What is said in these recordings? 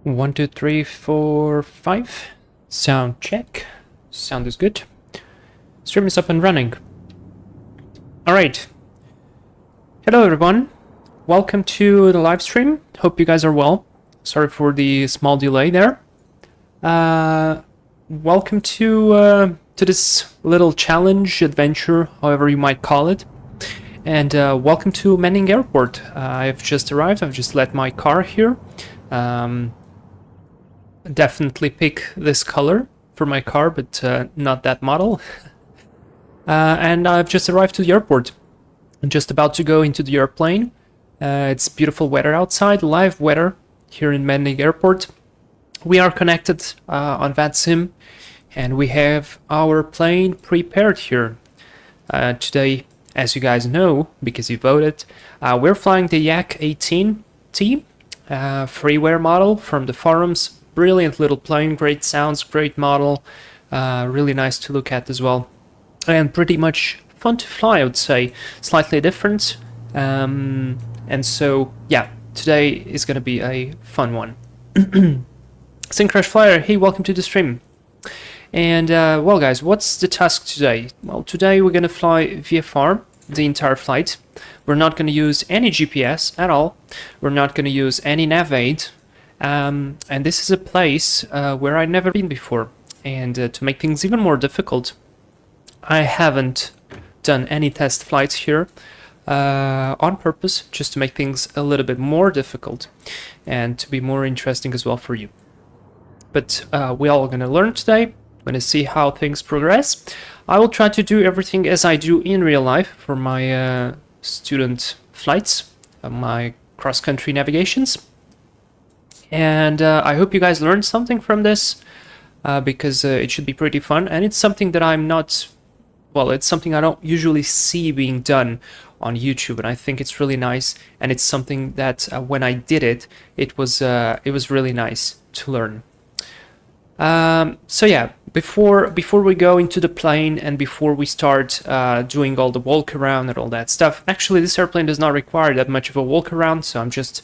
One, two, three, four, five. Sound check. Sound is good. Stream is up and running. Alright. Hello everyone. Welcome to the live stream. Hope you guys are well. Sorry for the small delay there. Welcome to this little challenge, adventure, however you might call it. And welcome to Mendig Airport. I've just arrived. I've just let my car here. Definitely pick this color for my car, but not that model. And I've just arrived to the airport. I'm just about to go into the airplane. It's beautiful weather outside, live weather here in Mendig Airport. We are connected on VATSIM, and we have our plane prepared here. Today, as you guys know, because you voted, we're flying the Yak-18T freeware model from the forums. Brilliant little plane, great sounds, great model, really nice to look at as well, and pretty much fun to fly, I would say. Slightly different, and so yeah, today is going to be a fun one. Syncrash Flyer, hey, welcome to the stream. And well guys, what's the task today? Well, today we're going to fly VFR the entire flight. We're not going to use any GPS at all. We're not going to use any nav aid. And this is a place where I've never been before. And to make things even more difficult, I haven't done any test flights here on purpose, just to make things a little bit more difficult and to be more interesting as well for you. But we're all going to learn today. I'm going to see how things progress. I will try to do everything as I do in real life for my student flights, my cross-country navigations. And I hope you guys learned something from this, because it should be pretty fun. And it's something that I'm not, well, it's something I don't usually see being done on YouTube. And I think it's really nice. And it's something that when I did it, it was really nice to learn. So yeah, before we go into the plane and before we start doing all the walk around and all that stuff, actually this airplane does not require that much of a walk around, so I'm just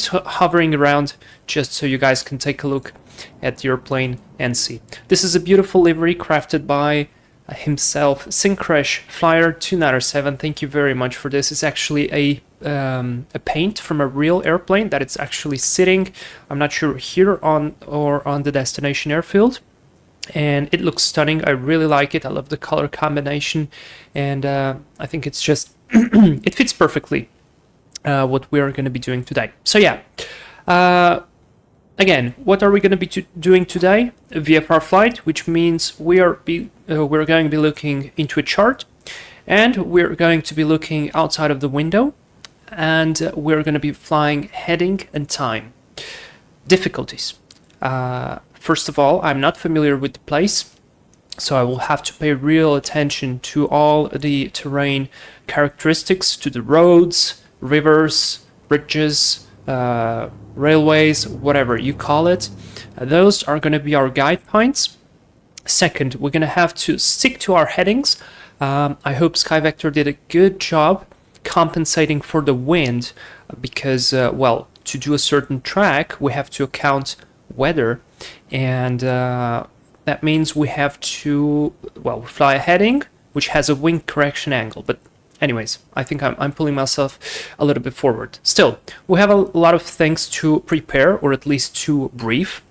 hovering around just so you guys can take a look at the airplane and see. This is a beautiful livery crafted by himself, Syncrash Flyer 297. Thank you very much for this. It's actually a paint from a real airplane that it's actually sitting, I'm not sure here on the destination airfield, and it looks stunning. I really like it. I love the color combination, and I think it's just it fits perfectly what we are going to be doing today. So yeah, again, what are we going to be doing today? A VFR flight, which means we're going to be looking into a chart, and we're going to be looking outside of the window, and we're going to be flying heading and time. Difficulties. First of all, I'm not familiar with the place, so I will have to pay real attention to all the terrain characteristics, to the roads, rivers, bridges, railways, whatever you call it. Those are going to be our guide points. Second, we're going to have to stick to our headings. I hope SkyVector did a good job compensating for the wind, because well, to do a certain track we have to account weather, and that means we have to, well, fly a heading which has a wind correction angle. But anyways, I think I'm pulling myself a little bit forward. Still, we have a lot of things to prepare, or at least to brief.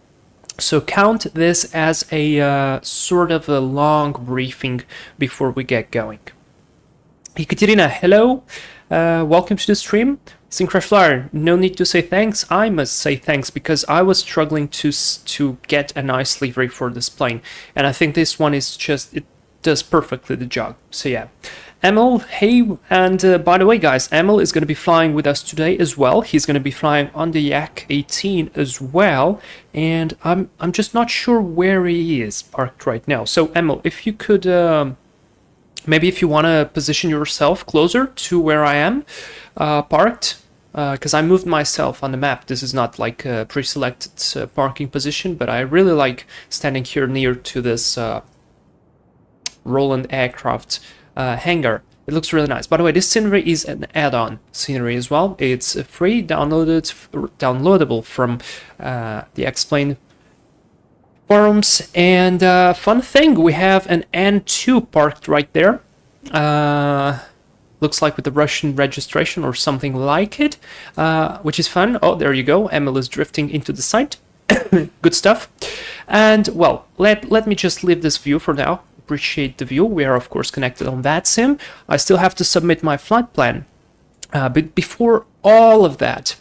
So count this as a sort of a long briefing before we get going. Ekaterina, hello. Welcome to the stream. Syncrash Flyer, no need to say thanks. I must say thanks because I was struggling to get a nice livery for this plane. And I think this one is just, it does perfectly the job. So yeah. Emil, hey, and by the way guys, Emil is going to be flying with us today as well. He's going to be flying on the Yak-18 as well, and I'm just not sure where he is parked right now. So Emil, if you could, maybe if you want to position yourself closer to where I am parked, because I moved myself on the map. This is not like a pre-selected parking position, but I really like standing here near to this Roland aircraft hangar It looks really nice. By the way, this scenery is an add-on scenery as well. It's free, downloadable from the Explain forums. And fun thing, we have an N2 parked right there. Looks like with the Russian registration or something like it, which is fun. Oh, there you go. Emil is drifting into the site. Good stuff. And well, let me just leave this view for now. Appreciate the view. We are of course connected on VATSIM. I still have to submit my flight plan. But before all of that,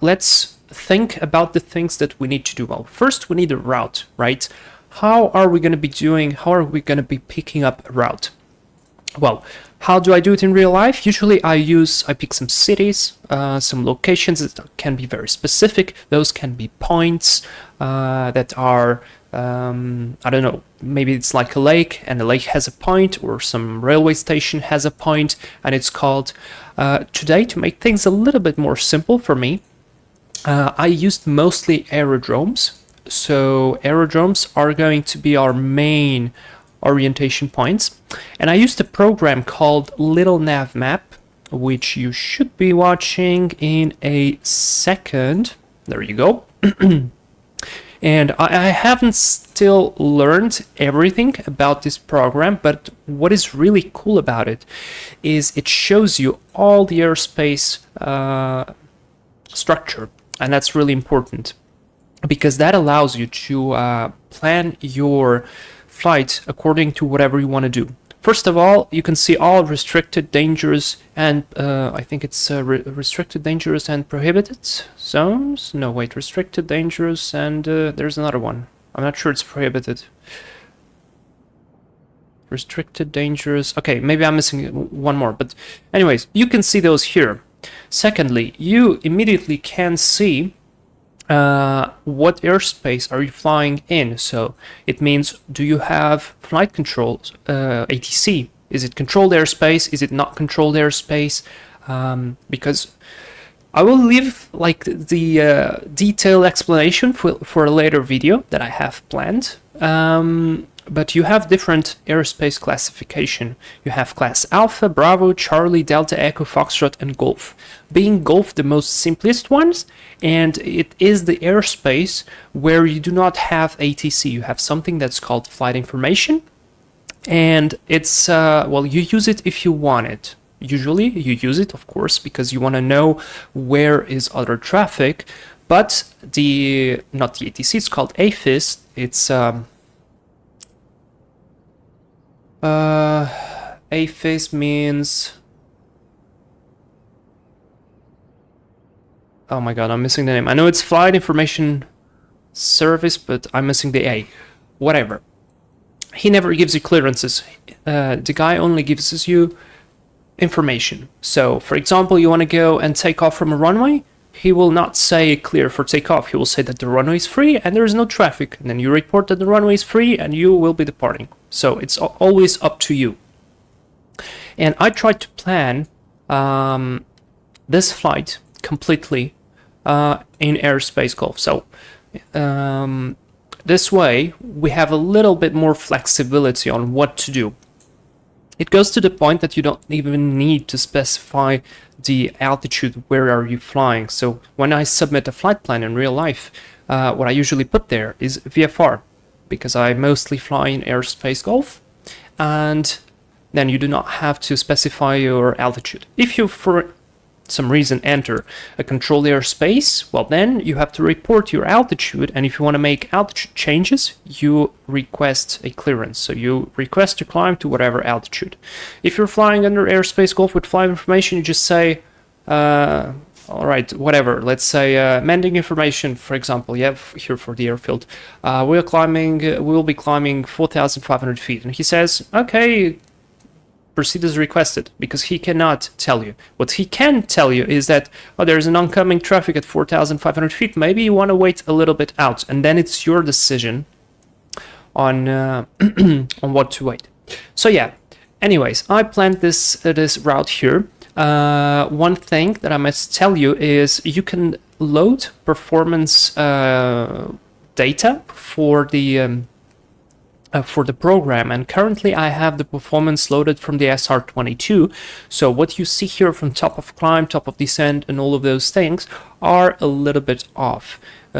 let's think about the things that we need to do. Well, first we need a route, right? How are we going to be picking up a route? Well, how do I do it in real life? Usually I pick some cities, some locations that can be very specific. Those can be points that are, I don't know, maybe it's like a lake and the lake has a point, or some railway station has a point and it's called. Today, to make things a little bit more simple for me, I used mostly aerodromes. So aerodromes are going to be our main orientation points, and I used a program called Little NavMap, which you should be watching in a second. There you go. And I haven't still learned everything about this program, but what is really cool about it is it shows you all the airspace structure, and that's really important because that allows you to plan your flight according to whatever you want to do. First of all, you can see all restricted, dangerous, and I think it's restricted, dangerous, and prohibited zones. No, wait, restricted, dangerous, and there's another one. I'm not sure it's prohibited. Restricted, dangerous. Okay, maybe I'm missing one more, but anyways, you can see those here. Secondly, you immediately can see what airspace are you flying in. So it means, do you have flight controls, ATC? Is it controlled airspace? Is it not controlled airspace? Because I will leave like the detailed explanation for a later video that I have planned. But you have different airspace classification. You have class Alpha, Bravo, Charlie, Delta, Echo, Foxtrot, and Golf. Being Golf the most simplest ones, and it is the airspace where you do not have ATC. You have something that's called flight information, and it's, well, you use it if you want it. Usually you use it, of course, because you want to know where is other traffic, but not the ATC, it's called AFIS. It's, AFIS means, oh my god, I'm missing the name. I know it's Flight Information Service, but I'm missing the A. Whatever. He never gives you clearances. The guy only gives you information. So, for example, you want to go and take off from a runway, he will not say clear for takeoff. He will say that the runway is free and there is no traffic. And then you report that the runway is free and you will be departing. So it's always up to you. And I tried to plan this flight completely in airspace Golf. So this way we have a little bit more flexibility on what to do. It goes to the point that you don't even need to specify the altitude, where are you flying. So when I submit a flight plan in real life, what I usually put there is VFR, because I mostly fly in airspace Golf, and then you do not have to specify your altitude. If you, for some reason, enter a controlled airspace, well, then you have to report your altitude, and if you want to make altitude changes, you request a clearance. So you request to climb to whatever altitude. If you're flying under airspace Golf with flight information, you just say, all right, whatever. Let's say Mendig information, for example. You have here for the airfield. We'll be climbing 4,500 feet, and he says, okay, proceed as requested, because he cannot tell you. What he can tell you is that, oh, there's an oncoming traffic at 4,500 feet. Maybe you want to wait a little bit out, and then it's your decision on on what to wait. So yeah. Anyways, I planned this route here. One thing that I must tell you is you can load performance data for the for the program, and currently I have the performance loaded from the SR22. So what you see here from top of climb, top of descent, and all of those things are a little bit off.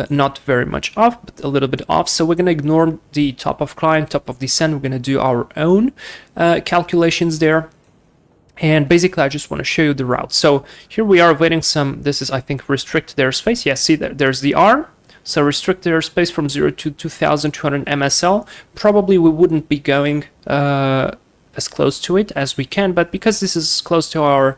Not very much off, but a little bit off. So we're going to ignore the top of climb, top of descent. We're going to do our own calculations there. And basically, I just want to show you the route. So here we are awaiting some, this is, I think, restricted airspace. Yes, see, there's the R. So restricted airspace from 0 to 2,200 MSL. Probably we wouldn't be going as close to it as we can, but because this is close to our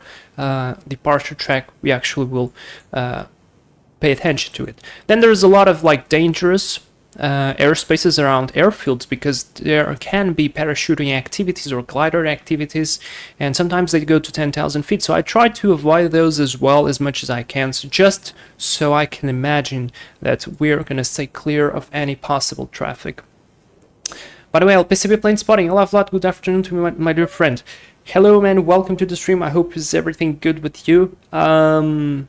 departure track, we actually will pay attention to it. Then there's a lot of like dangerous airspaces around airfields, because there can be parachuting activities or glider activities, and sometimes they go to 10,000 feet. So I try to avoid those as well as much as I can, so just so I can imagine that we're going to stay clear of any possible traffic. By the way, LPCB plane spotting. Hello, Vlad. Good afternoon to my dear friend. Hello, man. Welcome to the stream. I hope is everything good with you. I'll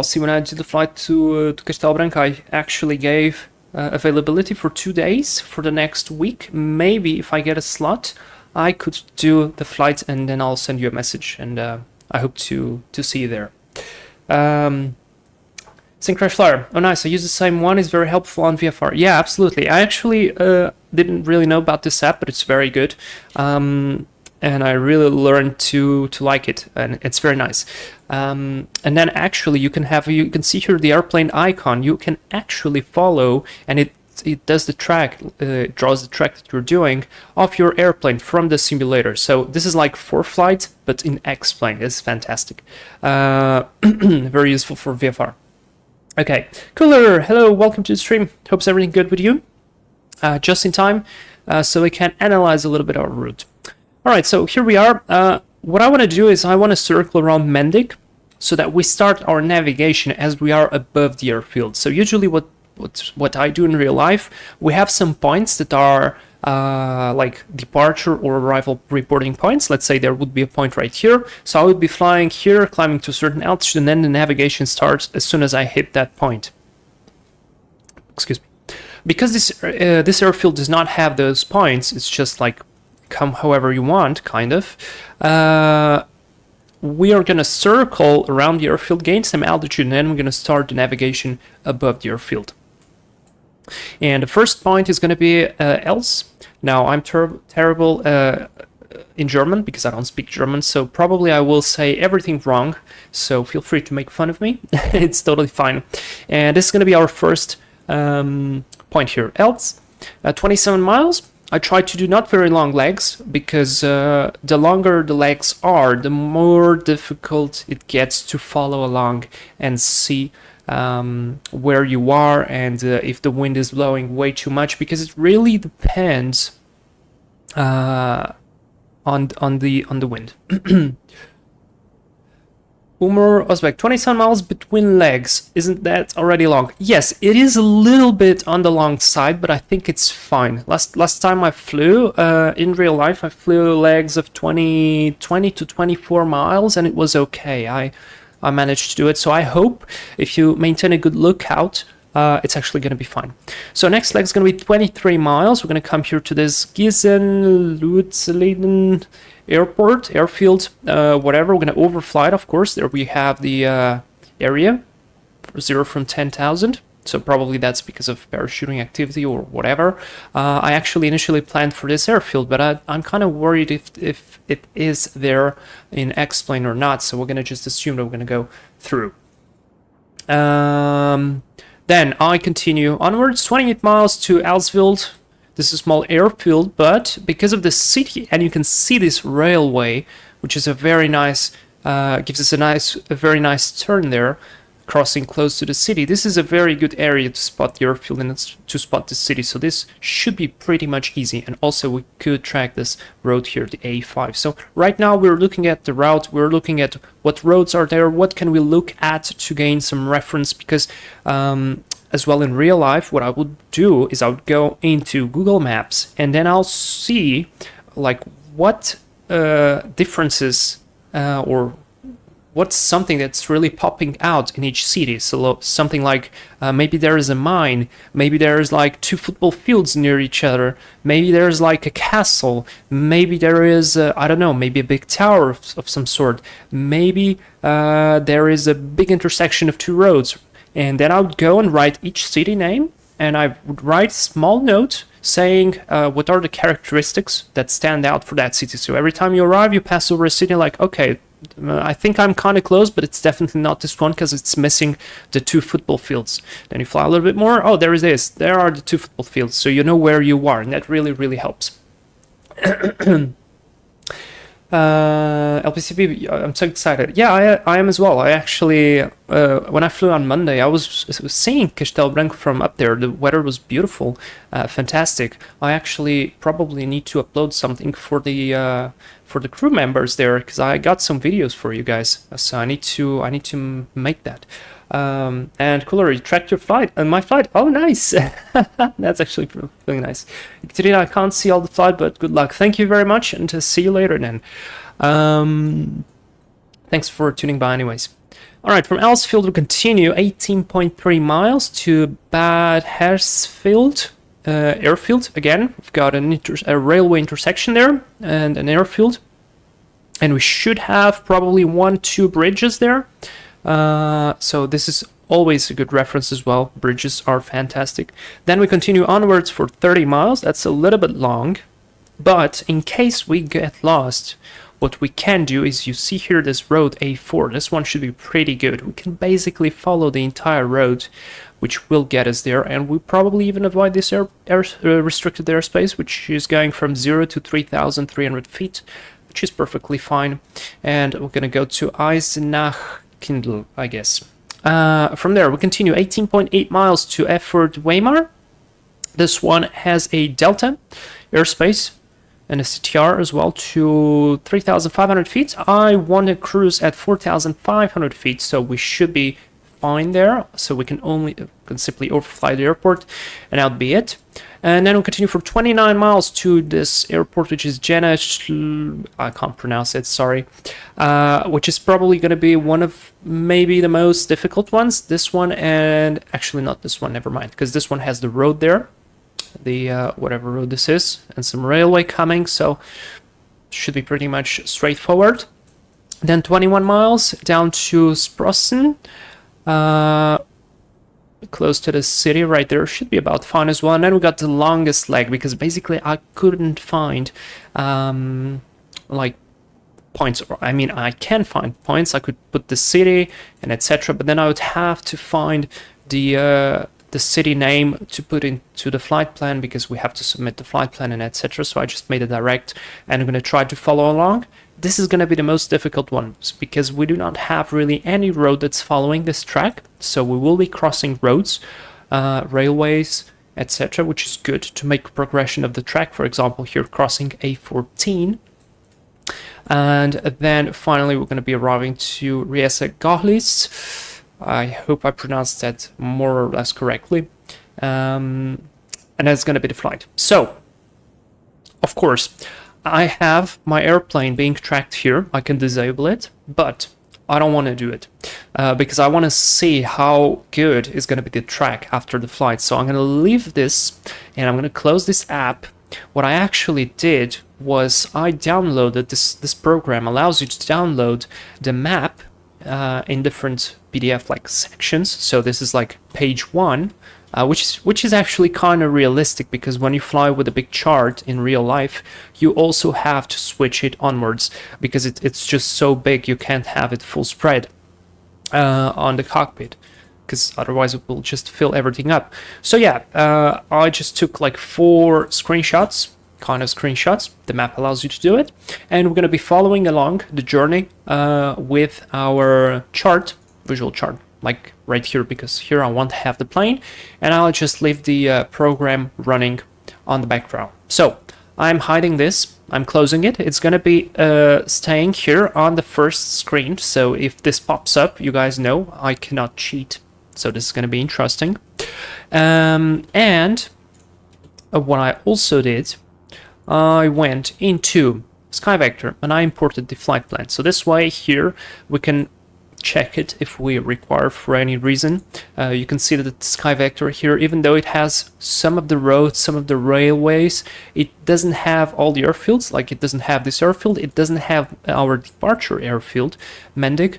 see when I do the flight to Castelo Branco. I actually gave availability for 2 days for the next week. Maybe if I get a slot, I could do the flight, and then I'll send you a message, and I hope to see you there. Crash Flyer. Oh, nice. I use the same one. It's very helpful on VFR. Yeah, absolutely. I actually didn't really know about this app, but it's very good. And I really learned to like it, and it's very nice. And then actually you can see here the airplane icon. You can actually follow, and it does the track, it draws the track that you're doing of your airplane from the simulator. So this is like for flight, but in X-plane. It's fantastic. Very useful for VFR. Okay, Cooler, hello, welcome to the stream. Hope's everything good with you. Just in time, so we can analyze a little bit our route. All right, so here we are. What I want to do is I want to circle around Mendig so that we start our navigation as we are above the airfield. So usually what I do in real life, we have some points that are like departure or arrival reporting points. Let's say there would be a point right here. So I would be flying here, climbing to a certain altitude, and then the navigation starts as soon as I hit that point. Excuse me. Because this airfield does not have those points, it's just like come however you want, kind of. We are going to circle around the airfield, gain some altitude, and then we're going to start the navigation above the airfield. And the first point is going to be else. Now, I'm terrible in German because I don't speak German, so probably I will say everything wrong, so feel free to make fun of me. It's totally fine. And this is going to be our first point here, else. 27 miles. I try to do not very long legs, because the longer the legs are, the more difficult it gets to follow along and see where you are, and if the wind is blowing way too much, because it really depends on the wind. Umar Osbeck, 27 miles between legs. Isn't that already long? Yes, it is a little bit on the long side, but I think it's fine. Last time I flew, in real life, I flew legs of 20 to 24 miles, and it was okay. I managed to do it, so I hope if you maintain a good lookout, it's actually going to be fine. So next leg is going to be 23 miles. We're going to come here to this Gießen-Lützeleden airfield, whatever. We're going to overfly it, of course. There we have the area, 0 from 10,000. So probably that's because of parachuting activity or whatever. I actually initially planned for this airfield, but I'm kind of worried if it is there in X-plane or not. So we're going to just assume that we're going to go through. Then I continue onwards, 28 miles to Alsveld. This is a small airfield, but because of the city, and you can see this railway, which is a very nice, gives us a very nice turn there, crossing close to the city. This is a very good area to spot the airfield and to spot the city, so this should be pretty much easy. And also we could track this road here, the A5. So right now we're looking at the route, we're looking at what roads are there, what can we look at to gain some reference, because as well in real life, what I would do is I would go into Google Maps, and then I'll see like what differences or what's something that's really popping out in each city. So something like maybe there is a mine, maybe there's like 2 football fields near each other, maybe there's like a castle, maybe there is I don't know, maybe a big tower of some sort, maybe there is a big intersection of 2 roads. And then I would go and write each city name, and I would write a small note saying what are the characteristics that stand out for that city. So every time you arrive, you pass over a city like, okay, I think I'm kind of close, but it's definitely not this one because it's missing the 2 football fields. Then you fly a little bit more. Oh, there it is. There are the 2 football fields. So you know where you are, and that really, really helps. LPCP, I'm so excited. Yeah, I am as well. I actually, when I flew on Monday, I was seeing Castelo Branco from up there. The weather was beautiful, fantastic. I actually probably need to upload something for the crew members there, because I got some videos for you guys. So I need to make that. And Cooler, you tracked your flight and my flight. Oh, nice. That's actually really nice. Katerina, I can't see all the flight, but good luck. Thank you very much, and to see you later then. Thanks for tuning by anyways. All right, from Elsfield we continue 18.3 miles to Bad Hersfeld airfield. Again, we've got a railway intersection there and an airfield, and we should have probably 1-2 bridges there. So this is always a good reference as well. Bridges are fantastic. Then we continue onwards for 30 miles. That's a little bit long, but in case we get lost, what we can do is, you see here this road A4. This one should be pretty good. We can basically follow the entire road, which will get us there, and we probably even avoid this restricted airspace, which is going from 0 to 3,300 feet, which is perfectly fine. And we're gonna go to Eisenach Kindle, I guess. From there, we continue 18.8 miles to Erfurt Weimar. This one has a Delta airspace and a CTR as well to 3,500 feet. I want to cruise at 4,500 feet, so we should be fine there. So we can simply overfly the airport, and that'll be it. And then we'll continue for 29 miles to this airport, which is I can't pronounce it, sorry. Which is probably going to be one of maybe the most difficult ones. This one, and actually not this one, never mind, because this one has the road there. The whatever road this is, and some railway coming, so should be pretty much straightforward. Then 21 miles down to Sprossen. Close to the city right there, should be about fine as well. And then we got the longest leg, because basically I couldn't find like points. I mean, I can find points, I could put the city and etc., but then I would have to find the city name to put into the flight plan, because we have to submit the flight plan and etc. So I just made it direct, and I'm going to try to follow along. This is going to be the most difficult one, because we do not have really any road that's following this track. So we will be crossing roads, railways, etc., which is good to make progression of the track. For example, here crossing A14. And then finally we're going to be arriving to Riesa Gohlis. I hope I pronounced that more or less correctly. And that's going to be the flight. So, of course, I have my airplane being tracked here. I can disable it, but I don't want to do it because I want to see how good is going to be the track after the flight. So I'm going to leave this, and I'm going to close this app. What I actually did was I downloaded this program allows you to download the map in different PDF like sections. So this is like page 1, which is actually kind of realistic, because when you fly with a big chart in real life, you also have to switch it onwards, because it's just so big you can't have it full spread on the cockpit, because otherwise it will just fill everything up. So yeah, I just took like 4 screenshots. The map allows you to do it, and we're going to be following along the journey with our visual chart, like right here, because here I want to have the plane, and I'll just leave the program running on the background. So I'm hiding this, I'm closing it. It's going to be staying here on the first screen, so if this pops up, you guys know I cannot cheat, so this is going to be interesting. And what I also did, I went into SkyVector and I imported the flight plan. So this way here we can check it if we require for any reason. You can see that the sky vector here, even though it has some of the roads, some of the railways, it doesn't have all the airfields. Like, it doesn't have this airfield, it doesn't have our departure airfield, Mendig,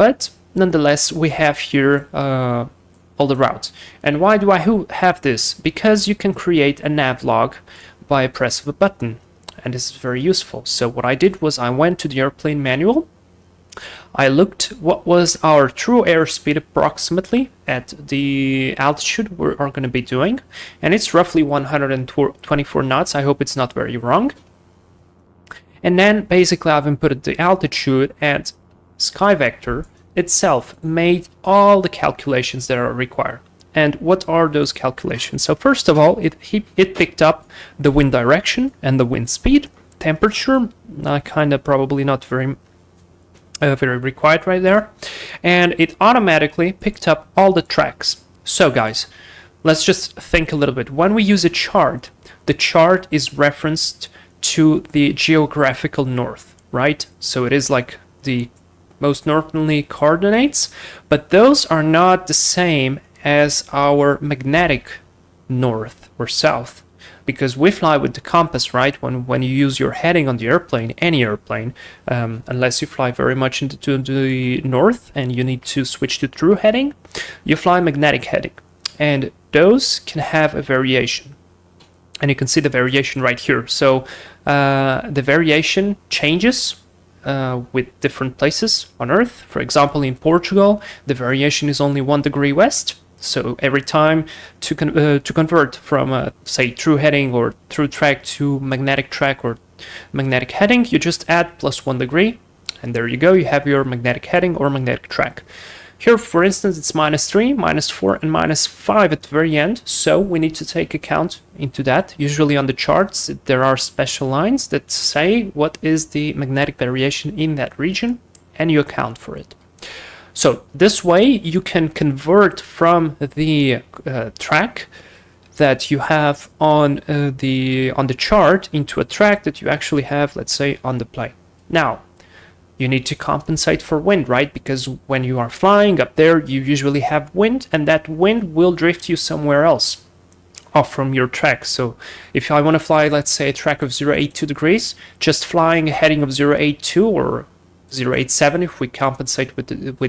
but nonetheless we have here all the routes. And why do I have this? Because you can create a nav log by a press of a button, and this is very useful. So what I did was I went to the airplane manual, I looked what was our true airspeed approximately at the altitude we are going to be doing, and it's roughly 124 knots. I hope it's not very wrong. And then basically I've inputted the altitude, and sky vector itself made all the calculations that are required. And what are those calculations? So first of all, it picked up the wind direction and the wind speed, temperature, kind of probably not very required right there, and it automatically picked up all the tracks. So guys, let's just think a little bit. When we use a chart, the chart is referenced to the geographical north, right? So it is like the most northerly coordinates, but those are not the same as our magnetic north or south, because we fly with the compass, right? When you use your heading on the airplane, any airplane, unless you fly very much into the north and you need to switch to true heading, you fly magnetic heading, and those can have a variation. And you can see the variation right here. So the variation changes with different places on Earth. For example, in Portugal, the variation is only 1 degree west. So every time to convert from, say, true heading or true track to magnetic track or magnetic heading, you just add +1 degree, and there you go, you have your magnetic heading or magnetic track. Here, for instance, it's -3, -4, and -5 at the very end, so we need to take account into that. Usually on the charts, there are special lines that say what is the magnetic variation in that region, and you account for it. So this way you can convert from the track that you have on the chart into a track that you actually have, let's say, on the plane. Now, you need to compensate for wind, right? Because when you are flying up there, you usually have wind, and that wind will drift you somewhere else off from your track. So if I want to fly, let's say, a track of 0.82 degrees, just flying a heading of 0.82 or 0.87, if we compensate with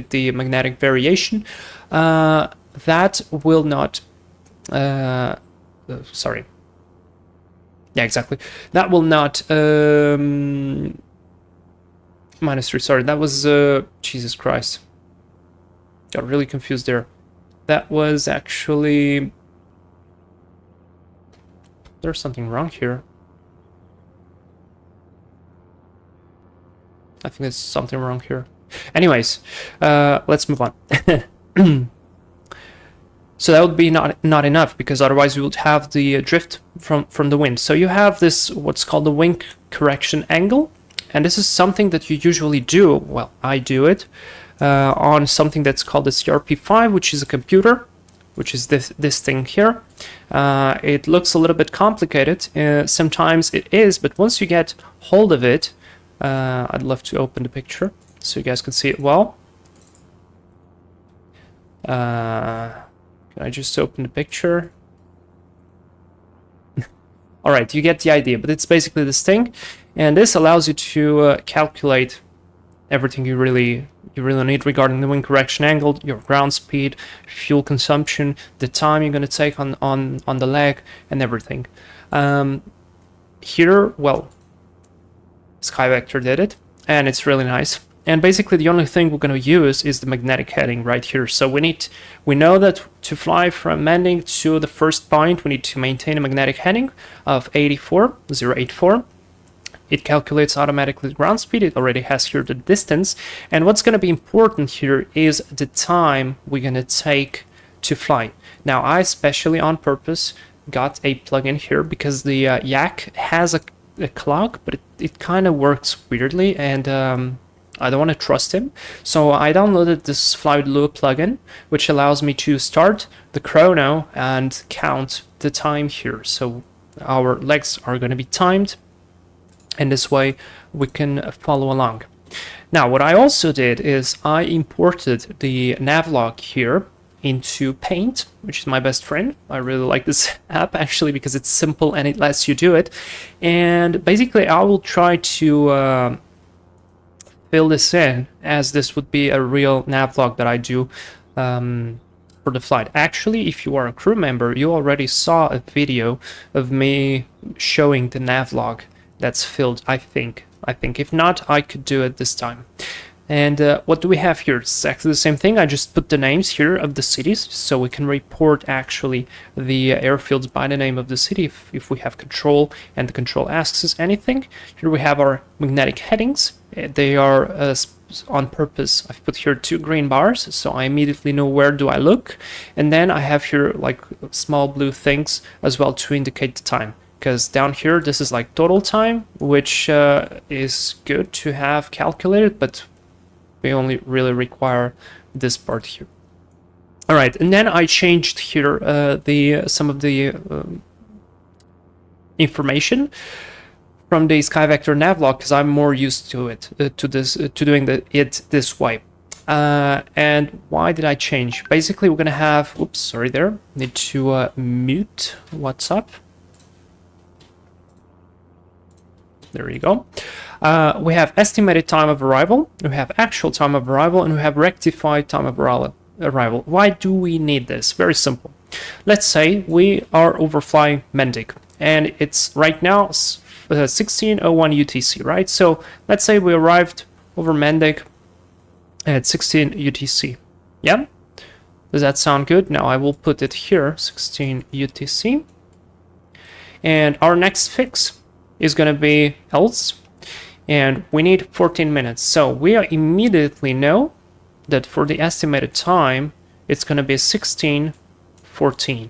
the magnetic variation, that will not, sorry. Yeah, exactly. That will not, -3, sorry, that was, Jesus Christ. Got really confused there. That was actually, there's something wrong here. I think there's something wrong here. Anyways, let's move on. So that would be not enough, because otherwise we would have the drift from the wind. So you have this, what's called the wing correction angle, and this is something that you usually do, well, I do it, on something that's called the CRP5, which is a computer, which is this thing here. It looks a little bit complicated, sometimes it is, but once you get hold of it, I'd love to open the picture so you guys can see it well. Can I just open the picture? All right, you get the idea, but it's basically this thing, and this allows you to calculate everything you really need regarding the wing correction angle, your ground speed, fuel consumption, the time you're going to take on the leg, and everything. Here, well, Sky Vector did it, and it's really nice. And basically the only thing we're going to use is the magnetic heading right here. So we know that to fly from Mendig to the first point, we need to maintain a magnetic heading of 084. It calculates automatically the ground speed. It already has here the distance. And what's going to be important here is the time we're going to take to fly. Now, I especially on purpose got a plugin here because the Yak has a clock, but it kind of works weirdly, and I don't want to trust him. So I downloaded this FlyWithLua plugin, which allows me to start the chrono and count the time here. So our legs are going to be timed, and this way we can follow along. Now, what I also did is I imported the navlog here into Paint, which is my best friend. I really like this app actually because it's simple and it lets you do it. And basically I will try to fill this in as this would be a real navlog that I do for the flight. Actually, if you are a crew member, you already saw a video of me showing the navlog that's filled, I think. If not, I could do it this time. And what do we have here? It's exactly the same thing. I just put the names here of the cities, so we can report actually the airfields by the name of the city if we have control and the control asks us anything. Here we have our magnetic headings. They are on purpose. I've put here 2 green bars, so I immediately know where do I look. And then I have here like small blue things as well to indicate the time. Because down here, this is like total time, which is good to have calculated, but we only really require this part here. All right, and then I changed here some of the information from the SkyVector navlog because I'm more used to it, to doing it this way. And why did I change? Basically, we're gonna have. Oops, sorry there. Need to mute WhatsApp. There you go. We have estimated time of arrival, we have actual time of arrival, and we have rectified time of arrival. Why do we need this? Very simple. Let's say we are overflying Mendig, and it's right now 16:01 UTC, right? So let's say we arrived over Mendig at 16 UTC. Yeah? Does that sound good? Now I will put it here, 16 UTC. And our next fix is going to be else, and we need 14 minutes. So we immediately know that for the estimated time, it's going to be 16:14.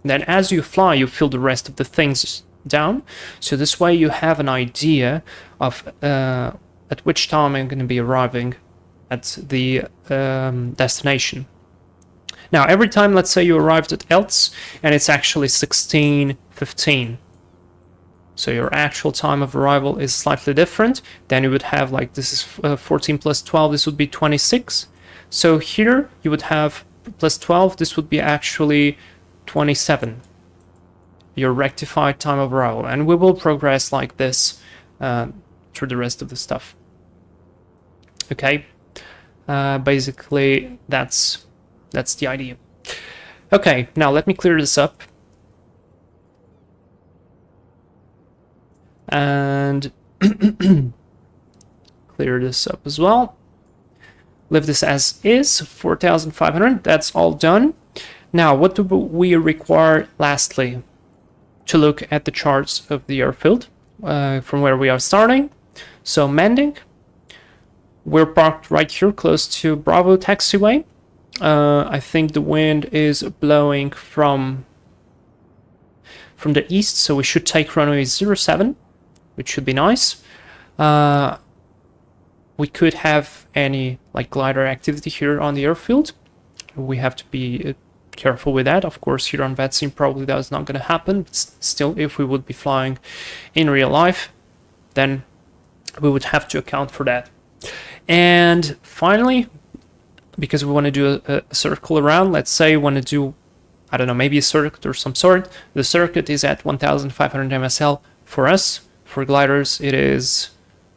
Then as you fly, you fill the rest of the things down. So this way you have an idea of at which time I'm going to be arriving at the destination. Now, every time, let's say you arrived at else, and it's actually 16:15. So your actual time of arrival is slightly different. Then you would have like, this is 14 plus 12, this would be 26. So here you would have plus 12, this would be actually 27. Your rectified time of arrival. And we will progress like this through the rest of the stuff. Okay, basically that's the idea. Okay, now let me clear this up. And clear this up as well. Leave this as is, 4,500. That's all done. Now, what do we require lastly? To look at the charts of the airfield from where we are starting. So Mendig, we're parked right here close to Bravo taxiway. I think the wind is blowing from the east, so we should take runway 07. Which should be nice. We could have any like glider activity here on the airfield. We have to be careful with that. Of course, here on VATSIM probably that's not going to happen. But still, if we would be flying in real life, then we would have to account for that. And finally, because we want to do a circle around, let's say we want to do, I don't know, maybe a circuit or some sort. The circuit is at 1,500 MSL for us. For gliders, it is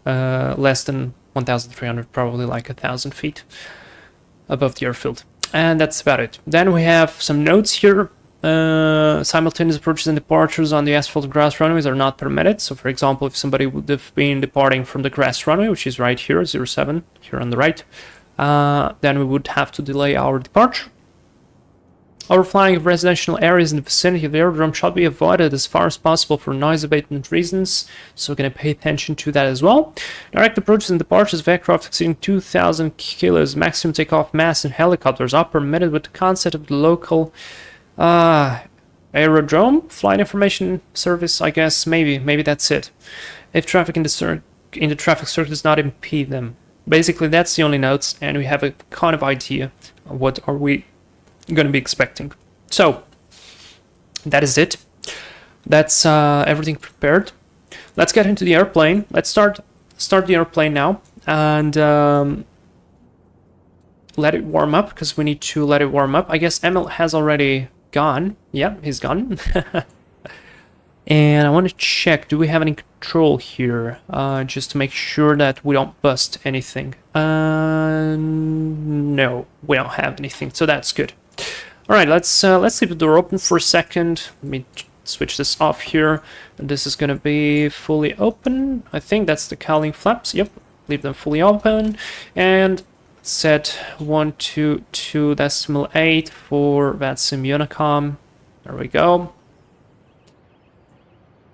less than 1,300, probably like 1,000 feet above the airfield. And that's about it. Then we have some notes here. Simultaneous approaches and departures on the asphalt grass runways are not permitted. So, for example, if somebody would have been departing from the grass runway, which is right here, 07, here on the right, then we would have to delay our departure. Overflying of residential areas in the vicinity of the aerodrome shall be avoided as far as possible for noise abatement reasons, so we're going to pay attention to that as well. Direct approaches and departures of aircraft exceeding 2,000 kilos maximum takeoff mass in helicopters are permitted with the consent of the local aerodrome flight information service, I guess. Maybe that's it. If traffic in the traffic circuit does not impede them. Basically, that's the only notes, and we have a kind of idea of what are we going to be expecting. So that is it. That's everything prepared. Let's get into the airplane. Let's start the airplane now. and let it warm up, because we need to let it warm up. I guess Emil has already gone. Yeah, he's gone. And I want to check, do we have any control here? Just to make sure that we don't bust anything. No, we don't have anything, so that's good. All right, let's leave the door open for a second. Let me switch this off here. And this is going to be fully open. I think that's the cowling flaps. Yep, leave them fully open. And set 122.8 for VATSIM Unicom. There we go.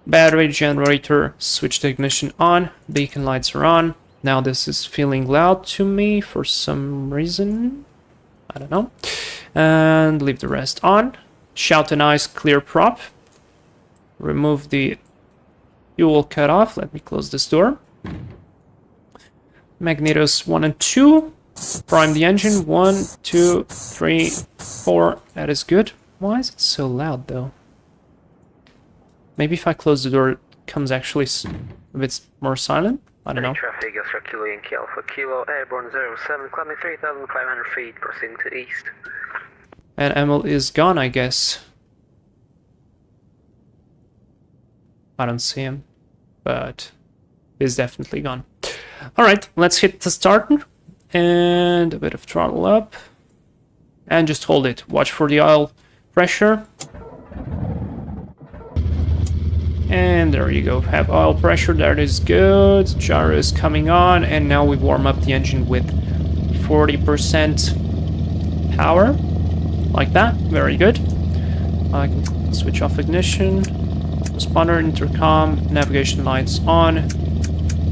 Battery generator, switch the ignition on, beacon lights are on. Now this is feeling loud to me for some reason. I don't know. And leave the rest on. Shout a nice clear prop. Remove the fuel cutoff. Let me close this door. Magnetos 1 and 2. Prime the engine. 1, 2, 3, 4. That is good. Why is it so loud though? Maybe if I close the door, it comes actually a bit more silent. I don't know. Traffic, Oscar Kilo Yankee Alpha Kilo, airborne 07, climbing 3,500 feet, proceeding to east. And Emil is gone, I guess. I don't see him, but he's definitely gone. Alright, let's hit the starter, and a bit of throttle up. And just hold it. Watch for the oil pressure. And there you go, have oil pressure, that is good. Gyro is coming on, and now we warm up the engine with 40% power. Like that, very good. I can switch off ignition, responder, intercom, navigation lights on.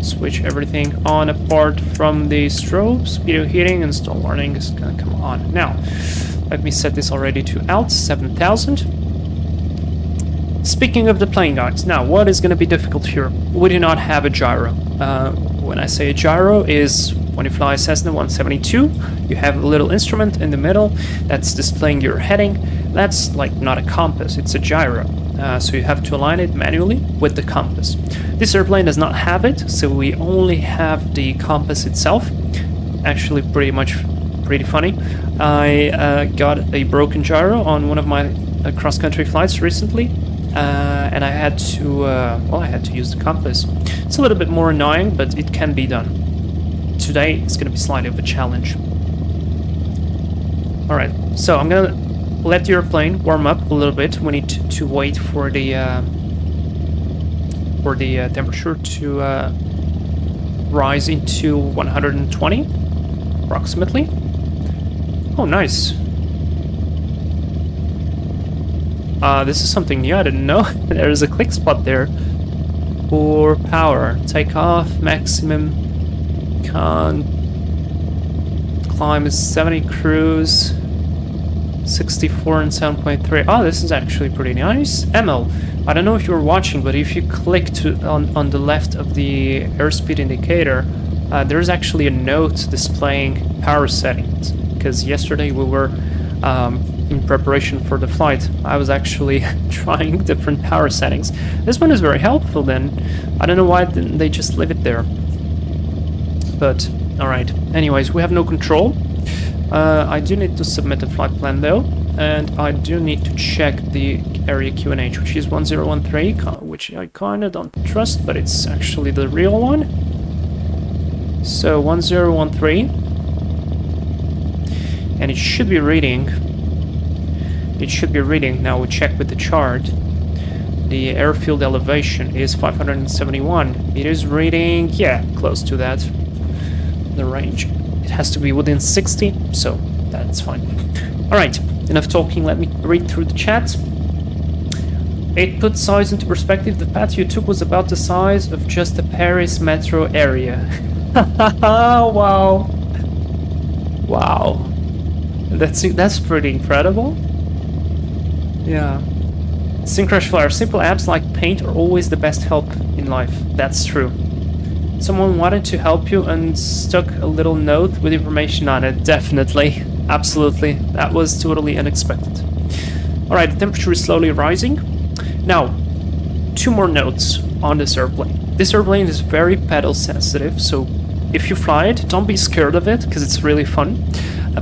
Switch everything on apart from the strobes. Video heating and stall warning is gonna come on. Now, let me set this already to out, 7,000. Speaking of the plane, guys, now what is going to be difficult here? We do not have a gyro. When I say a gyro is when you fly Cessna 172, you have a little instrument in the middle that's displaying your heading. That's like not a compass, it's a gyro. So you have to align it manually with the compass. This airplane does not have it, so we only have the compass itself. Actually pretty funny. I got a broken gyro on one of my cross-country flights recently. And I had to use the compass. It's a little bit more annoying, but it can be done. Today, it's going to be slightly of a challenge. Alright, so I'm going to let the airplane warm up a little bit. We need to wait for the temperature to rise into 120, approximately. Oh, nice. This is something new, I didn't know. There's a click spot there for power. Take off, maximum, climb is 70, cruise, 64 and 7.3. Oh, this is actually pretty nice. Emil, I don't know if you're watching, but if you click on the left of the airspeed indicator, there's actually a note displaying power settings. Because yesterday we were in preparation for the flight, I was actually trying different power settings. This one is very helpful then. I don't know why didn't they just leave it there. But, alright. Anyways, we have no control. I do need to submit a flight plan though. And I do need to check the area QNH, which is 1013, which I kinda don't trust, but it's actually the real one. So, 1013. And it should be reading. Now we check with the chart. The airfield elevation is 571. It is reading, yeah, close to that. The range. It has to be within 60, so that's fine. Alright, enough talking, let me read through the chat. It puts size into perspective. The path you took was about the size of just the Paris metro area. Wow. Wow. That's pretty incredible. Yeah. Syncrush Flyer. Simple apps like Paint are always the best help in life. That's true. Someone wanted to help you and stuck a little note with information on it. Definitely. Absolutely. That was totally unexpected. Alright, the temperature is slowly rising. Now, 2 more notes on this airplane. This airplane is very pedal sensitive, so if you fly it, don't be scared of it, because it's really fun.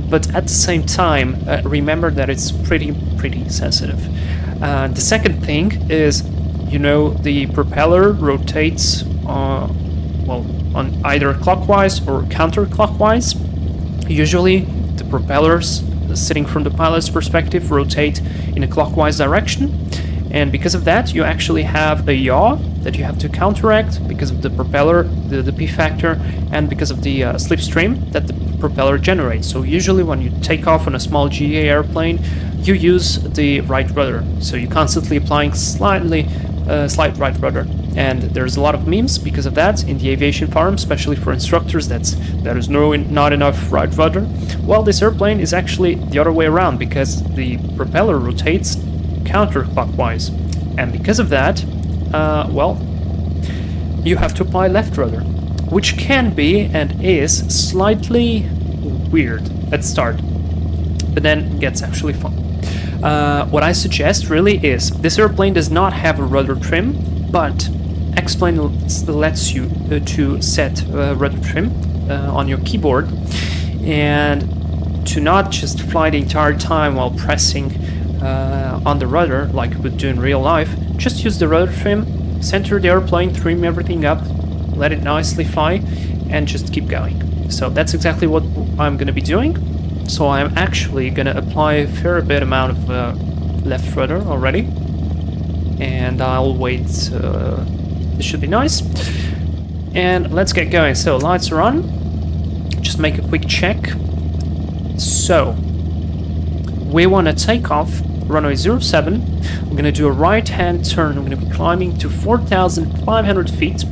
But at the same time, remember that it's pretty sensitive. The second thing is, you know, the propeller rotates well, on either clockwise or counterclockwise. Usually the propellers, sitting from the pilot's perspective, rotate in a clockwise direction, and because of that you actually have a yaw that you have to counteract because of the propeller, the P factor, and because of the slipstream that the propeller generates. So usually when you take off on a small GA airplane, you use the right rudder, so you're constantly applying slight right rudder. And there's a lot of memes because of that in the aviation forum, especially for instructors, that is not enough right rudder. Well, this airplane is actually the other way around, because the propeller rotates counterclockwise, and because of that, well, you have to apply left rudder, which can be and is slightly weird at start, but then it gets actually fun. What I suggest really is, this airplane does not have a rudder trim, but X-Plane lets you to set rudder trim on your keyboard, and to not just fly the entire time while pressing on the rudder like you would do in real life. Just use the rudder trim, center the airplane, trim everything up, let it nicely fly, and just keep going. So that's exactly what I'm going to be doing. So I'm actually going to apply a fair bit amount of left rudder already, and I'll wait. This should be nice, and let's get going. So lights are on. Just make a quick check. So we want to take off runway 07. We're going to do a right hand turn. We're going to be climbing to 4,500 feet,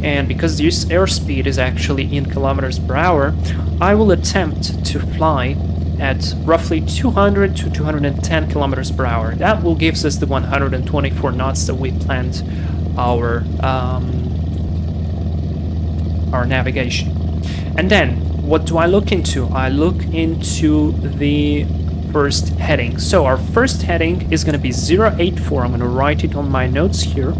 and because this airspeed is actually in kilometers per hour, I will attempt to fly at roughly 200 to 210 kilometers per hour. That will give us the 124 knots that we planned our navigation. And then what do I look into? I look into the first heading. So our first heading is going to be 084. I'm going to write it on my notes here.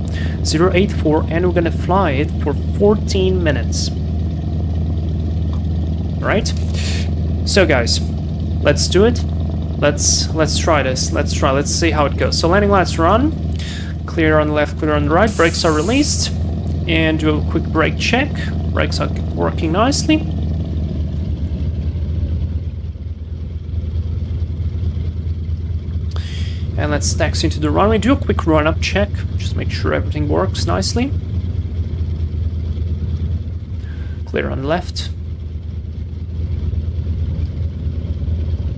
084, and we're going to fly it for 14 minutes. All right? So guys, let's do it. Let's try this. Let's see how it goes. So landing lights are on. Clear on the left, clear on the right. Brakes are released. And do a quick brake check. Brakes are working nicely. And let's taxi into the runway. Do a quick run-up check. Just make sure everything works nicely. Clear on the left.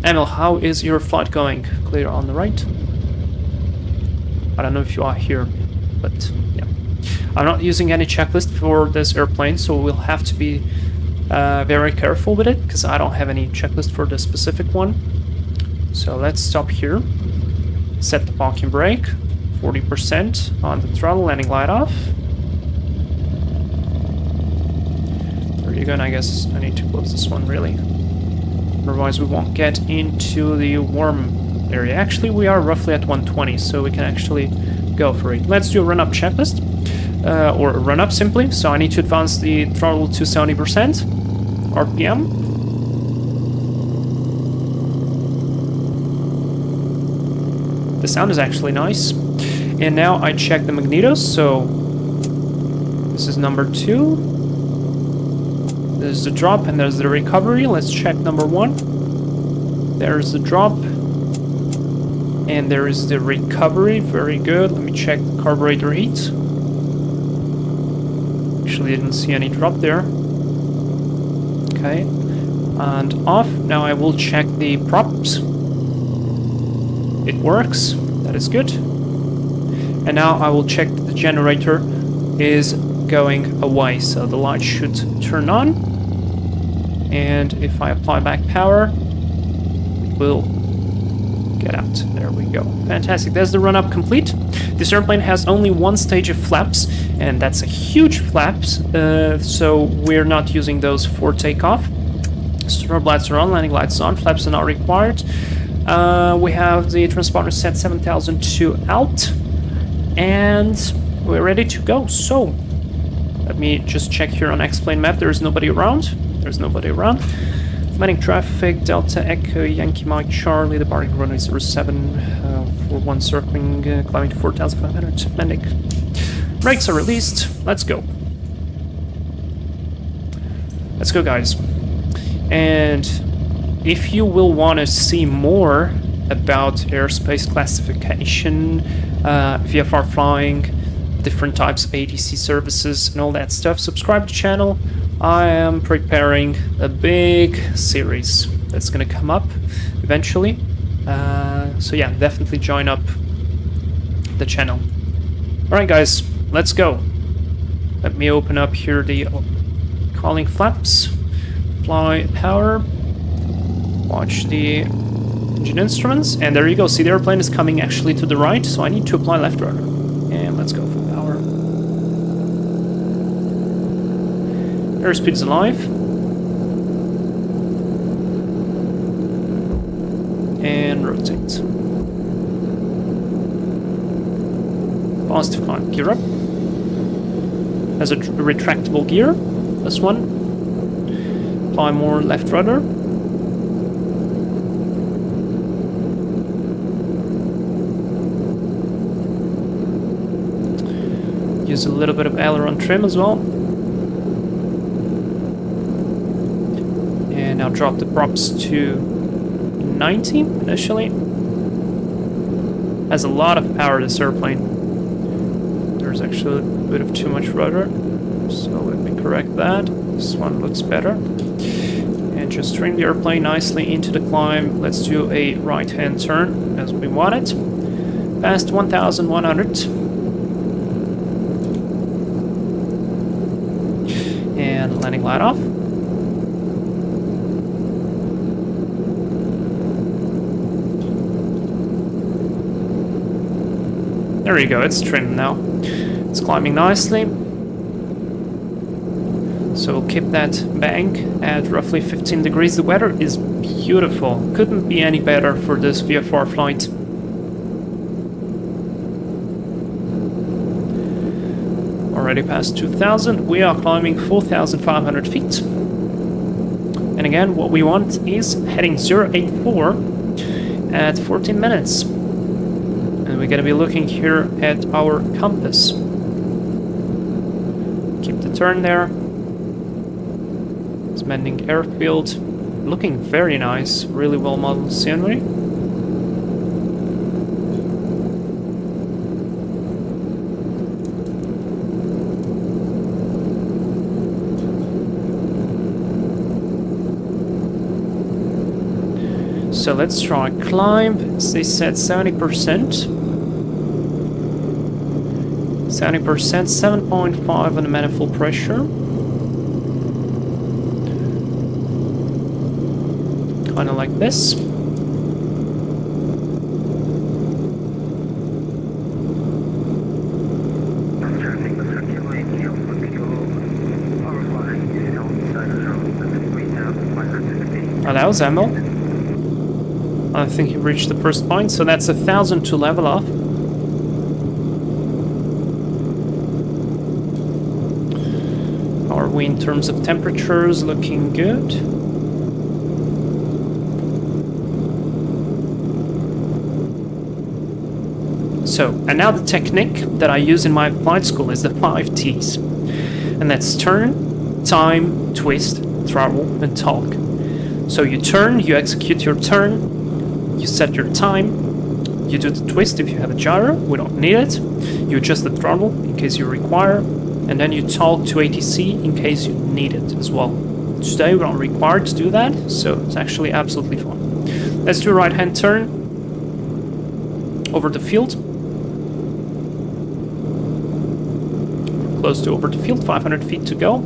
Emil, how is your flight going? Clear on the right. I don't know if you are here, but yeah. I'm not using any checklist for this airplane, so we'll have to be very careful with it, because I don't have any checklist for this specific one. So let's stop here. Set the parking brake. 40% on the throttle, landing light off. There you go, and I guess I need to close this one, really. Otherwise we won't get into the warm area. Actually, we are roughly at 120, so we can actually go for it. Let's do a run-up checklist, or a run-up simply. So I need to advance the throttle to 70% RPM. The sound is actually nice. And now I check the magnetos. So this is number 2. There's the drop and there's the recovery. Let's check number 1. There's the drop. And there is the recovery. Very good. Let me check the carburetor heat. Actually didn't see any drop there. Okay. And off. Now I will check the props. It works. That is good. And now I will check that the generator is going away. So the light should turn on. And if I apply back power, it will get out. There we go. Fantastic. There's the run-up complete. This airplane has only one stage of flaps, and that's a huge flaps, so we're not using those for takeoff. Strobe lights are on, landing lights on, flaps are not required. We have the transponder set 7002 out, and we're ready to go. So Let me just check here on Explain Map. There's nobody around. There's nobody around. Commanding traffic, Delta Echo, Yankee Mike Charlie, the Barring runway 07, 41 circling, climbing to 4,500, Mendig. Brakes are released, let's go. Let's go, guys. And if you will want to see more about airspace classification, VFR flying, different types of ATC services and all that stuff, subscribe to the channel. I am preparing a big series that's gonna come up eventually. So yeah, definitely join up the channel. Alright guys, let's go. Let me open up here the calling flaps, apply power, watch the engine instruments, and there you go. See, the airplane is coming actually to the right, so I need to apply left rudder. And let's go for power. Airspeed is alive. And rotate. Positive climb. Gear up. Has a retractable gear. This one. Apply more left rudder. Use a little bit of aileron trim as well. And now drop the props to 90 initially. Has a lot of power, this airplane. There's actually a bit of too much rudder, so let me correct that. This one looks better. And just trim the airplane nicely into the climb. Let's do a right-hand turn as we want it. Past 1,100. And landing light off. There you go, it's trimmed now. It's climbing nicely. So we'll keep that bank at roughly 15 degrees. The weather is beautiful. Couldn't be any better for this VFR flight. Already past 2,000. We are climbing 4,500 feet. And again, what we want is heading 084 at 14 minutes. And we're gonna be looking here at our compass. Keep the turn there. It's Mendig airfield. Looking very nice. Really well modeled scenery. So let's try climb. They said 70%. 70%, 7.5 on the manifold pressure. Kind of like this. Oh, that was Emil. I think he reached the first point, so that's 1,000 to level off. How are we in terms of temperatures? Looking good. So, and now the technique that I use in my flight school is the 5 T's. And that's turn, time, twist, throttle, and torque. So you turn, you execute your turn, you set your time, you do the twist if you have a gyro, we don't need it, you adjust the throttle in case you require, and then you talk to ATC in case you need it as well. Today we're not required to do that, so it's actually absolutely fine. Let's do a right-hand turn over the field. Close to over the field, 500 feet to go.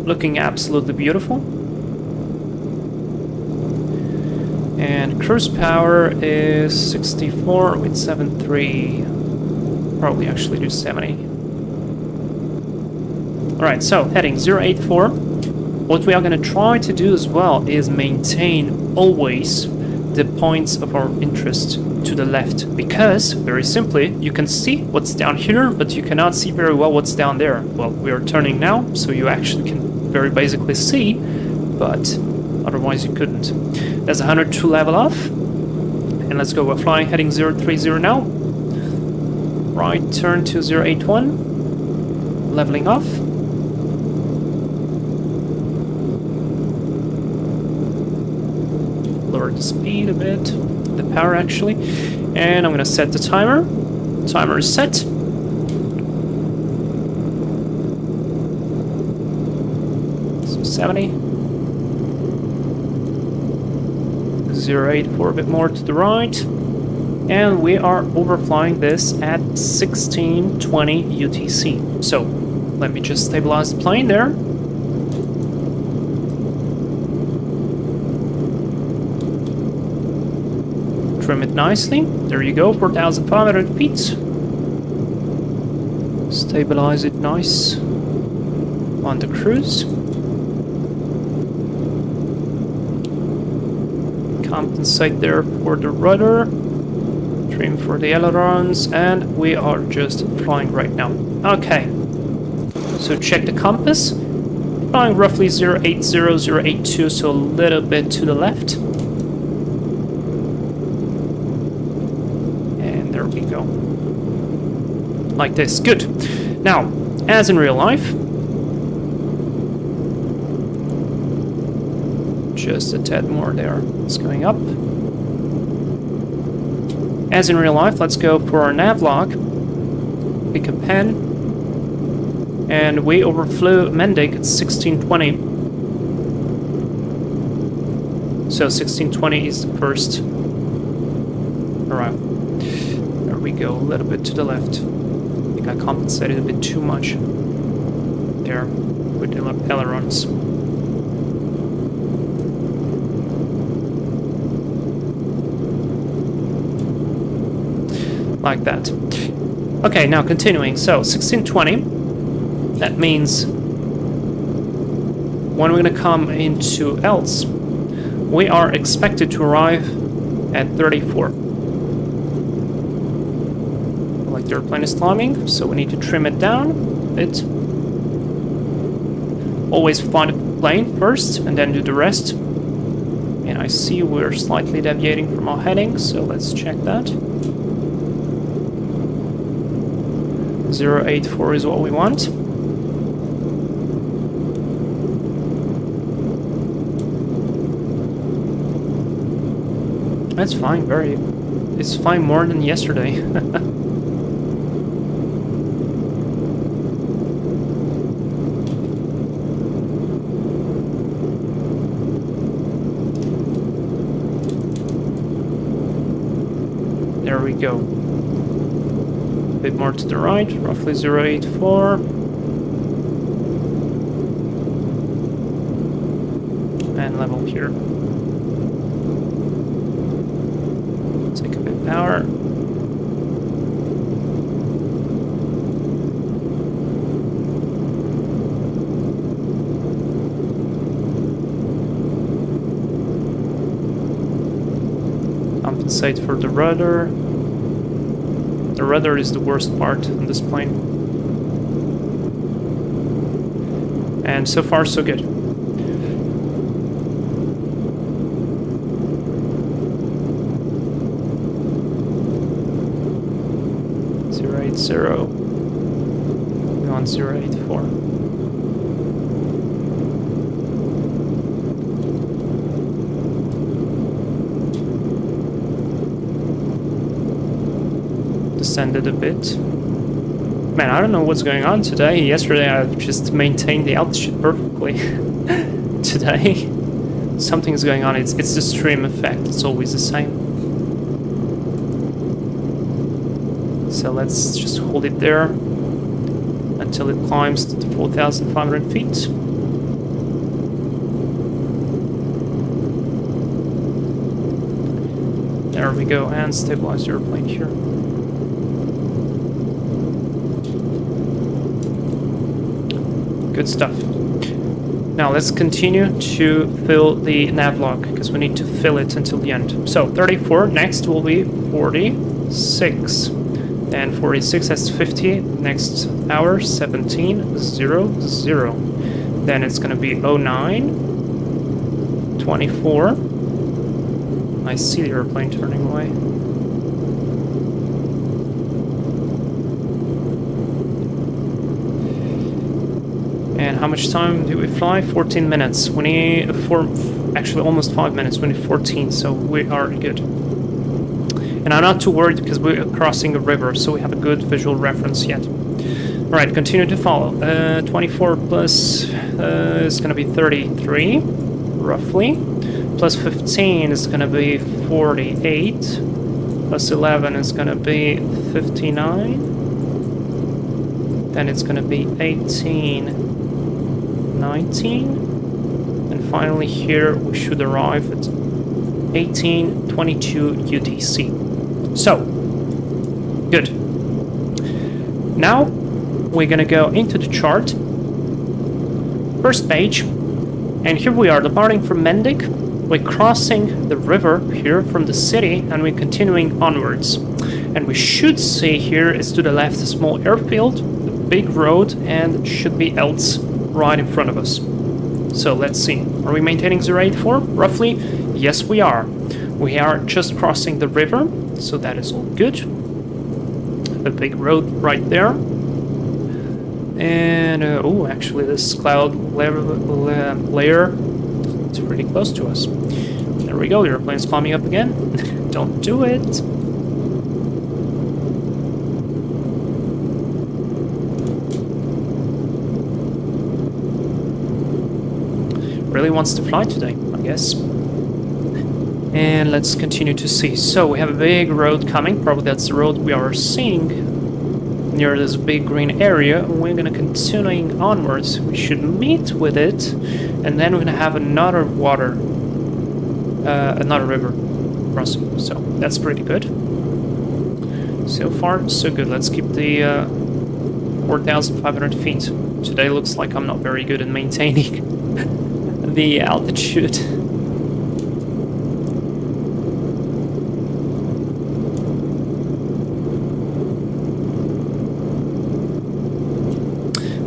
Looking absolutely beautiful. And cruise power is 64 with 7.3. Probably actually do 70. Alright, so heading 084. What we are going to try to do as well is maintain always the points of our interest to the left, because, very simply, you can see what's down here, but you cannot see very well what's down there. Well, we are turning now, so you actually can very basically see, but otherwise you couldn't. There's 102 level off, and let's go. We're flying heading 030 now. Right turn to 081, leveling off. Lower the speed a bit, the power actually, and I'm gonna set the timer. Timer is set. So 70. 084 a bit more to the right, and we are overflying this at 1620 UTC. So let me just stabilize the plane there. Trim it nicely. There you go, 4,500 feet. Stabilize it nice on the cruise. Compensate there for the rudder. Trim for the ailerons, and we are just flying right now. Okay. So check the compass. Flying roughly 080, 082, so a little bit to the left. We go. Like this. Good. Now, as in real life, just a tad more there. It's going up. As in real life, let's go for our nav log. Pick a pen. And we overflew Mendig at 1620. So 1620 is the first arrival. We go a little bit to the left. I think I compensated a bit too much there with the ailerons. Like that. Okay, now continuing. So 1620. That means when we're going to come into else, we are expected to arrive at 34. The airplane is climbing, so we need to trim it down a bit. Always fly the plane first and then do the rest. And I see we're slightly deviating from our heading, so let's check that. 084 is what we want. That's fine, it's fine more than yesterday. There we go. A bit more to the right, roughly 084. And level here. Take a bit of power. Compensate for the rudder. The rudder is the worst part on this plane. And so far so good. We're on 084. Descended a bit. Man, I don't know what's going on today. Yesterday I just maintained the altitude perfectly. Today something's going on. It's the stream effect. It's always the same. So let's just hold it there until it climbs to the 4,500 feet. There we go, and stabilize your airplane here. Good stuff. Now let's continue to fill the nav log, because we need to fill it until the end. So 34, next will be 46. Then 46, that's 50. Next hour, 17, 0, 0. Then it's going to be 09, 24. I see the airplane turning away. And how much time do we fly? 14 minutes. We need actually almost 5 minutes. We need 14, so we are good. And I'm not too worried because we're crossing a river, so we have a good visual reference yet. Alright, continue to follow. 24 plus is going to be 33, roughly. Plus 15 is going to be 48. Plus 11 is going to be 59. Then it's going to be 18. 19, and finally here we should arrive at 1822 UTC. So, good. Now we're gonna go into the chart, first page, and here we are departing from Mendig. We're crossing the river here from the city, and we're continuing onwards. And we should see here is to the left a small airfield, a big road, and should be else right in front of us. So let's see. Are we maintaining 084 roughly? Yes, we are. We are just crossing the river, so that is all good. A big road right there. And oh, actually this cloud layer is pretty close to us. There we go. The airplane's climbing up again. Don't do it. Really wants to fly today, I guess. And let's continue to see. So we have a big road coming. Probably that's the road we are seeing near this big green area. We're gonna continue onwards. We should meet with it, and then we're gonna have another another river crossing. So that's pretty good. So far, so good. Let's keep the 4,500 feet. Today looks like I'm not very good at maintaining the altitude.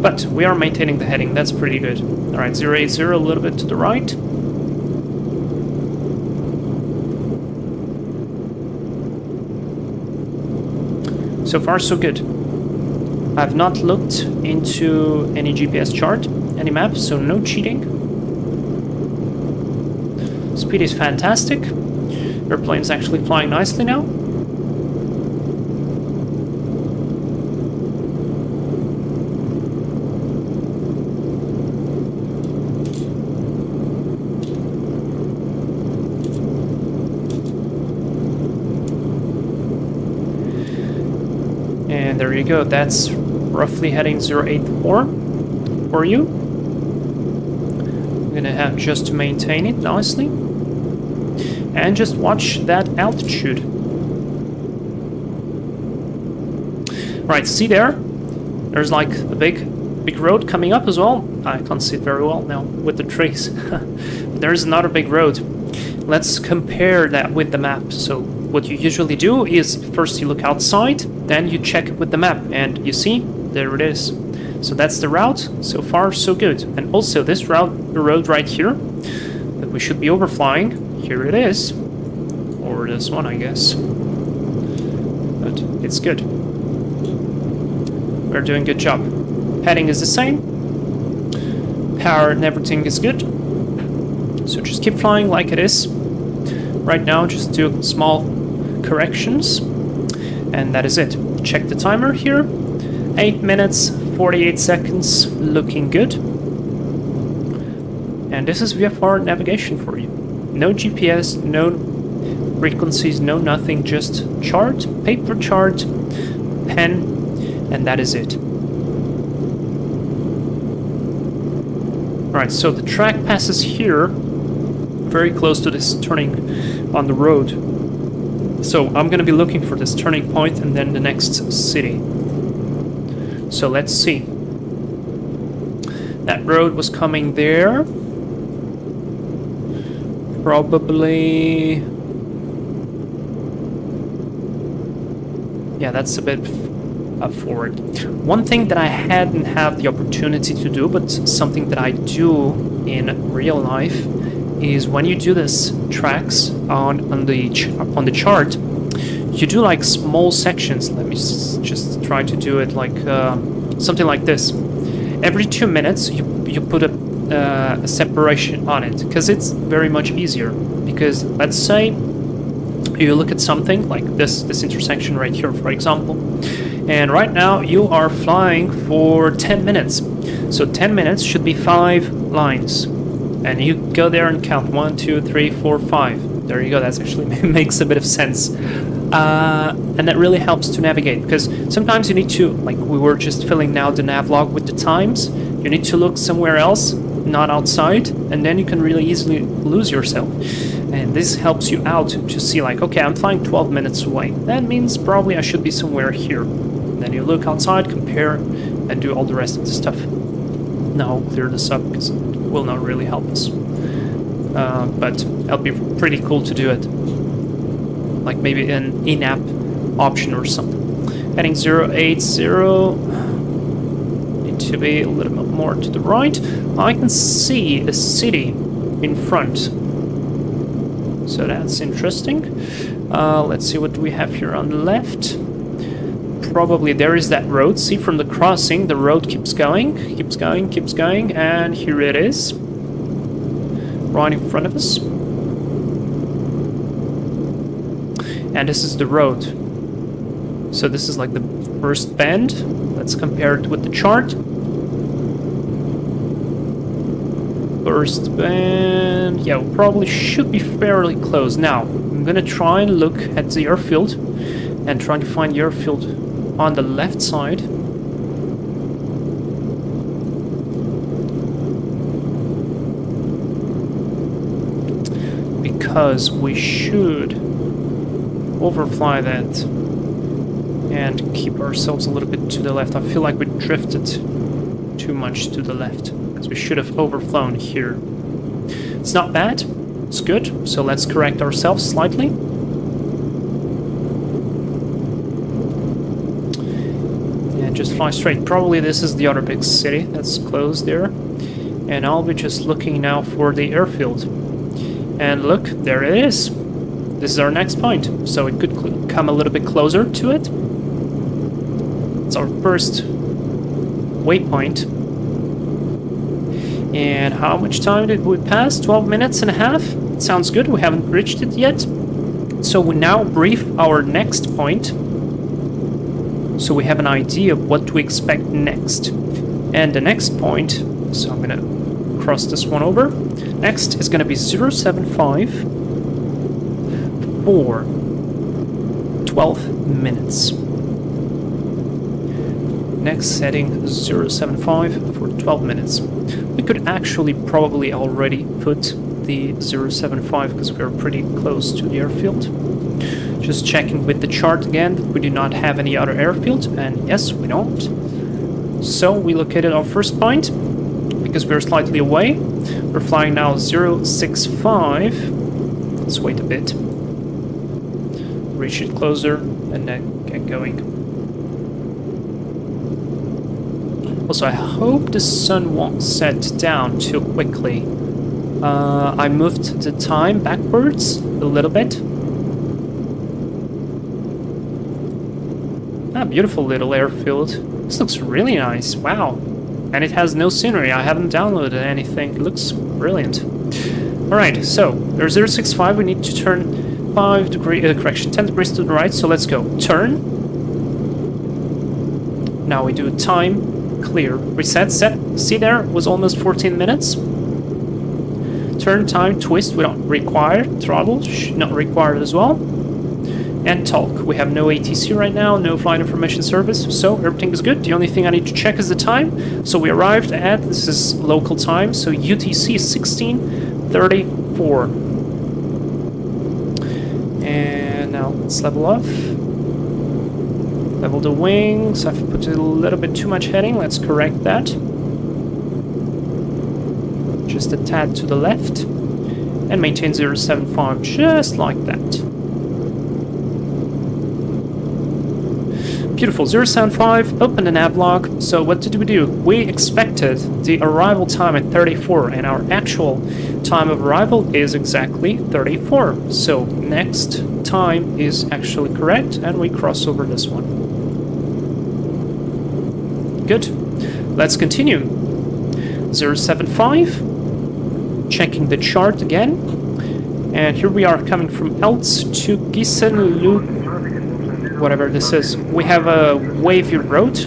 But we are maintaining the heading, that's pretty good. Alright, 080 a little bit to the right. So far so good. I've not looked into any GPS chart, any map, so no cheating. Speed is fantastic. Airplane's actually flying nicely now. And there you go. That's roughly heading 084 for you. I'm gonna have just to maintain it nicely. And just watch that altitude. Right, see there? There's like a big road coming up as well. I can't see it very well now with the trees. There's another big road. Let's compare that with the map. So what you usually do is first you look outside, then you check it with the map, and you see, there it is. So that's the route. So far, so good. And also this route, the road right here, that we should be overflying. Here it is, or this one, I guess. But it's good. We're doing a good job. Heading is the same. Power and everything is good. So just keep flying like it is. Right now, just do small corrections, and that is it. Check the timer here. 8 minutes, 48 seconds, looking good. And this is VFR navigation for you. No GPS, no frequencies, no nothing, just chart, paper chart, pen, and that is it. Alright, so the track passes here, very close to this turning on the road. So I'm gonna be looking for this turning point and then the next city. So let's see. That road was coming there. Probably... Yeah, that's a bit forward. One thing that I hadn't had the opportunity to do, but something that I do in real life, is when you do this tracks on the chart, you do like small sections. Let me just try to do it like something like this. Every 2 minutes, you put a separation on it, because it's very much easier. Because let's say you look at something like this intersection right here, for example, and right now you are flying for 10 minutes. So 10 minutes should be 5 lines, and you go there and count 1, 2, 3, 4, 5. There you go. That actually makes a bit of sense. And that really helps to navigate, because sometimes you need to, like we were just filling now the nav log with the times, you need to look somewhere else, not outside, and then you can really easily lose yourself. And this helps you out to see like, okay, I'm flying 12 minutes away. That means probably I should be somewhere here. Then you look outside, compare, and do all the rest of the stuff. Now I'll clear this up because it will not really help us. But it'll be pretty cool to do it. Like maybe an in-app option or something. Heading 080, need to be a little bit more to the right. I can see a city in front, so that's interesting. Let's see what we have here on the left. Probably there is that road. See, from the crossing, the road keeps going, and here it is, right in front of us. And this is the road. So this is like the first bend. Let's compare it with the chart. First bend, yeah, we probably should be fairly close. Now, I'm gonna try and look at the airfield and try to find the airfield on the left side. Because we should overfly that and keep ourselves a little bit to the left. I feel like we drifted too much to the left, because we should have overflown here. It's not bad, it's good, so let's correct ourselves slightly. And just fly straight. Probably this is the other big city that's close there. And I'll be just looking now for the airfield. And look, there it is. This is our next point, so it could come a little bit closer to it. It's our first waypoint. And how much time did we pass? 12 minutes and a half? It sounds good, we haven't reached it yet. So we now brief our next point, so we have an idea of what to expect next. And the next point, so I'm gonna cross this one over. Next is gonna be 075 for 12 minutes. Next setting 075 for 12 minutes. We could actually probably already put the 075 because we are pretty close to the airfield. Just checking with the chart again that we do not have any other airfield, and yes, we don't. So we located our first point because we're slightly away. We're flying now 065. Let's wait a bit. Reach it closer and then get going. Also, I hope the sun won't set down too quickly. I moved the time backwards a little bit. Ah, beautiful little airfield. This looks really nice, wow. And it has no scenery, I haven't downloaded anything. It looks brilliant. Alright, so there's 065, we need to turn 10 degrees to the right, so let's go. Turn. Now we do time, clear, reset, set. See there, it was almost 14 minutes. Turn, time, twist, we don't require. Throttle, not required as well. And talk, we have no ATC right now, no flight information service, so everything is good. The only thing I need to check is the time. So we arrived at, this is local time, so UTC 16:34. And now let's level off. Level the wings. I've put a little bit too much heading. Let's correct that. just a tad to the left, and maintain 075 just like that. Beautiful. 075, open the nav log. So what did we do? We expected the arrival time at 34, and our actual time of arrival is exactly 34. So next time is actually correct, and we cross over this one. Good. Let's continue. 075, checking the chart again. And here we are coming from Eltz to Gießen, whatever this is. We have a wavy road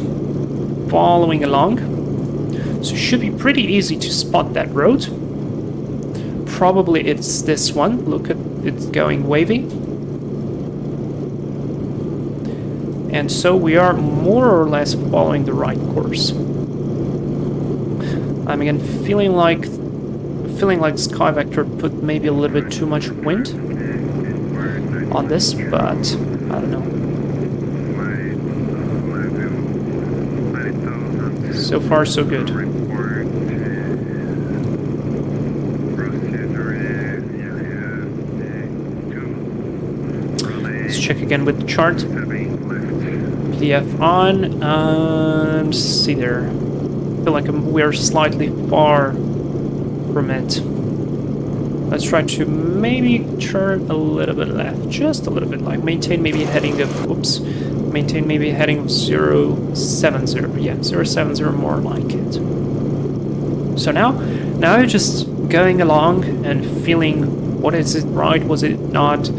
following along, so it should be pretty easy to spot that road. Probably it's this one. Look at it going wavy. And so we are more or less following the right course. I'm again feeling like Sky Vector put maybe a little bit too much wind on this, but I don't know. So far, so good. Let's check again with the chart. PDF on, and see there. I feel like we're slightly far from it. Let's try to maybe turn a little bit left, just a little bit, like maintain maybe a heading of, whoops, maintain maybe a heading of 070, yeah, 070 more like it. So now you're just going along and feeling, what is it right, was it not?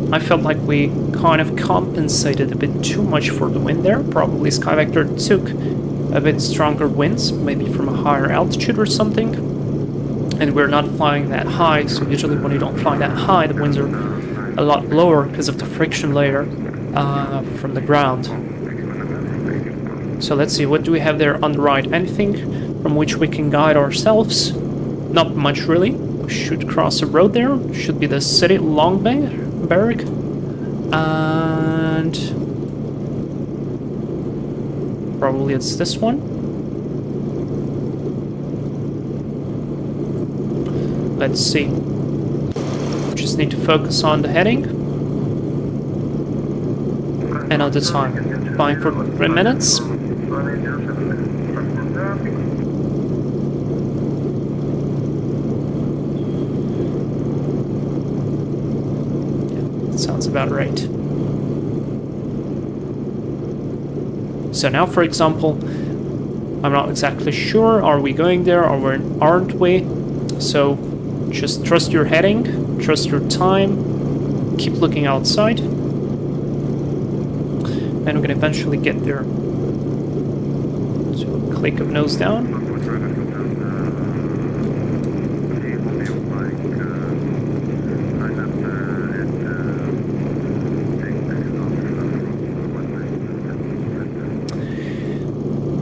I felt like we kind of compensated a bit too much for the wind there. Probably Sky Vector took a bit stronger winds, maybe from a higher altitude or something. And we're not flying that high, so usually when you don't fly that high, the winds are a lot lower because of the friction layer from the ground. So let's see, what do we have there on the right? Anything from which we can guide ourselves? Not much really. We should cross a road there. Should be the city Longberg. And probably it's this one. Let's see. Just need to focus on the heading and on the time. Flying for 3 minutes. Yeah, that sounds about right. So now, for example, I'm not exactly sure. Are we going there or aren't we? So just trust your heading, trust your time, keep looking outside, and we're gonna eventually get there. So click of nose down.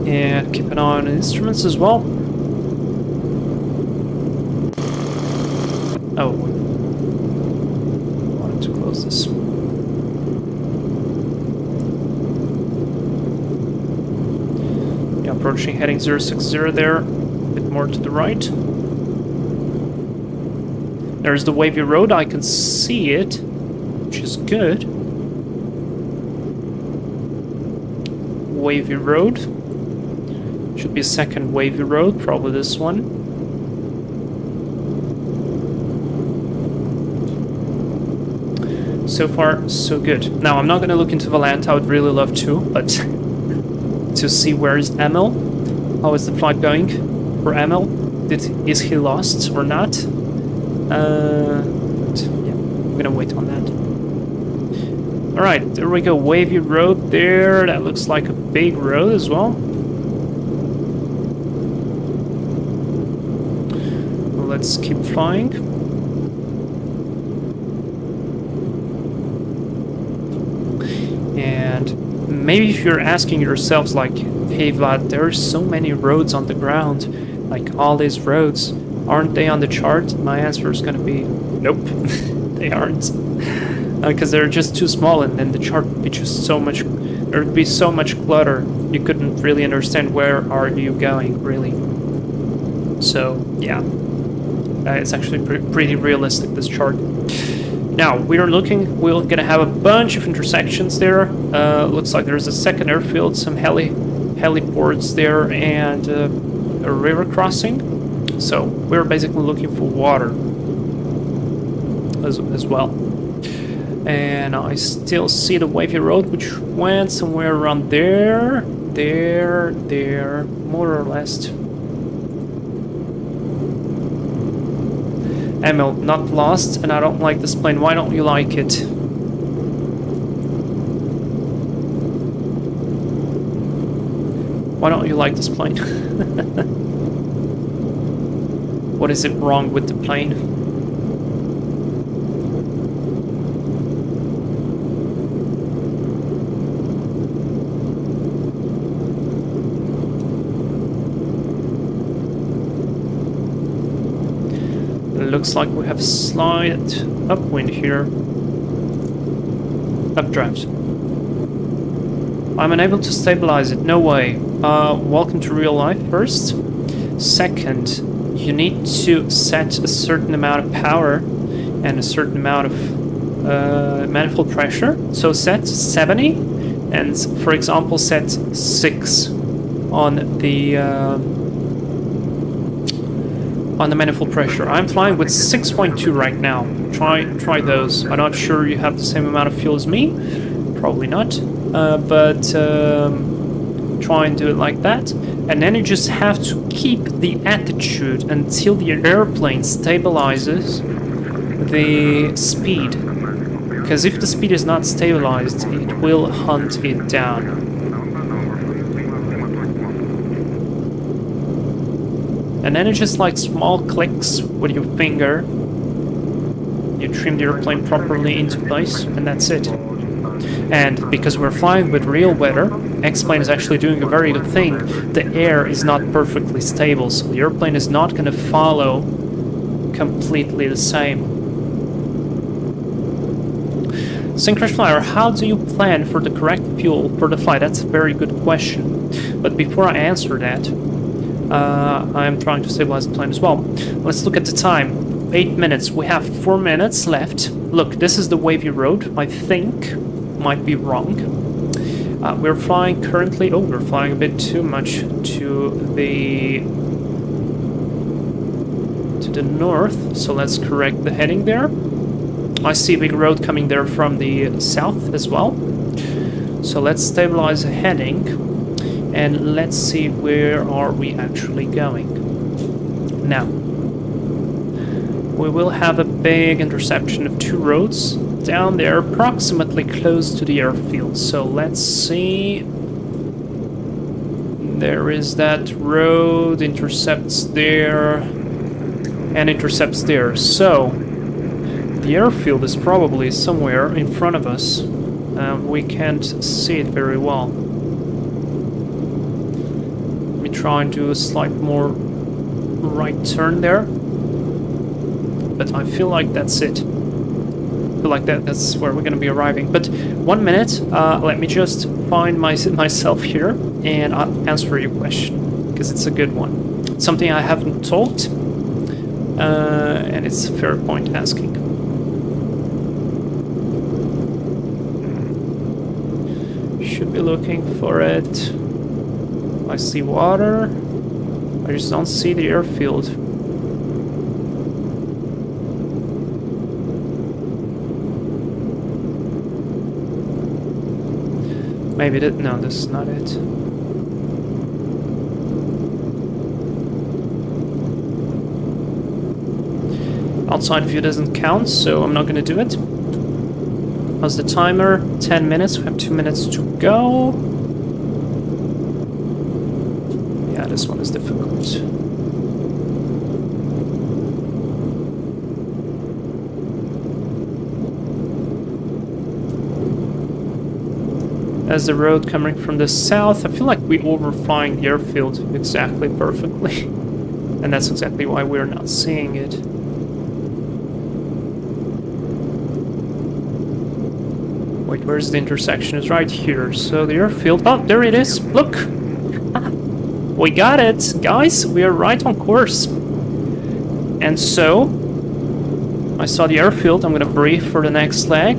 And keep an eye on instruments as well. Oh, wanted to close this. Yeah, approaching heading 060 there, a bit more to the right. There's the wavy road, I can see it, which is good. Wavy road. Should be a second wavy road, probably this one. So far, so good. Now, I'm not going to look into Valent, I would really love to, but to see where is Emil. How is the flight going for Emil? Is he lost or not? But yeah, I'm going to wait on that. Alright, there we go. Wavy road there. That looks like a big road as well. Let's keep flying. And maybe if you're asking yourselves like, hey Vlad, there are so many roads on the ground, like all these roads, aren't they on the chart? My answer is going to be nope, they aren't, because they're just too small, and then the chart would be just so much, there would be so much clutter, you couldn't really understand where are you going, really. So yeah, it's actually pretty realistic, this chart. Now we're gonna have a bunch of intersections there. Looks like there's a second airfield, some heliports there, and a river crossing. So we're basically looking for water as well. And I still see the wavy road, which went somewhere around there, more or less. Ammo, not lost, and I don't like this plane. Why don't you like it? Why don't you like this plane? What is it wrong with the plane? It looks like we have a slight upwind here. Updraft. I'm unable to stabilize it. No way. Welcome to real life, first. Second, you need to set a certain amount of power and a certain amount of manifold pressure. So set 70, and for example, set 6 on the manifold pressure. I'm flying with 6.2 right now. Try those. I'm not sure you have the same amount of fuel as me. Probably not. But try and do it like that. And then you just have to keep the attitude until the airplane stabilizes the speed. Because if the speed is not stabilized, it will hunt it down. And then it's just like small clicks with your finger. You trim the airplane properly into place, and that's it. And because we're flying with real weather, X-Plane is actually doing a very good thing. The air is not perfectly stable, so the airplane is not going to follow completely the same. Synchronous Flyer, how do you plan for the correct fuel for the flight? That's a very good question. But before I answer that, I'm trying to stabilize the plane as well. Let's look at the time. 8 minutes. We have 4 minutes left. Look, this is the wavy road, I think. Might be wrong. We're flying currently... Oh, we're flying a bit too much to the north, so let's correct the heading there. I see a big road coming there from the south as well. So let's stabilize the heading, and let's see where are we actually going. Now, we will have a big intersection of 2 roads down there, approximately close to the airfield. So let's see. There is that road, intercepts there, and intercepts there. So the airfield is probably somewhere in front of us. We can't see it very well. Let me try and do a slight more right turn there. But I feel like that's it. I feel like that's where we're going to be arriving. But 1 minute, let me just find myself here, and I'll answer your question, because it's a good one. It's something I haven't talked, and it's a fair point asking. Should be looking for it. I see water. I just don't see the airfield. Maybe that... No, this is not it. Outside view doesn't count, so I'm not going to do it. How's the timer? 10 minutes. We have 2 minutes to go. Yeah, this one is difficult. As the road coming from the south, I feel like we're overflying the airfield exactly perfectly. And that's exactly why we're not seeing it. Wait, where's the intersection? It's right here. So the airfield... Oh, there it is! Look! we got it, guys. We are right on course. And so, I saw the airfield. I'm gonna brief for the next leg.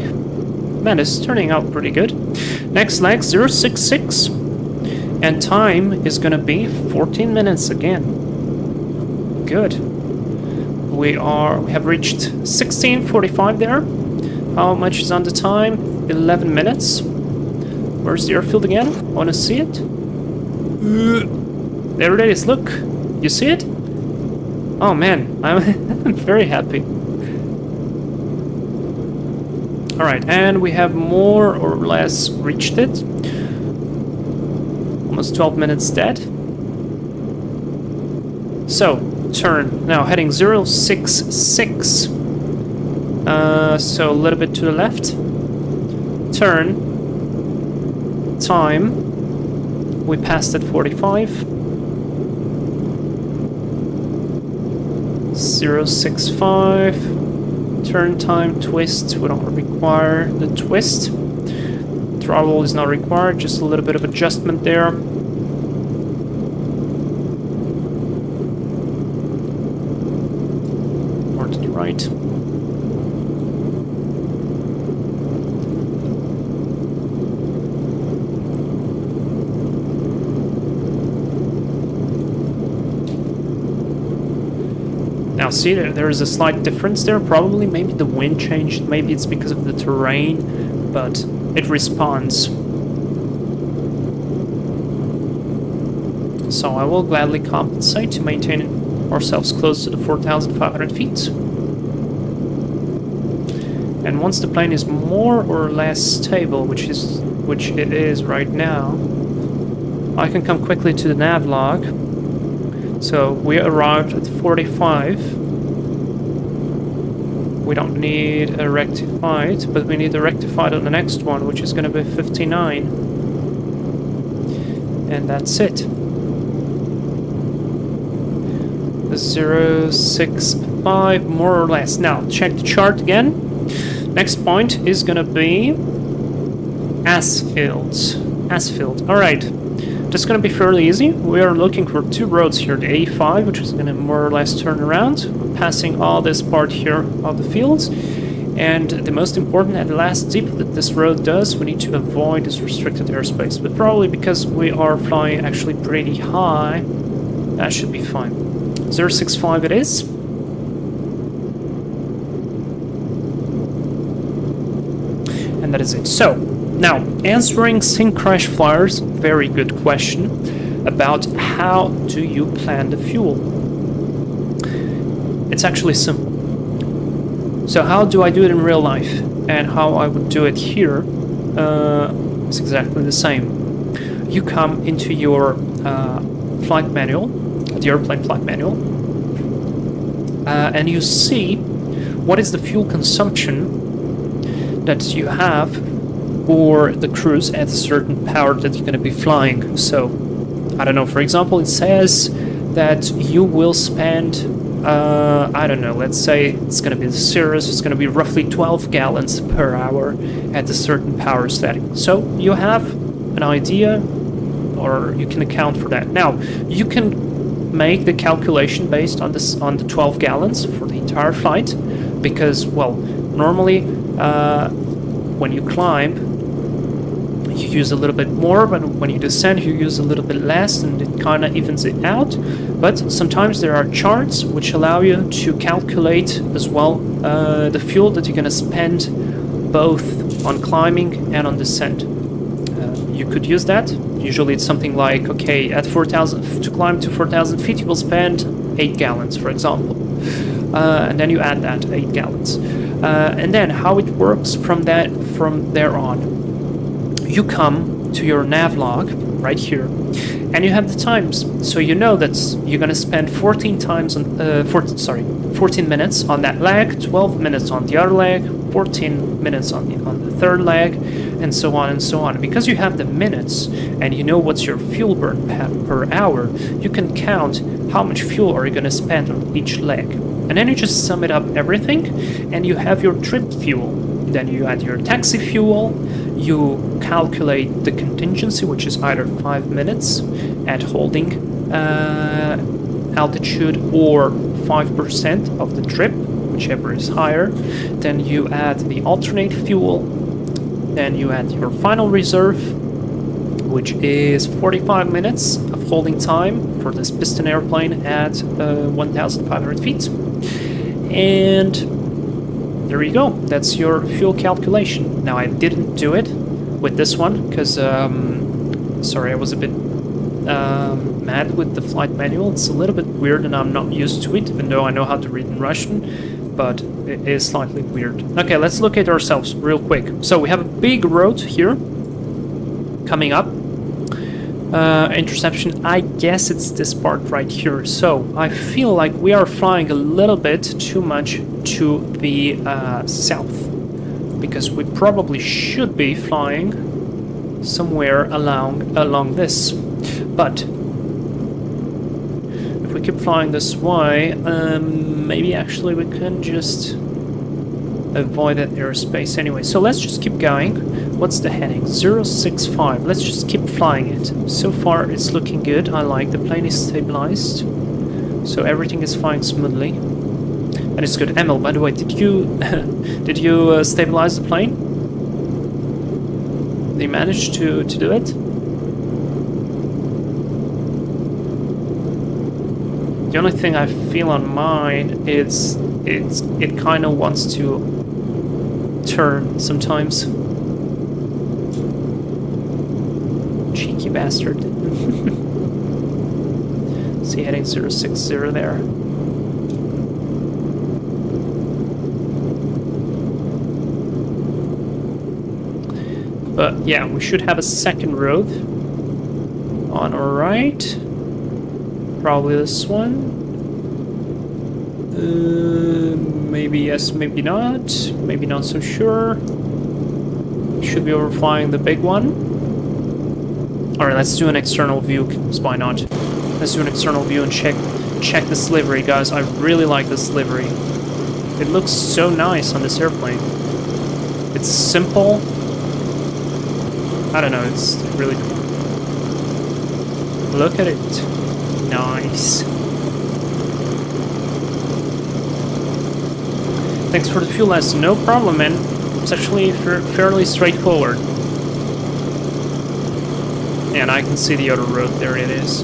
Man, this is turning out pretty good. Next leg, 066. And time is gonna be 14 minutes again. Good. We have reached 16:45 there. How much is on the time? 11 minutes. Where's the airfield again? Wanna see it? There it is, look. You see it? Oh man, I'm very happy. Alright, and we have more or less reached it. Almost 12 minutes dead. So, turn. Now, heading 066. So, a little bit to the left. Turn. Time. We passed at 45. 065. Turn time, twist. We don't require the twist. Throttle is not required, just a little bit of adjustment there. More to the right. Now see, there is a slight difference there, probably, maybe the wind changed, maybe it's because of the terrain, but it responds. So I will gladly compensate to maintain ourselves close to the 4,500 feet. And once the plane is more or less stable, which it is right now, I can come quickly to the nav log. So we arrived at 45. We don't need a rectified, but we need a rectified on the next one, which is going to be 59. And that's it. 065, more or less. Now, check the chart again. Next point is going to be Asfield. Alright. Just going to be fairly easy. We are looking for two roads here. The A5, which is going to more or less turn around, passing all this part here of the fields. And the most important and last tip that this road does, we need to avoid this restricted airspace. But probably because we are flying actually pretty high, that should be fine. 065 it is. And that is it. So, now, answering sync crash flyers, very good question about how do you plan the fuel. It's actually simple. So how do I do it in real life and how I would do it here is exactly the same. You come into your flight manual, the airplane flight manual, and you see what is the fuel consumption that you have or the cruise at a certain power that you're going to be flying. So, I don't know, for example, it says that you will spend, I don't know, let's say it's going to be the Cirrus, it's going to be roughly 12 gallons per hour at a certain power setting. So, you have an idea, or you can account for that. Now, you can make the calculation based on this, on the 12 gallons for the entire flight, because, well, normally, when you climb, you use a little bit more, but when you descend you use a little bit less, and it kind of evens it out. But sometimes there are charts which allow you to calculate as well the fuel that you're going to spend both on climbing and on descent. You could use that. Usually it's something like, okay, at 4,000, to climb to 4,000 feet you will spend 8 gallons, for example. And then you add that 8 gallons. And then how it works from there on. You come to your nav log right here, and you have the times. So you know that you're going to spend 14 minutes on that leg, 12 minutes on the other leg, 14 minutes on the third leg, and so on and so on. Because you have the minutes and you know what's your fuel burn per hour, you can count how much fuel are you going to spend on each leg. And then you just sum it up everything, and you have your trip fuel. Then you add your taxi fuel, you calculate the contingency, which is either 5 minutes at holding altitude or 5% of the trip, whichever is higher. Then you add the alternate fuel. Then you add your final reserve, which is 45 minutes of holding time for this piston airplane at 1,500 feet. And there you go. That's your fuel calculation. Now, I didn't do it with this one because, sorry, I was a bit mad with the flight manual. It's a little bit weird and I'm not used to it, even though I know how to read in Russian, but it is slightly weird. Okay, let's look at ourselves real quick. So we have a big road here coming up. Interception, I guess it's this part right here. So I feel like we are flying a little bit too much to the south, because we probably should be flying somewhere along this. But if we keep flying this way, maybe actually we can just avoid that airspace anyway. So let's just keep going. What's the heading? 065. Let's just keep flying it. So far it's looking good. I like the plane is stabilized, so everything is flying smoothly. And it's good. Emil, by the way, did you did you stabilize the plane? Did you manage to do it? The only thing I feel on mine is it kind of wants to turn sometimes. Cheeky bastard. See, heading 060 there. But yeah, we should have a second road on our right. Probably this one. Maybe yes, maybe not. Maybe not so sure. Should be overflying the big one. Alright, let's do an external view, because why not? Let's do an external view and check this livery, guys. I really like this livery. It looks so nice on this airplane. It's simple. I don't know, it's really cool. Look at it. Nice. Thanks for the fuel lesson. No problem, man. It's actually fairly straightforward. And I can see the other road. There it is.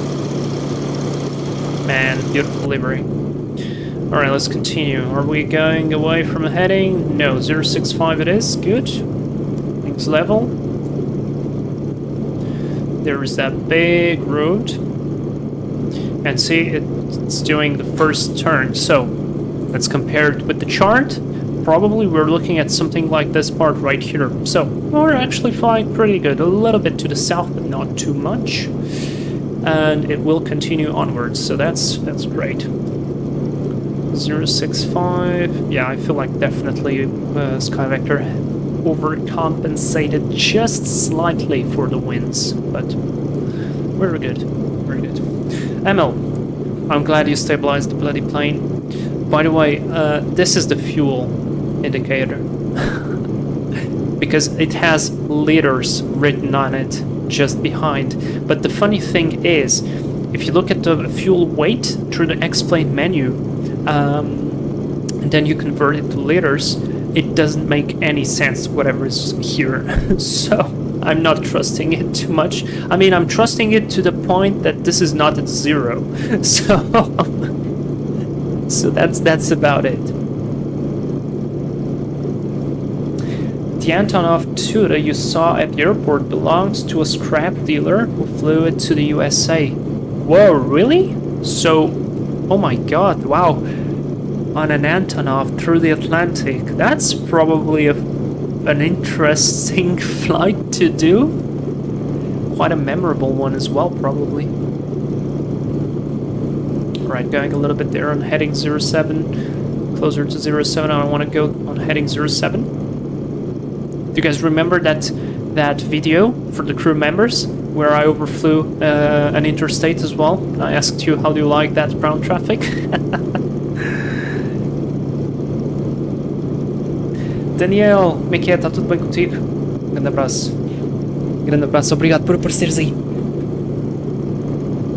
Man, beautiful livery. Alright, let's continue. Are we going away from a heading? No, 065 it is. Good. Things level. There is that big road. And see, it's doing the first turn. So, let's compare it with the chart. Probably we're looking at something like this part right here. So, we're actually flying pretty good. A little bit to the south, but not too much. And it will continue onwards, so that's great. 065. Yeah, I feel like definitely SkyVector overcompensated just slightly for the winds, but very good, very good. Emil, I'm glad you stabilized the bloody plane. By the way, this is the fuel indicator because it has liters written on it just behind. But the funny thing is, if you look at the fuel weight through the explain menu, and then you convert it to liters, it doesn't make any sense whatever is here. So I'm not trusting it too much. I mean, I'm trusting it to the point that this is not at zero. So that's about it. The Antonov 2 that you saw at the airport belongs to a scrap dealer who flew it to the USA. Whoa, really? So, oh my god, wow. On an Antonov through the Atlantic. That's probably an interesting flight to do. Quite a memorable one as well, probably. Alright, going a little bit there on heading 07. Closer to 07, I want to go on heading 07. Do you guys remember that video for the crew members where I overflew an interstate as well? I asked you, how do you like that brown traffic? Daniel, como é que é? Está tudo bem contigo? Grande abraço. Grande abraço, obrigado por apareceres aí.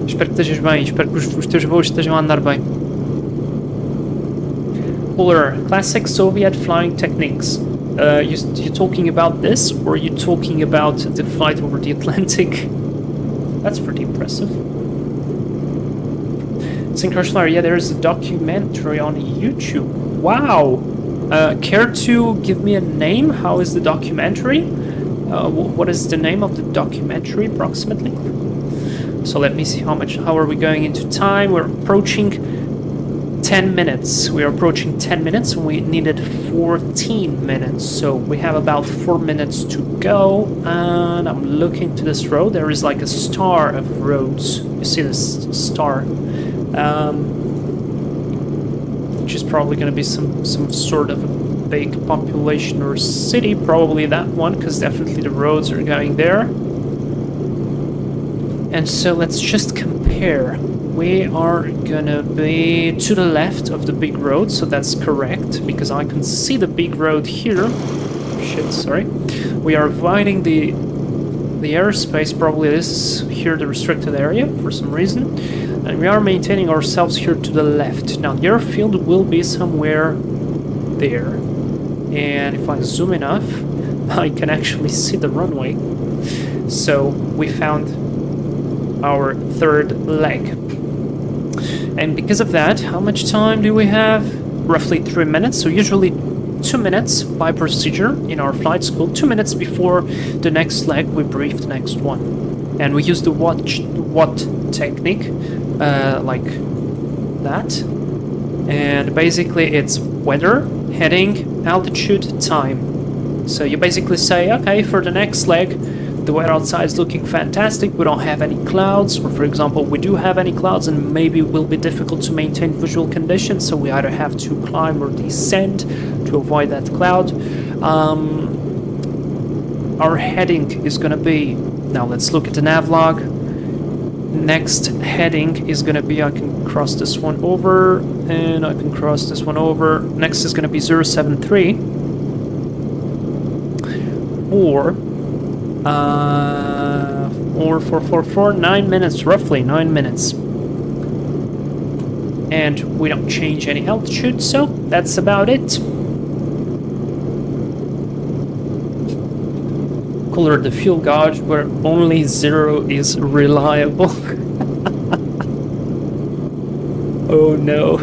Espero que estejas bem, espero que os teus voos estejam a andar bem. Cooler, classic Soviet flying techniques. You talking about this, or are you talking about the flight over the Atlantic? That's pretty impressive. Synchronous Flyer, yeah, there's a documentary on YouTube. Wow! Care to give me a name? How is the documentary? What is the name of the documentary, approximately? So let me see how are we going into time. We're approaching 10 minutes. We are approaching 10 minutes and we needed 14 minutes. So we have about 4 minutes to go. And I'm looking to this road. There is like a star of roads. You see this star? Which is probably going to be some sort of a big population or city. Probably that one, because definitely the roads are going there. And so let's just compare. We are gonna be to the left of the big road, so that's correct, because I can see the big road here. Shit, sorry. We are avoiding the airspace, probably this is here the restricted area for some reason. And we are maintaining ourselves here to the left. Now the airfield will be somewhere there. And if I zoom enough, I can actually see the runway. So we found our third leg. And because of that, how much time do we have? Roughly 3 minutes, so usually 2 minutes by procedure in our flight school. 2 minutes before the next leg, we brief the next one. And we use the what technique, like that. And basically it's weather, heading, altitude, time. So you basically say, okay, for the next leg, the weather outside is looking fantastic, we don't have any clouds, or for example we do have any clouds and maybe it will be difficult to maintain visual conditions, so we either have to climb or descend to avoid that cloud. Our heading is going to be, now let's look at the nav log. Next heading is going to be, I can cross this one over and I can cross this one over. Next is going to be 073 or 444, 9 minutes, roughly 9 minutes. And we don't change any altitude, so that's about it. Cooler the fuel gauge where only 0 is reliable. Oh no.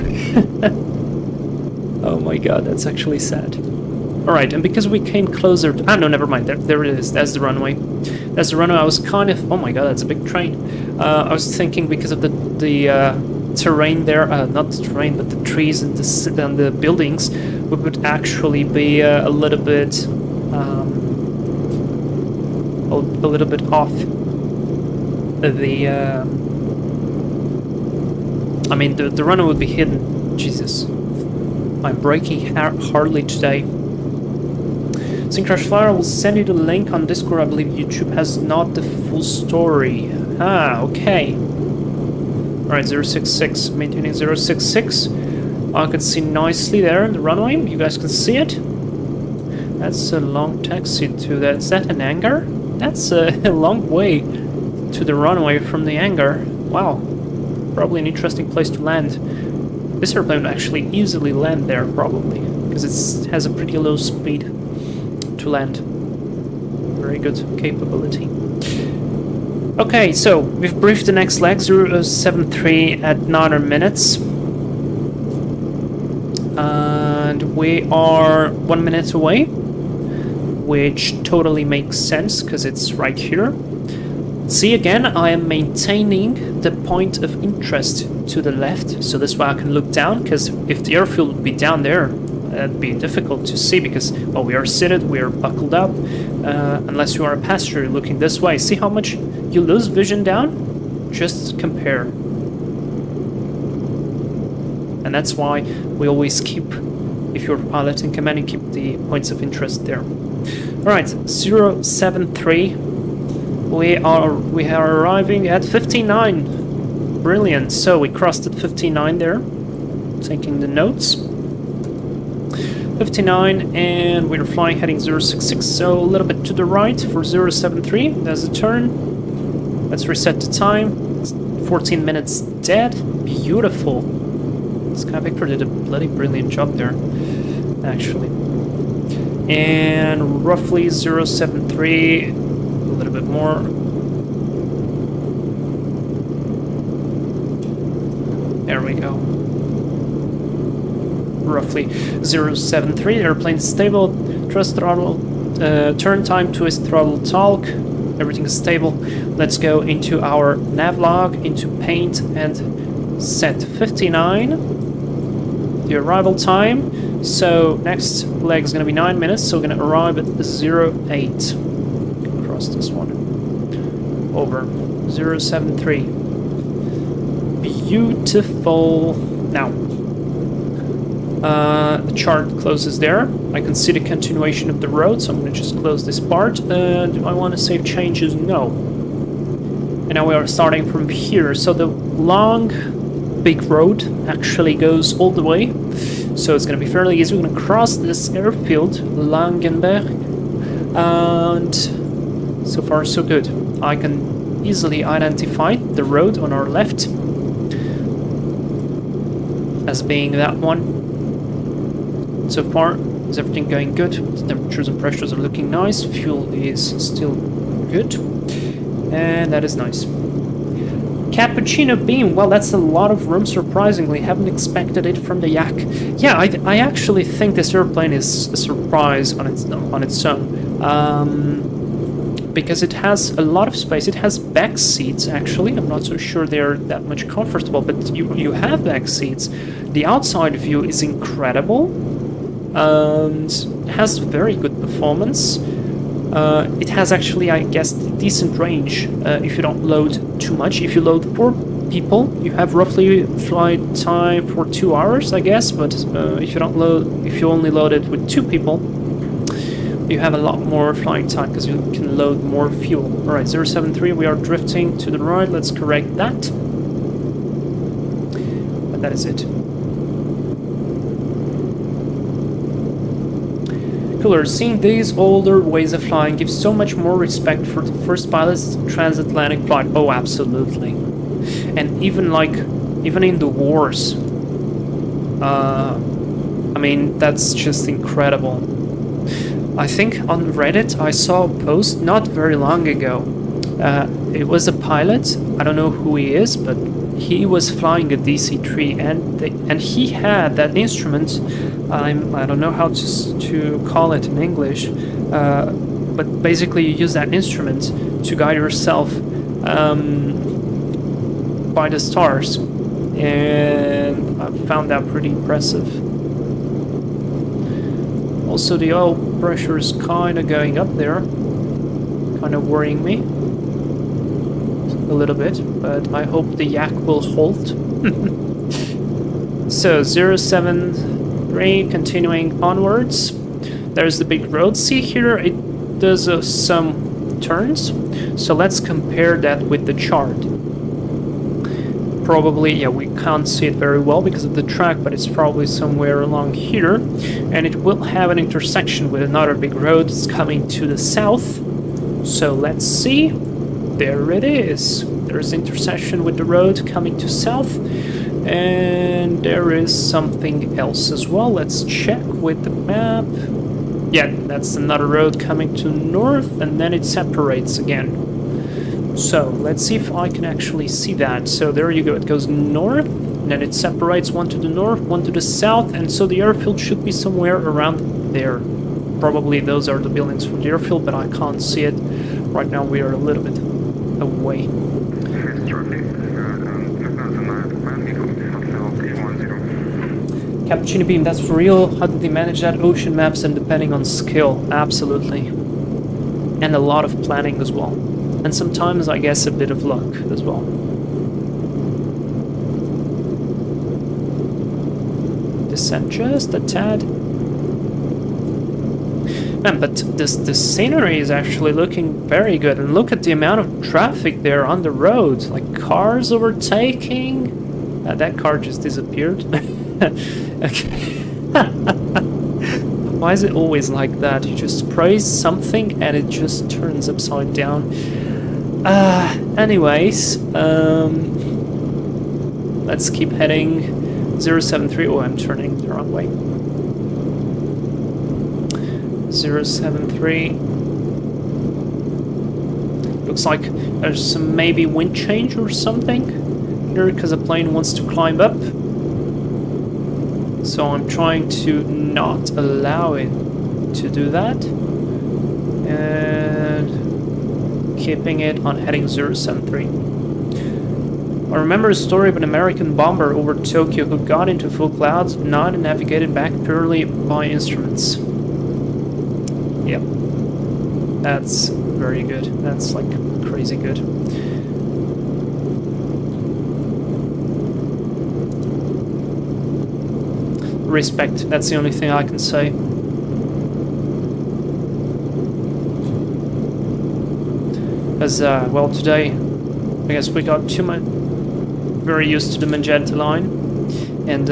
Oh my god, that's actually sad. Alright, and because we came closer to, no, never mind, there it is, that's the runway. That's the runway. I was kind of, oh my god, that's a big train. I was thinking because of the terrain there, not the terrain, but the trees and the buildings, we would actually be a little bit off the, I mean, the runway would be hidden. Jesus. I'm braking hardly today. Synchronous Flyer, I will send you the link on Discord. I believe YouTube has not the full story. Ah, okay. Alright, 066, maintaining 066. I can see nicely there the runway. You guys can see it. That's a long taxi to that. Is that an hangar? That's a long way to the runway from the hangar. Wow. Probably an interesting place to land. This airplane would actually easily land there, probably, because it has a pretty low speed to land. Very good capability. Okay, so we've briefed the next leg, 073 at 9 minutes. And we are 1 minute away, which totally makes sense because it's right here. See, again, I am maintaining the point of interest to the left, so this way I can look down, because if the airfield would be down there, it'd be difficult to see because, well, we are seated, we are buckled up, unless you are a passenger looking this way. See how much you lose vision down? Just compare. And that's why we always keep, if you're piloting commanding, keep the points of interest there. Alright, 073. We are arriving at 59. Brilliant. So we crossed at 59 there. Taking the notes. 59, and we're flying heading 066, so a little bit to the right for 073. There's a turn. Let's reset the time. 14 minutes dead. Beautiful. Sky Victor did a bloody brilliant job there, actually. And roughly 073, a little bit more. There we go. Roughly 073, airplane stable, thrust throttle, turn time, twist throttle talk, everything is stable. Let's go into our nav log, into paint, and set 59, the arrival time. So next leg is going to be 9 minutes, so we're going to arrive at 08. Across this one. Over. 073. Beautiful. Now, the chart closes there. I can see the continuation of the road, so I'm going to just close this part. Do I want to save changes? No. And now we are starting from here. So the long, big road actually goes all the way. So it's going to be fairly easy. We're going to cross this airfield, Langenberg, and so far so good. I can easily identify the road on our left as being that one. So far, is everything going good? The temperatures and pressures are looking nice. Fuel is still good, and that is nice. Cappuccino beam, well, that's a lot of room, surprisingly. Haven't expected it from the Yak. Yeah, I actually think this airplane is a surprise on its own. Because it has a lot of space. It has back seats, actually. I'm not so sure they're that much comfortable, but you have back seats. The outside view is incredible. And has very good performance. It has actually, I guess, decent range if you don't load too much. If you load 4 people, you have roughly flight time for 2 hours, I guess. But if you only load it with 2 people, you have a lot more flying time because you can load more fuel. All right, 073, we are drifting to the right. Let's correct that. But that is it. Cooler. Seeing these older ways of flying gives so much more respect for the first pilot's transatlantic flight. Oh, absolutely. And even in the wars, I mean, that's just incredible. I think on Reddit I saw a post not very long ago. It was a pilot. I don't know who he is, but he was flying a DC-3, and he had that instrument. I don't know how to call it in English, but basically you use that instrument to guide yourself by the stars, and I found that pretty impressive. Also, the oil pressure is kind of going up there, kind of worrying me a little bit, but I hope the Yak will hold. So 073, continuing onwards. There's the big road. See here, it does some turns. So let's compare that with the chart. Probably, yeah, we can't see it very well because of the track, but it's probably somewhere along here. And it will have an intersection with another big road that's coming to the south. So let's see. There it is. There's intersection with the road coming to south. And there is something else as well. Let's check with the map. Yeah, that's another road coming to north, and then it separates again. So let's see if I can actually see that. So there you go, it goes north, and then it separates, one to the north, one to the south, and so the airfield should be somewhere around there. Probably those are the buildings for the airfield, but I can't see it. Right now we are a little bit away. Cappuccino beam, that's for real. How did they manage that? Ocean maps and depending on skill. Absolutely. And a lot of planning as well. And sometimes, I guess, a bit of luck as well. Descent just a tad. Man, but this scenery is actually looking very good. And look at the amount of traffic there on the road. Like cars overtaking. That car just disappeared. Okay. Why is it always like that? You just praise something and it just turns upside down. Anyways, Let's keep heading 073. Oh, I'm turning the wrong way. 073. Looks like there's some maybe wind change or something here because the plane wants to climb up. So I'm trying to not allow it to do that. And keeping it on heading 073. I remember a story of an American bomber over Tokyo who got into full clouds at night and navigated back purely by instruments. Yep. That's very good. That's like crazy good. Respect. That's the only thing I can say. As well, today I guess we got too much. Very used to the magenta line, and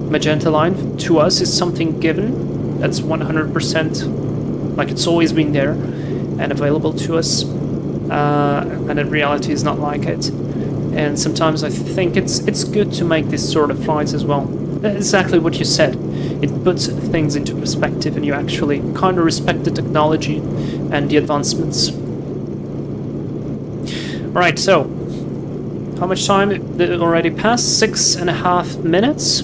magenta line to us is something given. That's 100%, like it's always been there and available to us, and in reality is not like it. And sometimes I think it's good to make this sort of flights as well. Exactly what you said. It puts things into perspective, and you actually kind of respect the technology and the advancements. Right, so how much time did it already pass? 6.5 minutes.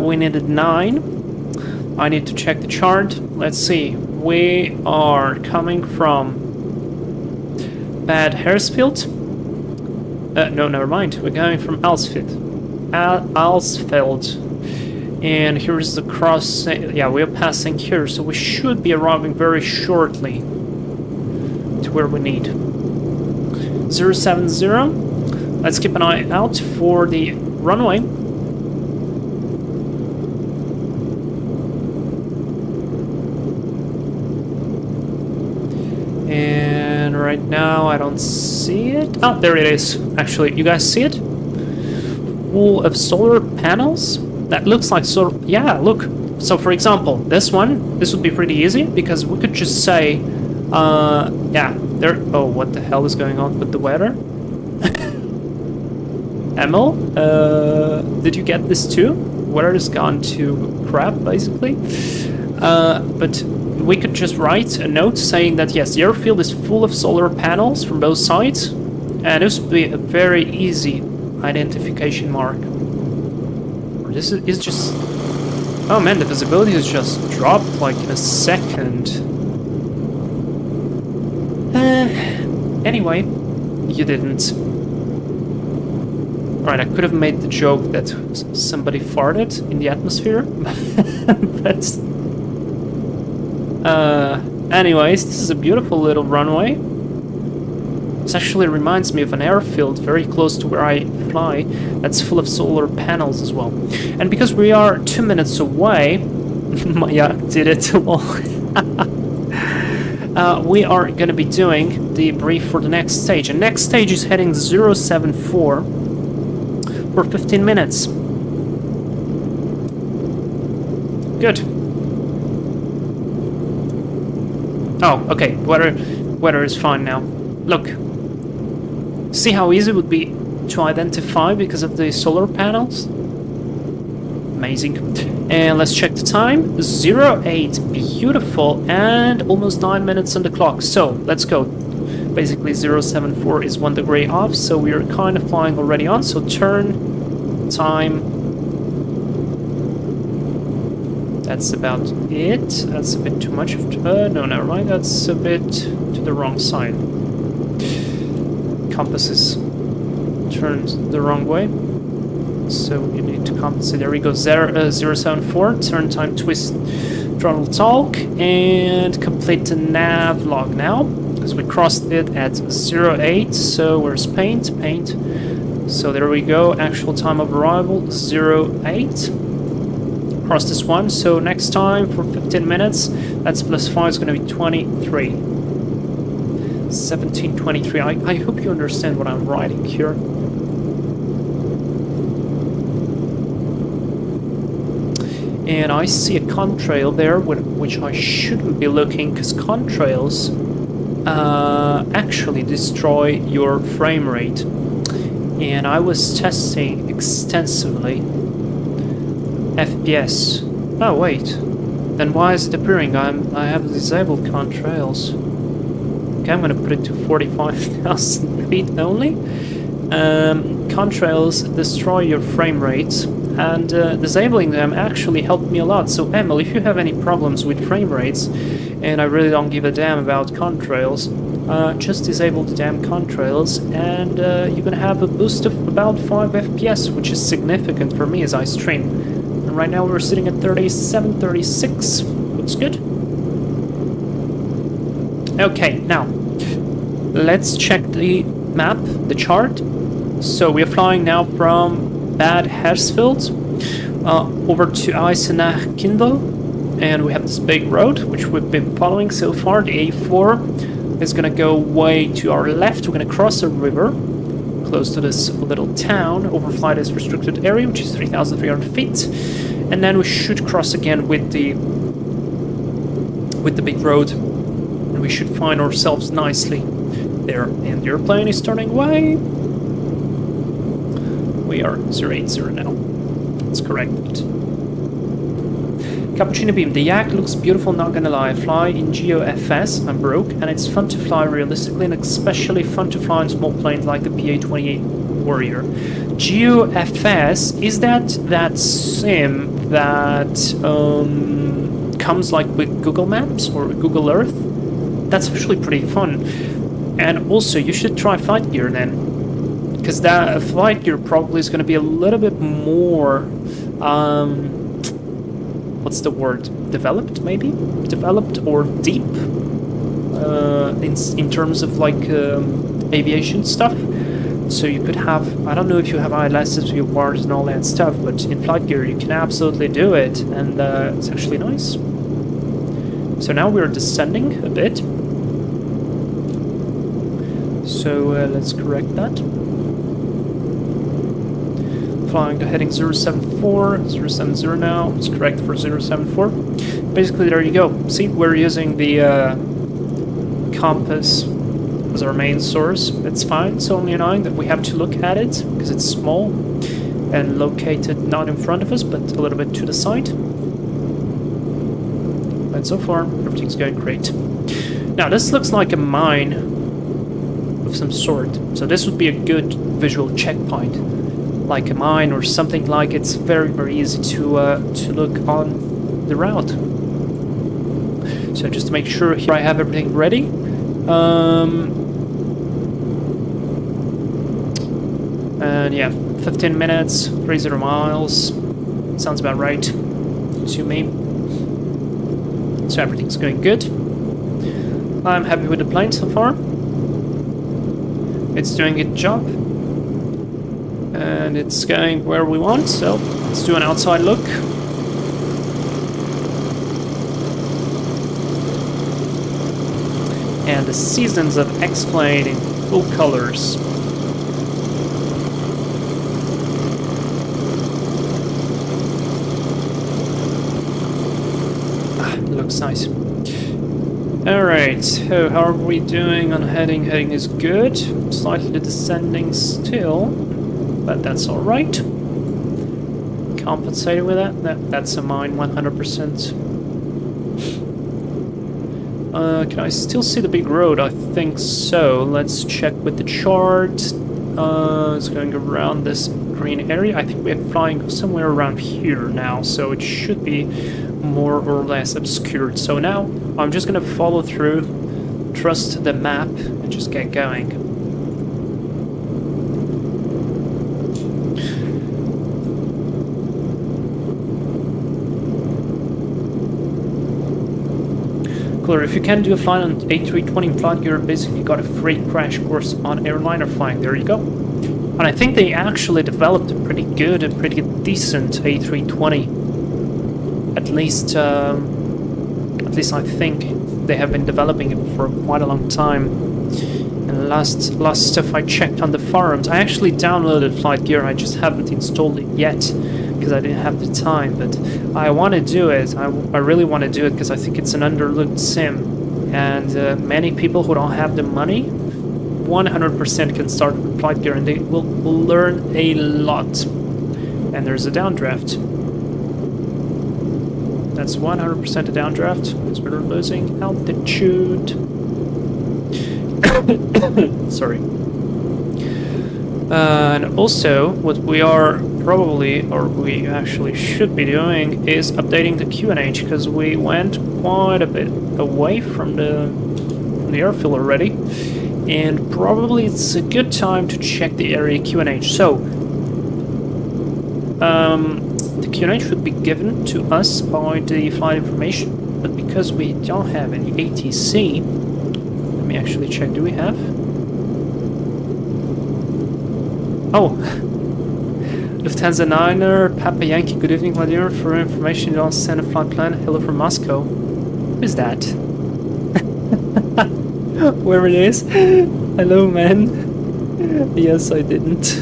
We needed 9. I need to check the chart. Let's see. We are coming from Bad Huddersfield. No, never mind. We're going from Alsfeld. And here's the cross. Yeah, we're passing here, so we should be arriving very shortly to where we need. 070. Let's keep an eye out for the runway. And right now I don't see it. Oh, there it is. Actually, you guys see it? Full of solar panels? That looks like solar... Yeah, look. So for example, this would be pretty easy because we could just say, yeah, there... Oh, what the hell is going on with the weather? Emil, did you get this too? Weather has gone to crap, basically. But we could just write a note saying that yes, the airfield is full of solar panels from both sides, and this would be a very easy identification mark. This is just... Oh man, the visibility has just dropped like in a second. Anyway, you didn't. Right, I could have made the joke that somebody farted in the atmosphere, but... anyways, this is a beautiful little runway. This actually reminds me of an airfield very close to where I fly that's full of solar panels as well. And because we are 2 minutes away, my Yak did it all. We are going to be doing the brief for the next stage. And next stage is heading 074 for 15 minutes. Good. Oh, okay. Weather is fine now. Look. See how easy it would be to identify because of the solar panels? Amazing. And let's check the time. 08. Beautiful. And almost 9 minutes on the clock. So, let's go. Basically, 074 is 1 degree off, so we are kind of flying already on. So, turn, time. That's about it. That's a bit too much of... no, never mind. That's a bit to the wrong side. Compass is turned the wrong way. So you need to compensate. There we go. 074. Turn time, twist, throttle talk. And complete the nav log now. Because we crossed it at 08. So where's paint? Paint. So there we go. Actual time of arrival, 08. Cross this one. So next time for 15 minutes, that's +5 is going to be 23. 1723. I hope you understand what I'm writing here. And I see a contrail there, which I shouldn't be looking, because contrails actually destroy your frame rate. and I was testing extensively FPS. Oh wait, then why is it appearing? I have disabled contrails. Okay, I'm gonna put it to 45,000 feet only. Contrails destroy your frame rates, and disabling them actually helped me a lot. So Emil, if you have any problems with frame rates, and I really don't give a damn about contrails, just disable the damn contrails, and you're gonna have a boost of about 5 FPS, which is significant for me as I stream. And right now we're sitting at 37, 36. Looks good. Okay, now let's check the map, the chart. So we are flying now from Bad Hersfeld over to Eisenach-Kindl, and we have this big road which we've been following so far. The A4 is gonna go way to our left. We're gonna cross a river close to this little town, overfly this restricted area, which is 3,300 feet, and then we should cross again with the big road, and we should find ourselves nicely there. And the airplane is turning away. We are 080 now. That's correct. Cappuccino Beam. The Yak looks beautiful, not gonna lie. I fly in GeoFS, I'm broke, and it's fun to fly realistically, and especially fun to fly in small planes like the PA-28 Warrior. GeoFS, is that sim that comes like with Google Maps or Google Earth? That's actually pretty fun. And also, you should try Flight Gear then, because that Flight Gear probably is going to be a little bit more, what's the word? Developed, maybe? Developed or deep in terms of like aviation stuff. So you could have, I don't know if you have ILSs, VFRs and all that stuff, but in Flight Gear you can absolutely do it, and it's actually nice. So now we're descending a bit. So let's correct that. Flying to heading 074, 070 now. It's correct for 074. Basically, there you go. See, we're using the compass as our main source. It's fine. It's only annoying that we have to look at it because it's small and located not in front of us, but a little bit to the side. But so far, everything's going great. Now, this looks like a mine of some sort. So this would be a good visual checkpoint, like a mine or something like. It's very, very easy to look on the route. So just to make sure here I have everything ready. And yeah, 15 minutes, 30 miles. Sounds about right to me. So everything's going good. I'm happy with the plane so far. It's doing its job. And it's going where we want, so let's do an outside look. And the Seasons of X-Plane in full colors. Looks nice. Alright, so how are we doing on heading? Heading is good. Slightly descending still, but that's alright. Compensated with that. That's a mine 100%. Can I still see the big road? I think so. Let's check with the chart. It's going around this green area. I think we're flying somewhere around here now, so it should be more or less obscured. So now I'm just gonna follow through, trust the map, and just get going. Clear, if you can do a flight on A320 in Flight Gear, basically got a free crash course on airliner flying. There you go. And I think they actually developed a pretty good and pretty decent A320. At least I think they have been developing it for quite a long time. And last stuff I checked on the forums, I actually downloaded Flight Gear. I just haven't installed it yet because I didn't have the time. But I want to do it. I really want to do it because I think it's an underlooked sim, and many people who don't have the money 100% can start with flight gear, and they will learn a lot. And there's a downdraft. That's 100% a downdraft, because we're losing altitude. Sorry. And also, what we are probably, or we actually should be doing, is updating the QNH, because we went quite a bit away from the airfield already, and probably it's a good time to check the area QNH. So, the QNH would be given to us by the flight information, but because we don't have any ATC, let me actually check, do we have? Oh! Lufthansa 9er, Papa Yankee, good evening, Vladimir. For information, you don't send a flight plan. Hello from Moscow. Who is that? Where it is? Hello, man. Yes, I didn't.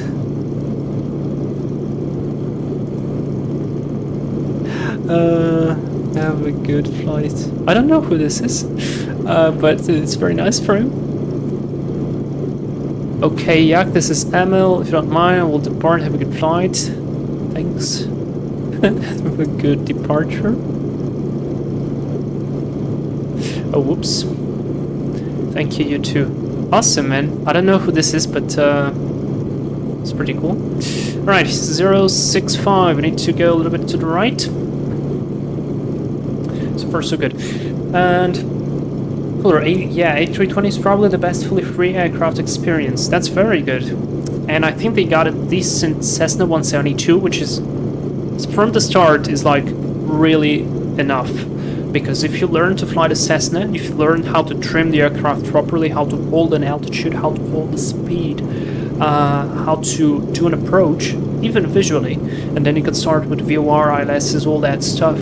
Have a good flight. I don't know who this is, but it's very nice for him. Okay, Yak, this is Emil. If you don't mind, I will depart. Have a good flight. Thanks. Have a good departure. Oh, whoops. Thank you, you too. Awesome, man. I don't know who this is, but it's pretty cool. Alright, 065. We need to go a little bit to the right. So far, so good. And cooler, yeah, A320 is probably the best fully free aircraft experience. That's very good. And I think they got a decent Cessna 172, which is, from the start, is like really enough. Because if you learn to fly the Cessna, if you learn how to trim the aircraft properly, how to hold an altitude, how to hold the speed, how to do an approach, even visually, and then you could start with VOR, ILSs, all that stuff.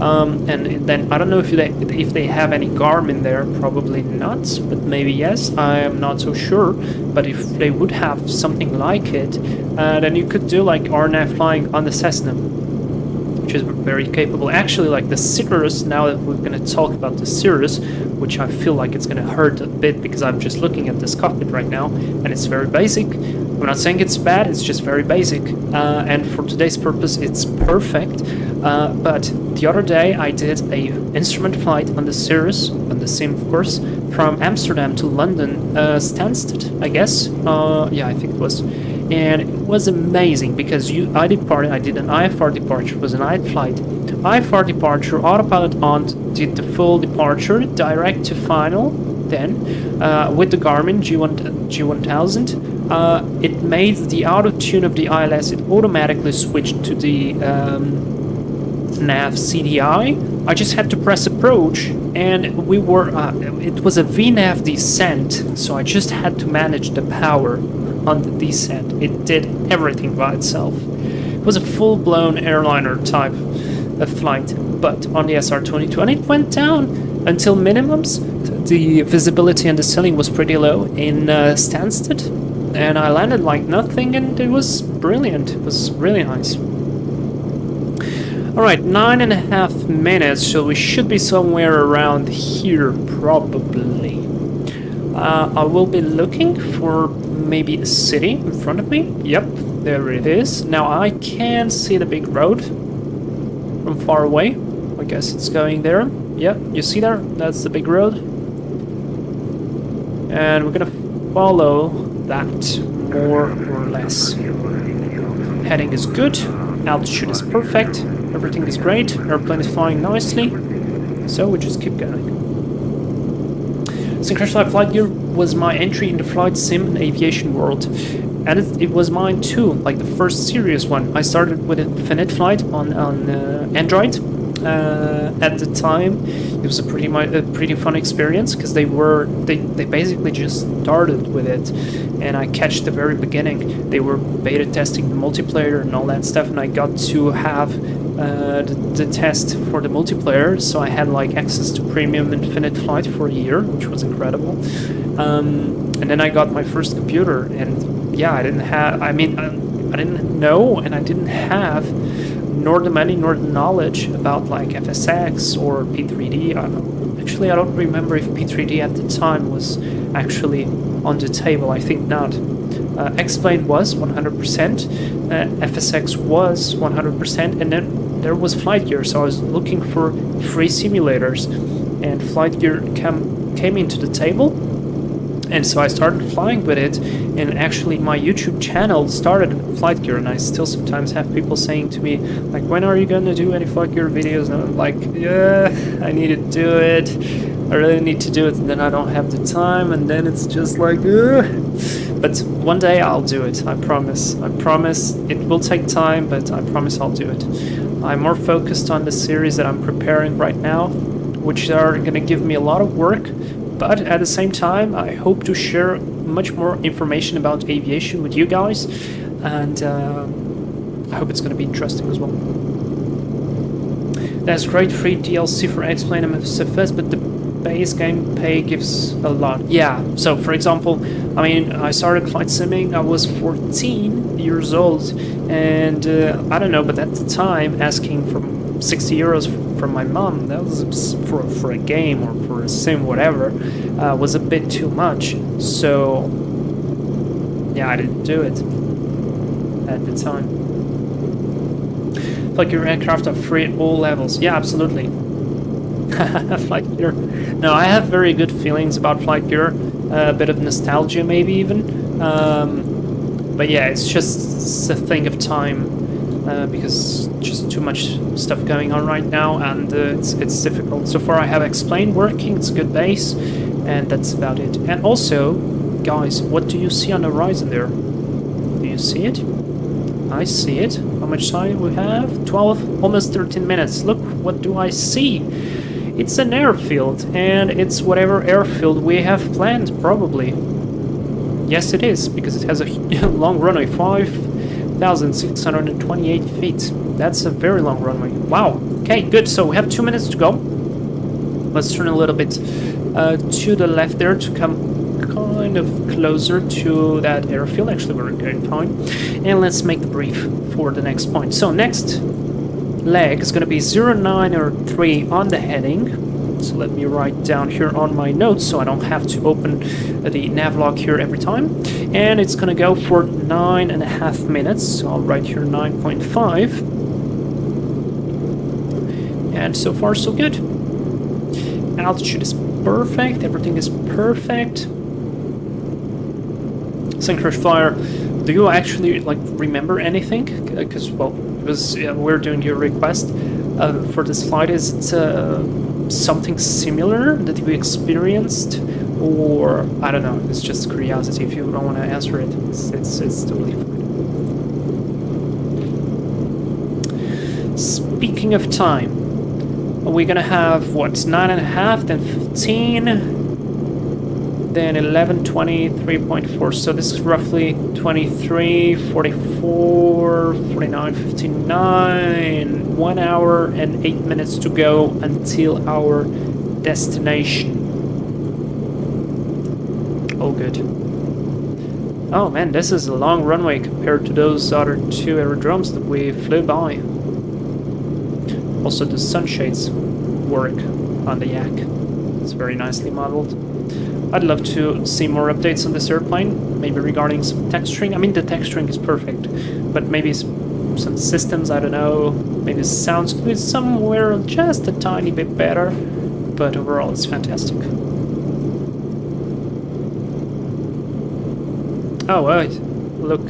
And then I don't know if they have any Garmin there, probably not, but maybe yes, I am not so sure. But if they would have something like it, then you could do like RNAV flying on the Cessna, which is very capable. Actually, like the Cirrus, now that we're going to talk about the Cirrus, which I feel like it's going to hurt a bit because I'm just looking at this cockpit right now, and it's very basic. I'm not saying it's bad, it's just very basic. And for today's purpose, it's perfect. But the other day I did a instrument flight on the Cirrus, on the sim of course, from Amsterdam to London, Stansted, I guess. Yeah, I think it was. And it was amazing because I did an IFR departure, it was an night flight. IFR departure, autopilot on, did the full departure, direct to final, then with the Garmin G1000. It made the auto-tune of the ILS, it automatically switched to the nav CDI. I just had to press approach, and we were, it was a VNAV descent, so I just had to manage the power on the descent. It did everything by itself. It was a full-blown airliner type of flight, but on the SR-22, and it went down until minimums. The visibility and the ceiling was pretty low in Stansted, and I landed like nothing, and it was brilliant. It was really nice. Alright, 9.5 minutes, so we should be somewhere around here, probably. I will be looking for maybe a city in front of me. Yep, there it is. Now I can see the big road from far away. I guess it's going there. Yep, you see there? That's the big road. And we're gonna follow that more or less. Heading is good. Altitude is perfect. Everything is great. Airplane is flying nicely. So we just keep going. Synchronous Flight Gear was my entry in the flight sim and aviation world. And it was mine too, like the first serious one. I started with Infinite Flight on Android. At the time, it was a pretty fun experience because they basically just started with it, and I catch the very beginning. They were beta testing the multiplayer and all that stuff, and I got to have the test for the multiplayer, so I had like access to premium Infinite Flight for a year, which was incredible. And then I got my first computer, and yeah, I didn't know, and I didn't have nor the money nor the knowledge about like FSX or P3D. Actually, I don't remember if P3D at the time was actually on the table. I think not. X-Plane was 100%, FSX was 100%, and then there was Flight Gear, so I was looking for free simulators, and Flight Gear came into the table, and so I started flying with it, and actually my YouTube channel started with Flight Gear, and I still sometimes have people saying to me, like, when are you gonna do any Flight Gear videos? And I'm like, yeah, I need to do it, I really need to do it, and then I don't have the time, and then it's just like, ugh. But one day I'll do it, I promise. I promise. It will take time, but I promise I'll do it. I'm more focused on the series that I'm preparing right now, which are going to give me a lot of work, but at the same time I hope to share much more information about aviation with you guys, and I hope it's going to be interesting as well. There's great free DLC for X-Plane and MFSFS, but the base gameplay gives a lot. Yeah, so for example, I mean, I started flight simming, I was 14 years old, and I don't know, but at the time, asking for 60 euros from my mom, that was for a game or for a sim, whatever, was a bit too much, so yeah, I didn't do it at the time. Like your aircraft are free at all levels. Yeah, absolutely. Flight Gear. No, I have very good feelings about Flight Gear. A bit of nostalgia, maybe even. But yeah, it's just a thing of time because just too much stuff going on right now, and it's difficult. So far, I have X-Plane working. It's a good base, and that's about it. And also, guys, what do you see on the horizon there? Do you see it? I see it. How much time we have? 12, almost 13 minutes. Look, what do I see? It's an airfield, and it's whatever airfield we have planned, probably. Yes, it is, because it has a long runway, 5,628 feet. That's a very long runway. Wow. Okay, good. So we have 2 minutes to go. Let's turn a little bit to the left there to come kind of closer to that airfield. Actually, we're going fine. And let's make the brief for the next point. So next leg is going to be 0903 on the heading. So let me write down here on my notes so I don't have to open the navlog here every time. And it's going to go for 9.5 minutes. So I'll write here 9.5. And so far so good. Altitude is perfect. Everything is perfect. Synchronous flyer, do you actually like remember anything? Because well, because we're doing your request for this flight. Is it something similar that you experienced, or I don't know? It's just curiosity. If you don't want to answer it, it's totally fine. Speaking of time, we're gonna have what, 9.5, then 15. Then 11, 20, 3.4, so this is roughly 23, 44, 49, 59, 1 hour and 8 minutes to go until our destination. Oh, good. Oh man, this is a long runway compared to those other two aerodromes that we flew by. Also, the sunshades work on the Yak. It's very nicely modeled. I'd love to see more updates on this airplane, maybe regarding some texturing. I mean, the texturing is perfect, but maybe some systems, I don't know, maybe sounds could be somewhere just a tiny bit better, but overall it's fantastic. Oh, look.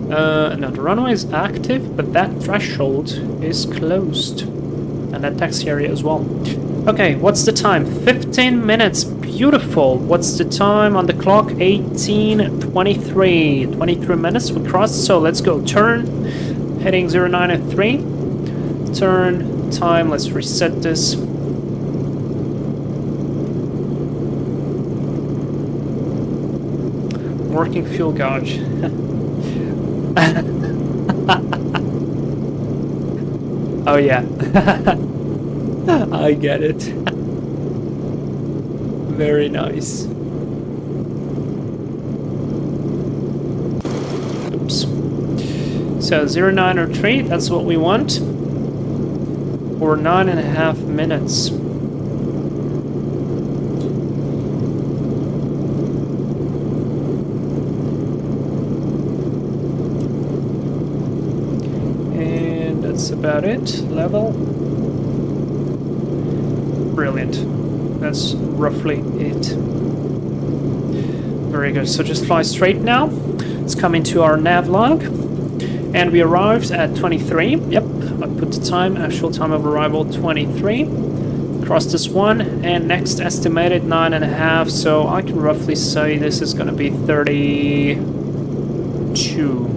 No, the runway is active, but that threshold is closed, and that taxi area as well. Okay, what's the time? 15 minutes. Beautiful. What's the time on the clock? 18:23. 23 minutes we crossed, so let's go. Turn, heading 0903. Turn time, let's reset this. Working fuel gauge. Oh yeah. I get it. Very nice. Oops. So 0903, that's what we want. For 9.5 minutes. about it. Level. Brilliant. That's roughly it. Very good. So just fly straight now. Let's come into our nav log. And we arrived at 23. Yep, I put the time, actual time of arrival 23. Cross this one, and next estimated 9.5. So I can roughly say this is going to be 32.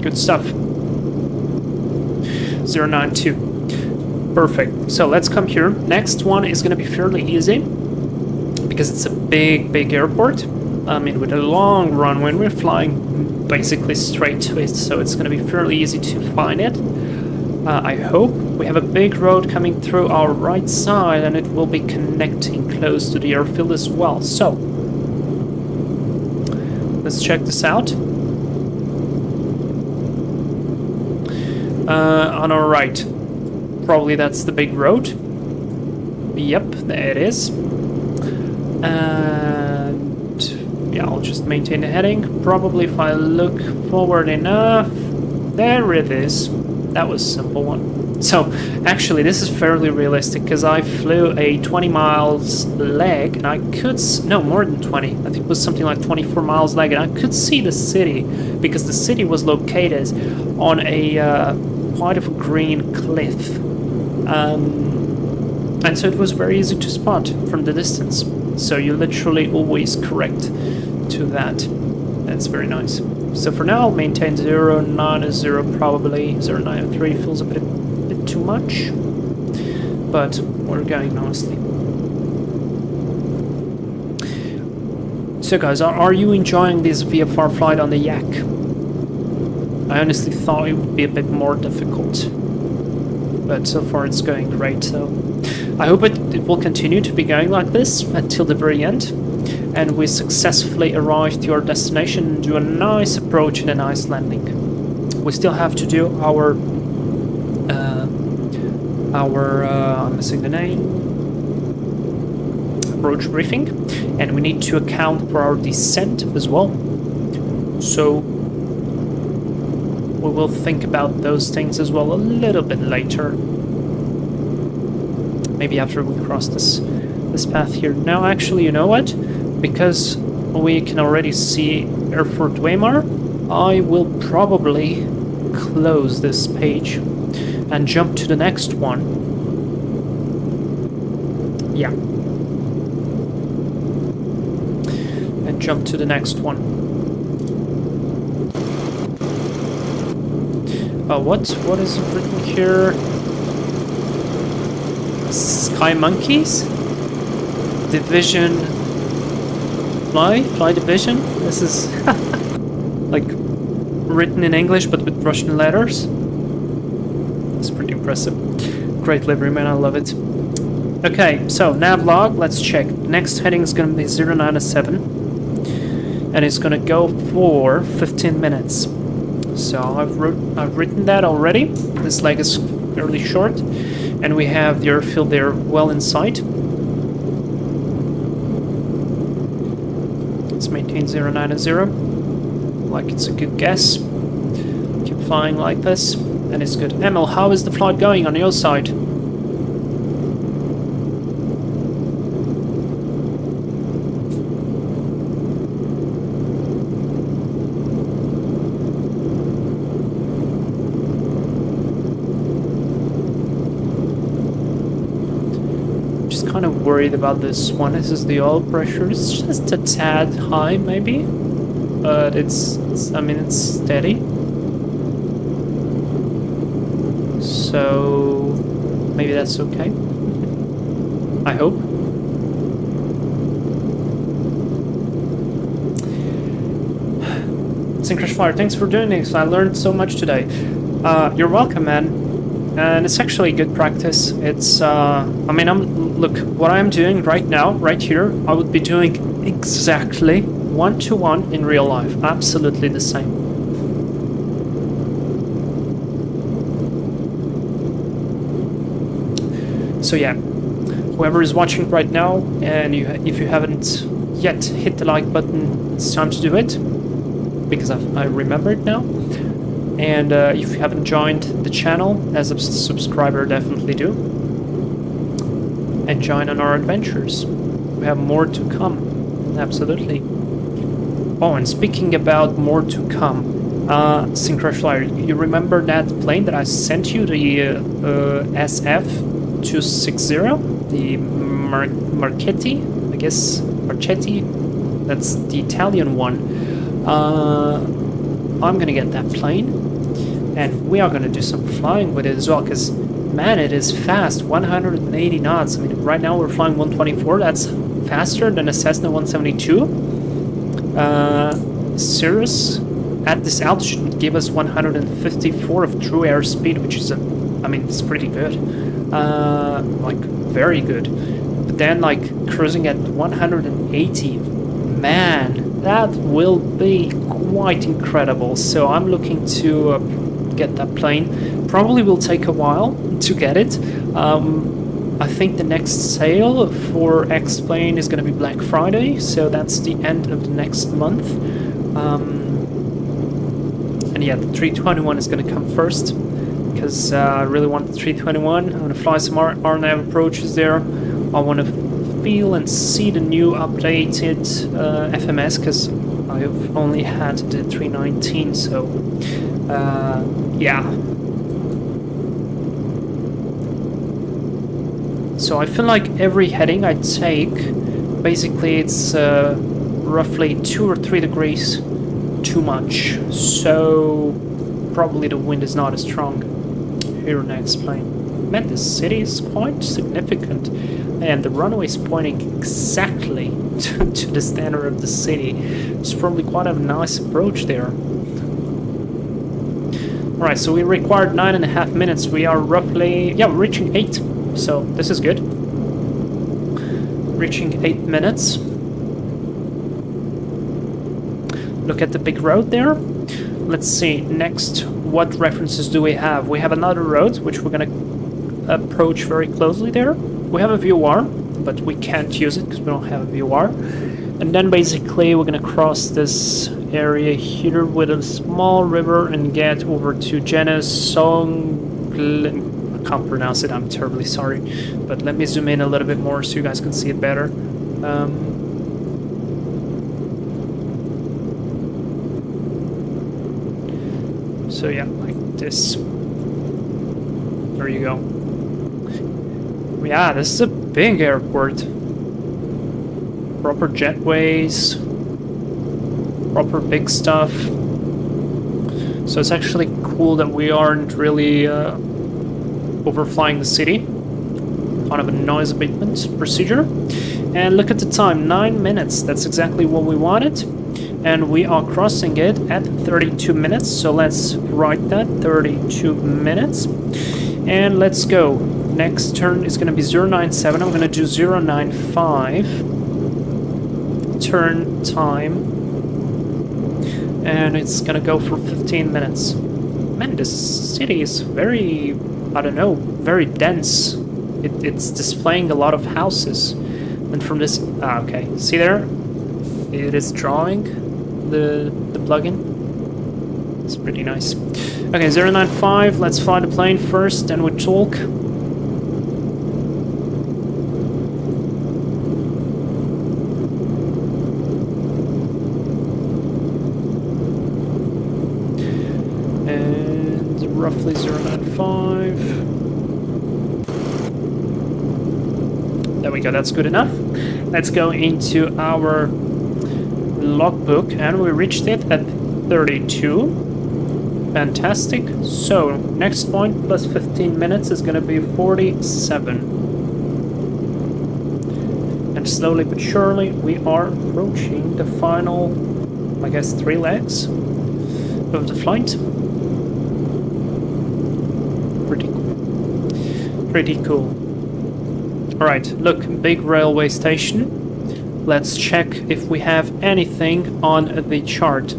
Good stuff. 092. Perfect. So let's come here. Next one is going to be fairly easy because it's a big airport. I mean, with a long runway, we're flying basically straight to it, so it's going to be fairly easy to find it. I hope. We have a big road coming through our right side, and it will be connecting close to the airfield as well. So let's check this out. On our right, probably that's the big road. Yep, there it is. And yeah, I'll just maintain the heading. Probably if I look forward enough, there it is. That was a simple one. So actually this is fairly realistic because I flew a 20 miles leg, and I could no, more than 20. I think it was something like 24 miles leg, and I could see the city because the city was located on a quite of a green cliff, and so it was very easy to spot from the distance. So you're literally always correct to that. That's very nice. So for now, I'll maintain 090, probably 093 feels a bit too much, but we're going nicely. So guys, are you enjoying this VFR flight on the Yak? I honestly thought it would be a bit more difficult, but so far it's going great. So I hope it will continue to be going like this until the very end, and we successfully arrive to our destination and do a nice approach and a nice landing. We still have to do our I'm missing the name, approach briefing, and we need to account for our descent as well. So we will think about those things as well a little bit later. Maybe after we cross this path here. Now, actually, you know what? Because we can already see Airport Weimar, I will probably close this page and jump to the next one. Yeah. And jump to the next one. What is written here? Sky Monkeys? Division... Fly Division? This is like written in English but with Russian letters. It's pretty impressive. Great livery, man, I love it. Okay, so nav log, let's check. Next heading is going to be 097, and it's going to go for 15 minutes. So I've written that already. This leg is fairly short, and we have the airfield there well in sight. Let's maintain 090, like it's a good guess. Keep flying like this, and it's good. Emil, how is the flight going on your side? Kind of worried about this one. This is the oil pressure. It's just a tad high, maybe, but it's I mean, it's steady. So maybe that's okay. I hope. Syncrush Fire, thanks for doing this. I learned so much today. You're welcome, man. And it's actually good practice. It's, I mean, look, what I'm doing right now, right here, I would be doing exactly one-to-one in real life. Absolutely the same. So yeah, whoever is watching right now, and if you haven't yet hit the like button, it's time to do it, because I remembered now. And if you haven't joined the channel as a subscriber, definitely do. And join on our adventures. We have more to come, absolutely. Oh, and speaking about more to come, Synchro Flyer, you remember that plane that I sent you, the SF-260, the Marchetti, I guess, Marchetti, that's the Italian one. I'm gonna get that plane, and we are gonna do some flying with it as well, because, man, it is fast, 180 knots. I mean, right now we're flying 124, that's faster than a Cessna 172. Cirrus at this altitude would give us 154 of true airspeed, which is, I mean, it's pretty good. Like, very good. But then, like, cruising at 180, man, that will be quite incredible. So I'm looking to get that plane. Probably will take a while to get it. I think the next sale for X-Plane is going to be Black Friday, so that's the end of the next month. And yeah, the 321 is going to come first, because I really want the 321. I'm going to fly some RNAV approaches there. I want to feel and see the new updated FMS, because I've only had the 319, so yeah. So I feel like every heading I take, basically it's roughly 2 or 3 degrees too much, so probably the wind is not as strong here on X-Plane. Man, this city is quite significant, and the runway is pointing exactly to the center of the city. It's probably quite a nice approach there. Alright, so we required 9.5 minutes. We are roughly, yeah, we're reaching 8, so this is good. Reaching 8 minutes. Look at the big road there. Let's see, next, what references do we have? We have another road, which we're gonna approach very closely there. We have a VOR, but we can't use it because we don't have a VOR. And then basically we're gonna cross this area here with a small river and get over to Genesong. I can't pronounce it, I'm terribly sorry. But let me zoom in a little bit more so you guys can see it better. So yeah, like this. There you go. Yeah, this is a big airport. Proper jetways. Proper big stuff. So it's actually cool that we aren't really overflying the city. Kind of a noise abatement procedure. And look at the time, 9 minutes. That's exactly what we wanted. And we are crossing it at 32 minutes. So let's write that, 32 minutes. And let's go. Next turn is going to be 097. I'm going to do 095. Turn time. And it's going to go for 15 minutes. Man, this city is very, I don't know, very dense. It's displaying a lot of houses. And from this, okay, see there? It is drawing the plugin. It's pretty nice. Okay, 095, let's fly the plane first, then we talk. And roughly 095. There we go, that's good enough. Let's go into our logbook, and we reached it at 32. Fantastic. So next point plus 15 minutes is going to be 47. And slowly but surely we are approaching the final, I guess, 3 legs of the flight. Pretty cool. Alright, look, big railway station. Let's check if we have anything on the chart.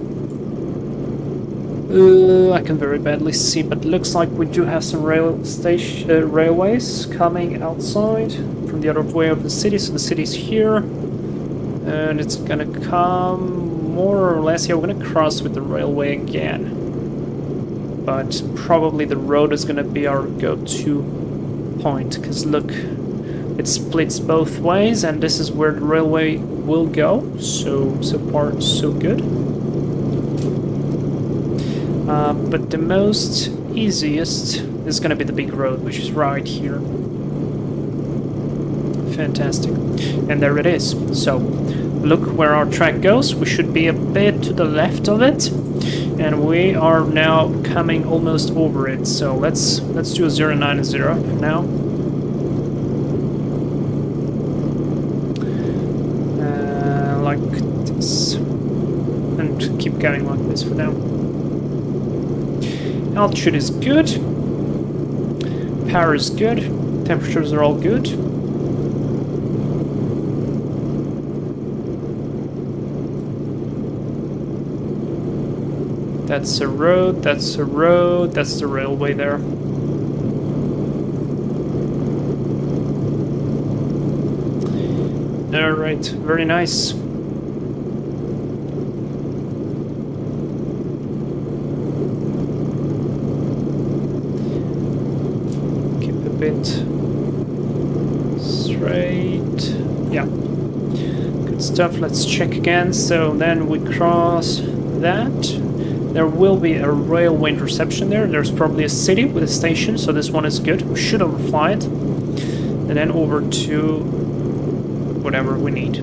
I can very badly see, but it looks like we do have some railways coming outside from the other way of the city. So the city's here. And it's gonna come more or less, yeah, we're gonna cross with the railway again. But probably the road is gonna be our go-to point, because look, it splits both ways, and this is where the railway will go. So far, so good. But the most easiest is gonna be the big road, which is right here. Fantastic. And there it is. So look where our track goes. We should be a bit to the left of it, and we are now coming almost over it. So let's do a 090 for now. Like this, and keep going like this for now. Altitude is good, power is good, temperatures are all good. That's a road, that's a road, that's the railway there. Alright, very nice. Keep a bit straight. Yeah. Good stuff, let's check again. So then we cross that. There will be a railway interception there. There's probably a city with a station, so this one is good. We should overfly it. And then over to whatever we need.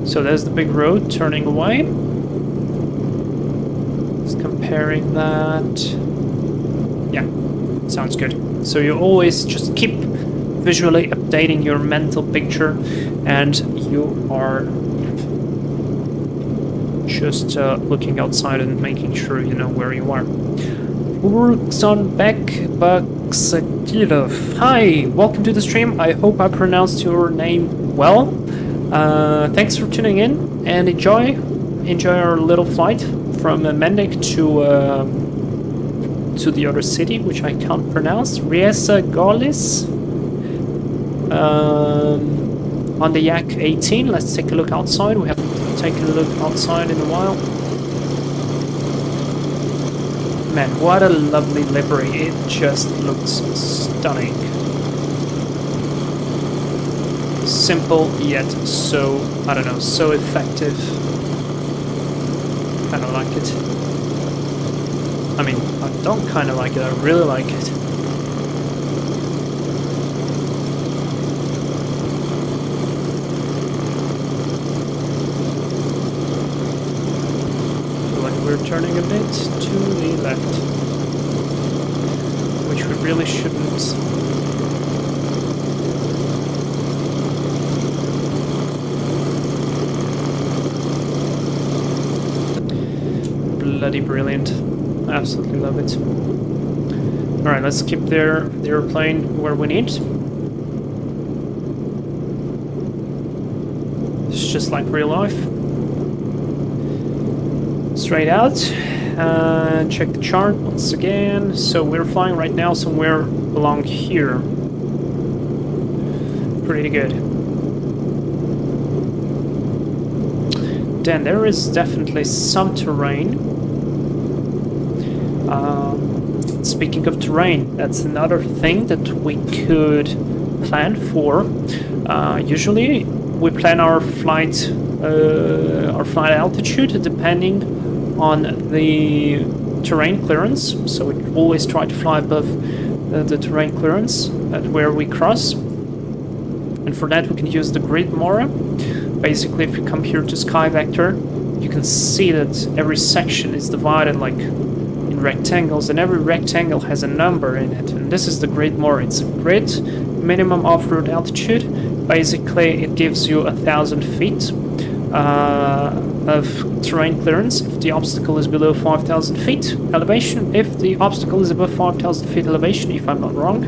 So there's the big road turning away. Just comparing that. Yeah, sounds good. So you always just keep visually updating your mental picture, and you are just looking outside and making sure you know where you are. Urxonbek Hi, welcome to the stream. I hope I pronounced your name well. Thanks for tuning in, and enjoy our little flight from Mendig to the other city, which I can't pronounce. Riesa Gohlis. On the Yak-18, let's take a look outside. We haven't taken a look outside in a while. Man, what a lovely livery. It just looks stunning. Simple, yet so, I don't know, so effective. Kinda like it. I mean, I don't kinda like it, I really like it. We're turning a bit to the left, which we really shouldn't. Bloody brilliant. Absolutely love it. Alright, let's keep the airplane where we need. It's just like real life. Straight out, check the chart once again. So we're flying right now somewhere along here. Pretty good. Then there is definitely some terrain. Speaking of terrain, that's another thing that we could plan for. Usually we plan our flight altitude depending on the terrain clearance, so we always try to fly above the terrain clearance at where we cross, and for that we can use the grid more. Basically, if you come here to Sky Vector, you can see that every section is divided like in rectangles, and every rectangle has a number in it, and this is the grid more. It's a grid minimum off-road altitude. Basically it gives you 1,000 feet of terrain clearance if the obstacle is below 5,000 feet elevation. If the obstacle is above 5,000 feet elevation, if I'm not wrong,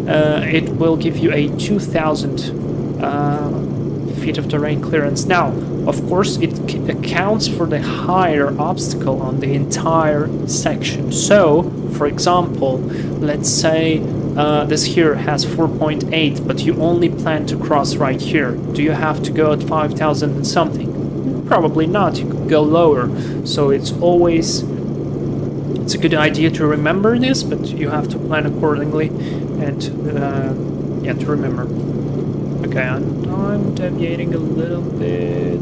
it will give you a 2,000 feet of terrain clearance. Now, of course, it accounts for the higher obstacle on the entire section. So, for example, let's say this here has 4.8, but you only plan to cross right here. Do you have to go at 5,000 and something? Probably not. You could go lower. So it's always... It's a good idea to remember this, but you have to plan accordingly and, yeah, to remember. Okay, I'm deviating a little bit.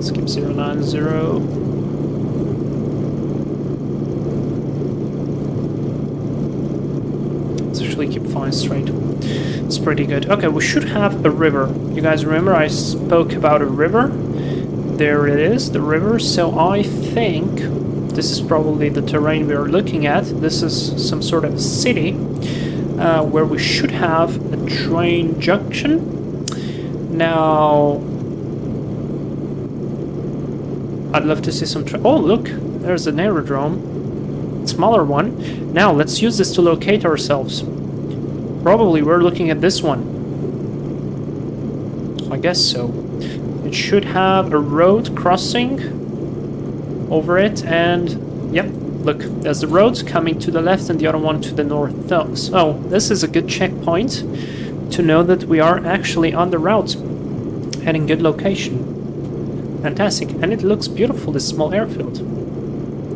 Skip 090. Keep flying straight. It's pretty good. Okay, we should have a river. You guys remember I spoke about a river? There it is, the river. So I think this is probably the terrain we are looking at. This is some sort of city where we should have a train junction. Now, I'd love to see some oh, look, there's an aerodrome. Smaller one. Now, let's use this to locate ourselves. Probably we're looking at this one. I guess so. It should have a road crossing over it, and yep, look, there's the road coming to the left and the other one to the north. So this is a good checkpoint to know that we are actually on the route and in good location. Fantastic, and it looks beautiful, this small airfield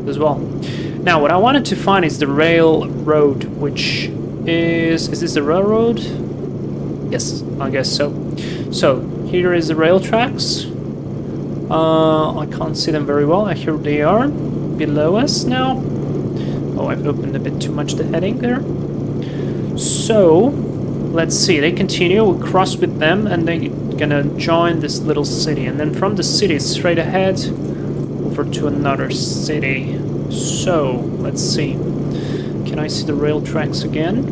as well. Now, what I wanted to find is the railroad, which is this the railroad? Yes, I guess so. So here is the rail tracks. I can't see them very well. Here they are below us now. Oh, I've opened a bit too much the heading there. So let's see. They continue. We cross with them, and they're gonna join this little city, and then from the city straight ahead over to another city. So let's see. Can I see the rail tracks again?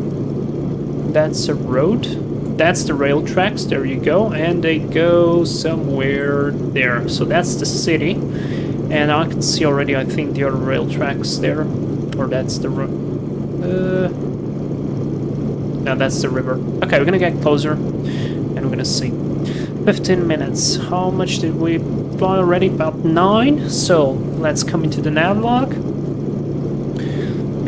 That's a road. That's the rail tracks. There you go. And they go somewhere there. So that's the city. And I can see already, I think, the other rail tracks there. Or that's the road. No, that's the river. Okay, we're gonna get closer. And we're gonna see. 15 minutes. How much did we fly already? About 9. So let's come into the navlog.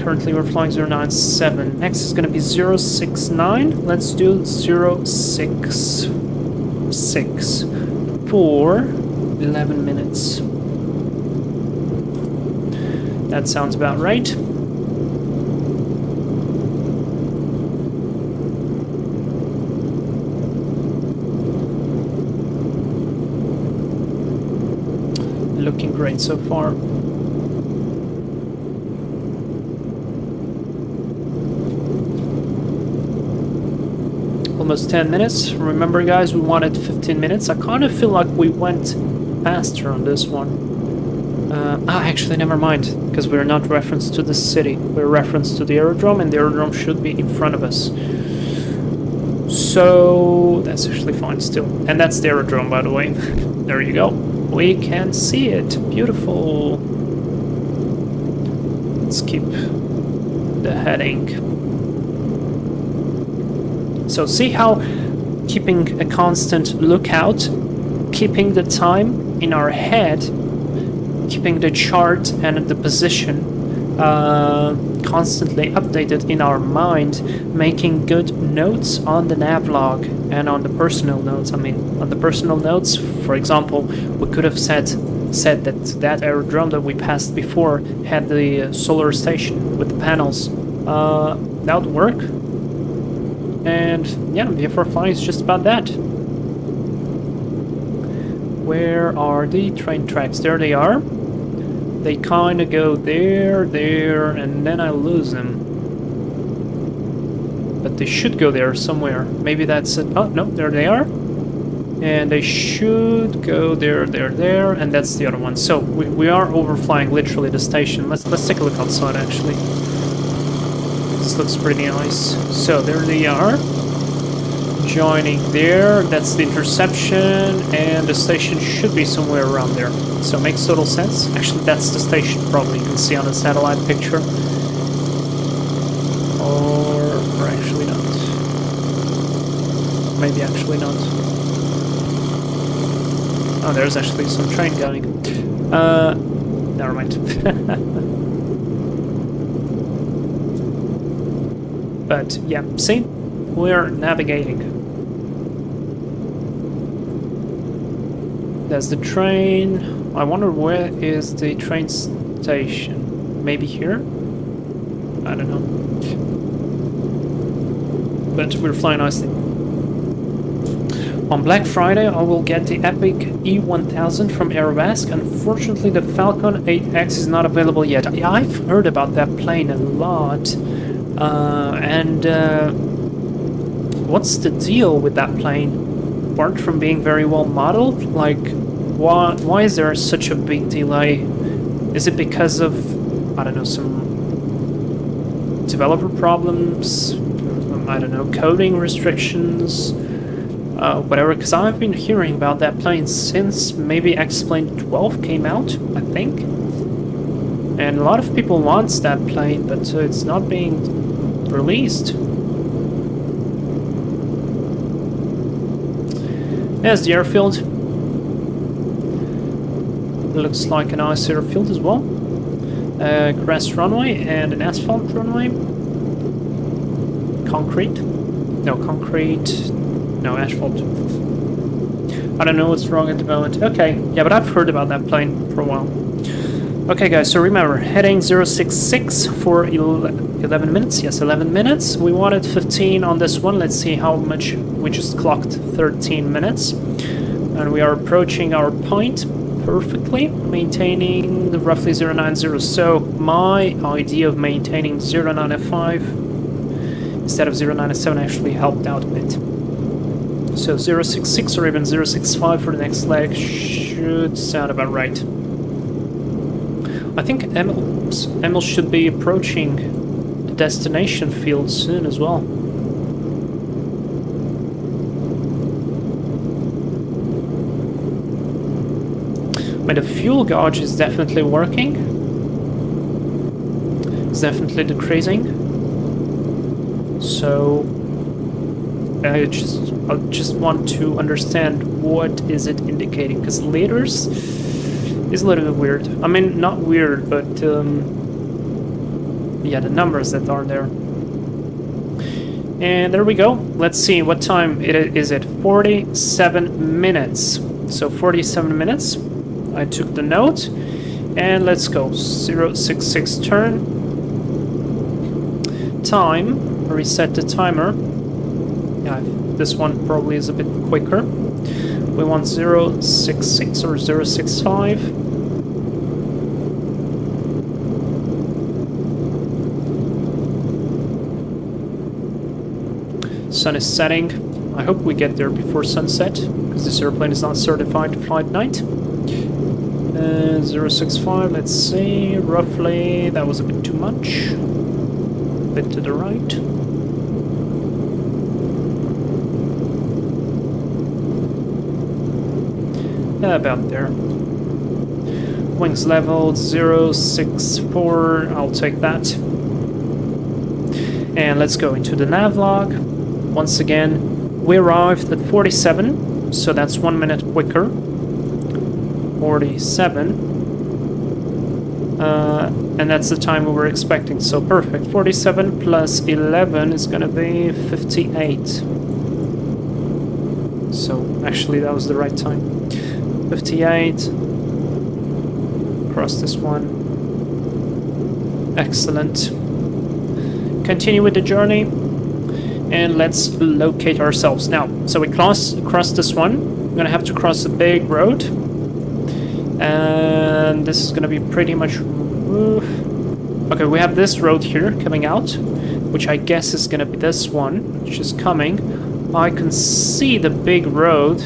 Currently we're flying 097. Next is going to be 069. Let's do 066 for 11 minutes. That sounds about right. Looking great so far. Almost 10 minutes. Remember, guys, we wanted 15 minutes. I kind of feel like we went faster on this one. Actually, never mind, because we're not referenced to the city. We're referenced to the aerodrome, and the aerodrome should be in front of us. So that's actually fine still. And that's the aerodrome, by the way. There you go. We can see it. Beautiful. Let's keep the heading. So see how keeping a constant lookout, keeping the time in our head, keeping the chart and the position constantly updated in our mind, making good notes on the navlog and on the personal notes. I mean, on the personal notes, for example, we could have said that that aerodrome that we passed before had the solar station with the panels. That would work. And yeah, VFR flying is just about that. Where are the train tracks? There they are. They kind of go there, and then I lose them. But they should go there somewhere. Maybe that's it. Oh, no, there they are. And they should go there, and that's the other one. So we are overflying literally the station. Let's take a look outside, actually. This looks pretty nice. So there they are. Joining there. That's the interception, and the station should be somewhere around there. So it makes total sense. Actually, that's the station, probably. You can see on the satellite picture. Or actually not. Maybe actually not. Oh, there's actually some train going. Never mind. But yeah, see, we're navigating. There's the train. I wonder where is the train station? Maybe here? I don't know. But we're flying nicely. On Black Friday, I will get the Epic E1000 from Aerobask. Unfortunately, the Falcon 8X is not available yet. I've heard about that plane a lot. What's the deal with that plane? Apart from being very well modeled, like, why is there such a big delay? Is it because of, I don't know, some developer problems? I don't know, coding restrictions? Whatever, because I've been hearing about that plane since maybe X-Plane 12 came out, I think. And a lot of people want that plane, but it's not being released. There's the airfield. Looks like a nice airfield as well. Grass runway and an asphalt runway. Concrete. No, concrete. No, asphalt. I don't know what's wrong at the moment. Okay, yeah, but I've heard about that plane for a while. Okay, guys, so remember, heading 066 for 11 minutes. Yes, 11 minutes. We wanted 15 on this one. Let's see how much. We just clocked 13 minutes. And we are approaching our point perfectly, maintaining the roughly 090. So my idea of maintaining 095 instead of 097 actually helped out a bit. So 066 or even 065 for the next leg should sound about right. I think Emil should be approaching the destination field soon as well. But the fuel gauge is definitely working. It's definitely decreasing. So I just want to understand what is it indicating, because liters is a little bit weird. I mean, not weird, but yeah, the numbers that are there. And there we go. Let's see what time is it. 47 minutes. So 47 minutes. I took the note. And let's go. 066 turn. Time. Reset the timer. Yeah, this one probably is a bit quicker. We want 066 or 065. Sun is setting. I hope we get there before sunset, because this airplane is not certified to fly at night. 065, let's see, roughly, that was a bit too much. A bit to the right. About there. Wings leveled 064, I'll take that. And let's go into the nav log. Once again, we arrived at 47, so that's 1 minute quicker. 47. And that's the time we were expecting, so perfect. 47 plus 11 is gonna be 58. So actually that was the right time. 58. Cross this one. Excellent. Continue with the journey. And let's locate ourselves. Now, so we cross this one. We're gonna have to cross a big road. And this is gonna be pretty much... Okay, we have this road here coming out, which I guess is gonna be this one, which is coming. I can see the big road.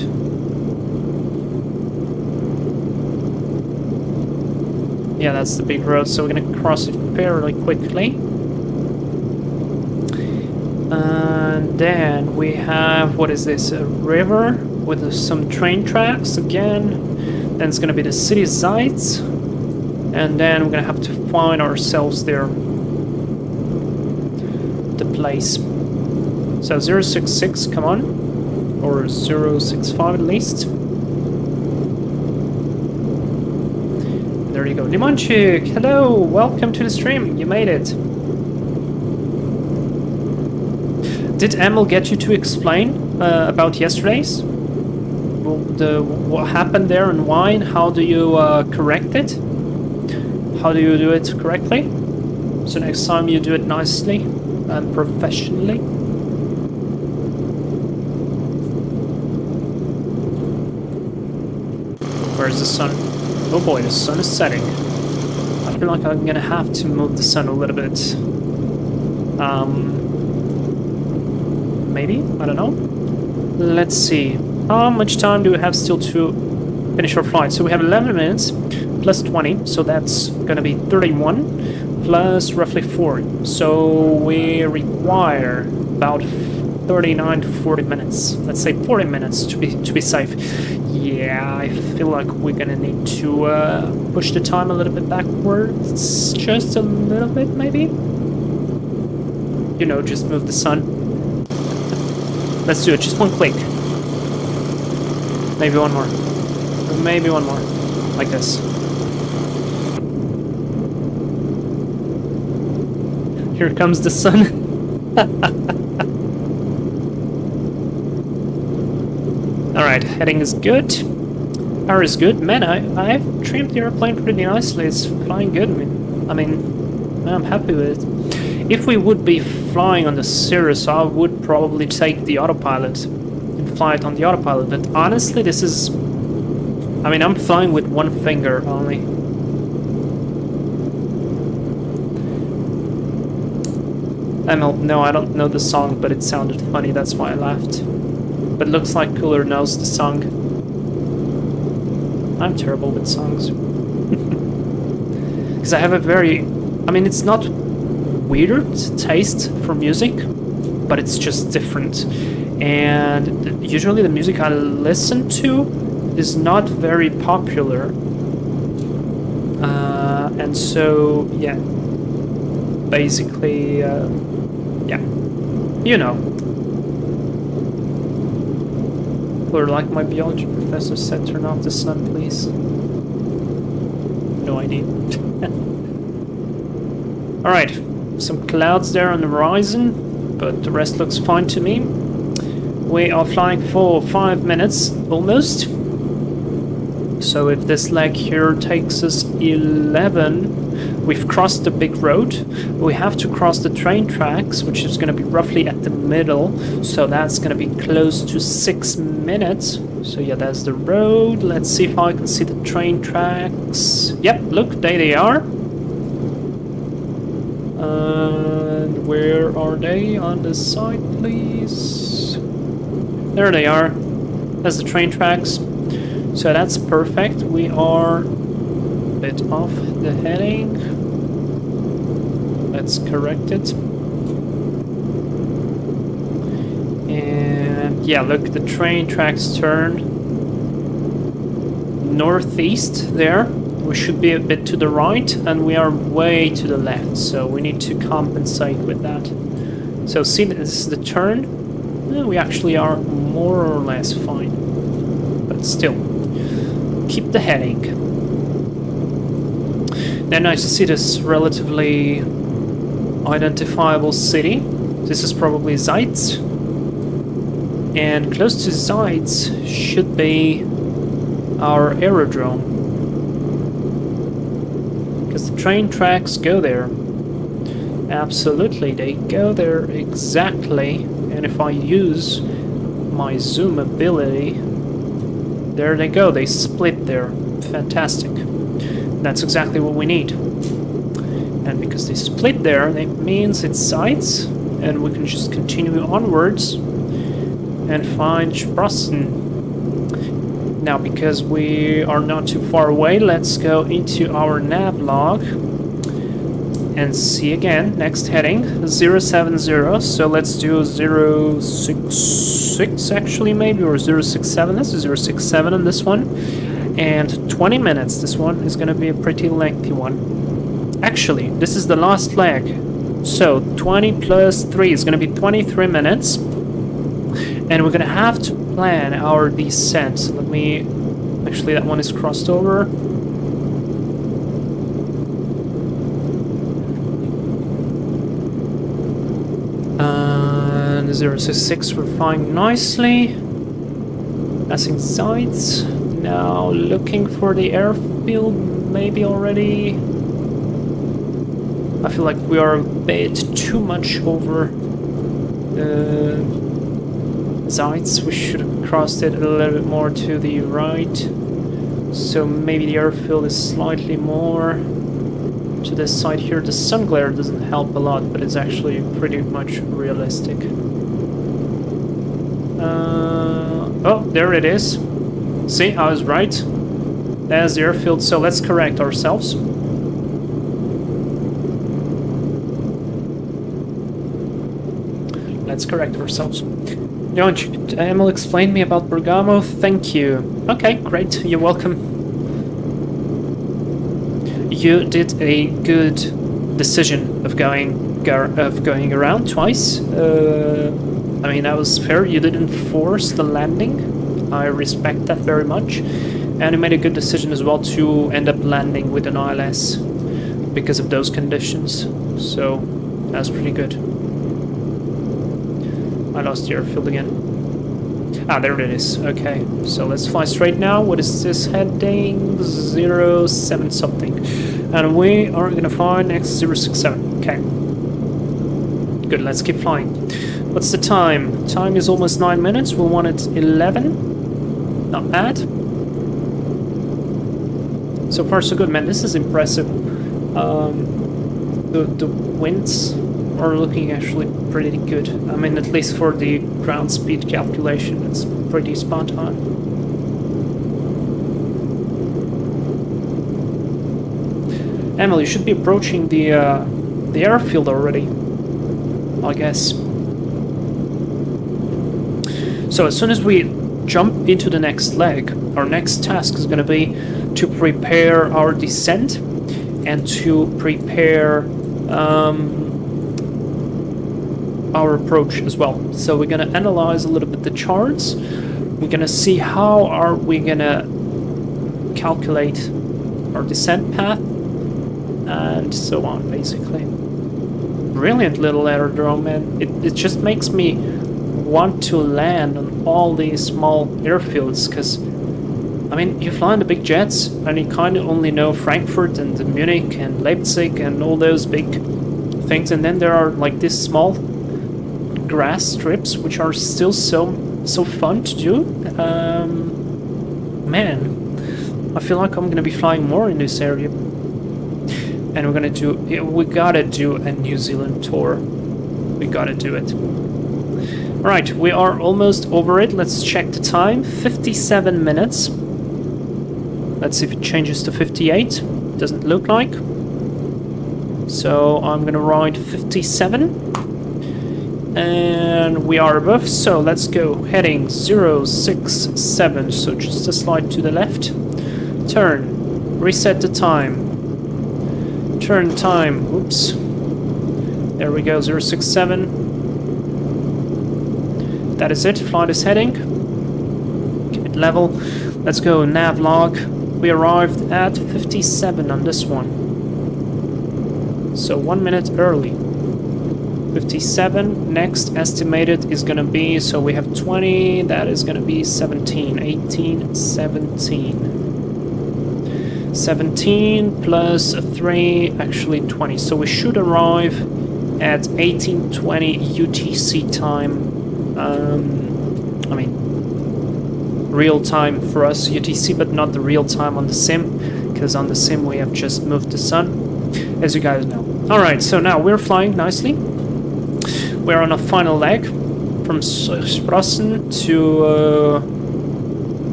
Yeah, that's the big road, so we're gonna cross it fairly quickly. And then we have, what is this, a river with some train tracks again. Then it's gonna be the city sites. And then we're gonna have to find ourselves there. The place. So 066, come on. Or 065 at least. There you go. Limonchik, hello! Welcome to the stream. You made it. Did Emil get you to explain about yesterday's? What happened there and why, and how do you correct it? How do you do it correctly? So next time you do it nicely and professionally. Where's the sun? Oh boy, the sun is setting. I feel like I'm gonna have to move the sun a little bit. Maybe? I don't know. Let's see. How much time do we have still to finish our flight? So we have 11 minutes plus 20, so that's gonna be 31 plus roughly 4. So we require about 39 to 40 minutes. Let's say 40 minutes to be safe. Yeah, I feel like we're gonna need to push the time a little bit backwards, just a little bit maybe. You know, just move the sun. Let's do it, just one click. Maybe one more. Maybe one more. Like this. Here comes the sun. Alright, heading is good. Power is good. Man, I've trimmed the airplane pretty nicely. It's flying good. I mean, I'm happy with it. If we would be flying on the Cirrus, I would probably take the autopilot and fly it on the autopilot. But honestly, this is... I mean, I'm flying with one finger only. No, I don't know the song, but it sounded funny. That's why I laughed. But looks like Cooler knows the song. I'm terrible with songs. Because I have a very... I mean, it's not weird taste for music, but it's just different. And usually the music I listen to is not very popular. And so, yeah. Basically, yeah. You know. Or like my biology professor said, turn off the sun, please. No idea. Alright, some clouds there on the horizon, but the rest looks fine to me. We are flying for 5 minutes, almost. So if this leg here takes us 11, we've crossed the big road. We have to cross the train tracks, which is going to be roughly at the middle. So that's going to be close to 6 minutes. So yeah, that's the road. Let's see if I can see the train tracks. Yep, look, there they are. And where are they? On the side, please. There they are. That's the train tracks. So that's perfect. We are a bit off the heading. Let's correct it. And yeah, look, the train tracks turn northeast there. We should be a bit to the right, and we are way to the left, so we need to compensate with that. So see, this is the turn. We actually are more or less fine, but still, keep the heading. Then I see this relatively identifiable city. This is probably Zeitz, and close to Zeitz should be our aerodrome. The train tracks go there. Absolutely, they go there exactly. And if I use my zoom ability, there they go. They split there. Fantastic. That's exactly what we need. And because they split there, that means it's sides, and we can just continue onwards and find Sprossen. Now, because we are not too far away, let's go into our nav log and see again. Next heading 070. So let's do 066 actually, maybe, or 067. Let's do 067 on this one. And 20 minutes. This one is going to be a pretty lengthy one. Actually, this is the last leg. So 20 plus 3 is going to be 23 minutes. And we're going to have to plan our descent. So let me... Actually, that one is crossed over. And 066, we're flying nicely. Passing sights. Now looking for the airfield, maybe already. I feel like we are a bit too much over sights. We should have crossed it a little bit more to the right. So maybe the airfield is slightly more to this side here. The sun glare doesn't help a lot, but it's actually pretty much realistic. Oh, there it is. See, I was right. There's the airfield, so let's correct ourselves. Let's correct ourselves. Emil explained me about Bergamo. Thank you. Okay, great. You're welcome. You did a good decision of going around twice. I mean, that was fair. You didn't force the landing. I respect that very much. And you made a good decision as well to end up landing with an ILS because of those conditions. So, that's pretty good. I lost the airfield again. Ah, there it is. Okay, so let's fly straight now. What is this heading? 07 something. And we are gonna fly next 067. Okay. Good, let's keep flying. What's the time? Time is almost 9 minutes. We wanted 11. Not bad. So far so good, man. This is impressive. The winds are looking actually pretty good. I mean, at least for the ground speed calculation, it's pretty spot on. Emily, you should be approaching the airfield already, I guess. So as soon as we jump into the next leg, our next task is going to be to prepare our descent and to prepare our approach as well. So we're going to analyze a little bit the charts. We're going to see how are we going to calculate our descent path and so on, basically. Brilliant little aerodrome, man. It just makes me want to land on all these small airfields, because I mean, you fly in the big jets and you kind of only know Frankfurt and Munich and Leipzig and all those big things, and then there are like these small grass strips which are still so fun to do. Man, I feel like I'm gonna be flying more in this area, and we gotta do a New Zealand tour. We gotta do it. Right, we are almost over it. Let's check the time. 57 minutes. Let's see if it changes to 58. Doesn't look like. So I'm gonna ride 57. And we are above, so let's go. Heading 067, so just a slide to the left. Turn. Reset the time. Turn time. Oops. There we go, 067. That is it. Flight is heading. Keep it level. Let's go. Nav log. We arrived at 57 on this one. So 1 minute early. 57. Next estimated is gonna be, so we have 20. That is gonna be 17. 18, 17. 17 plus 3, actually 20. So we should arrive at 18:20 UTC time. I mean, real time for us, UTC, but not the real time on the sim, because on the sim we have just moved the sun, as you guys know. Alright, so now we're flying nicely. We're on a final leg from Sprossen to,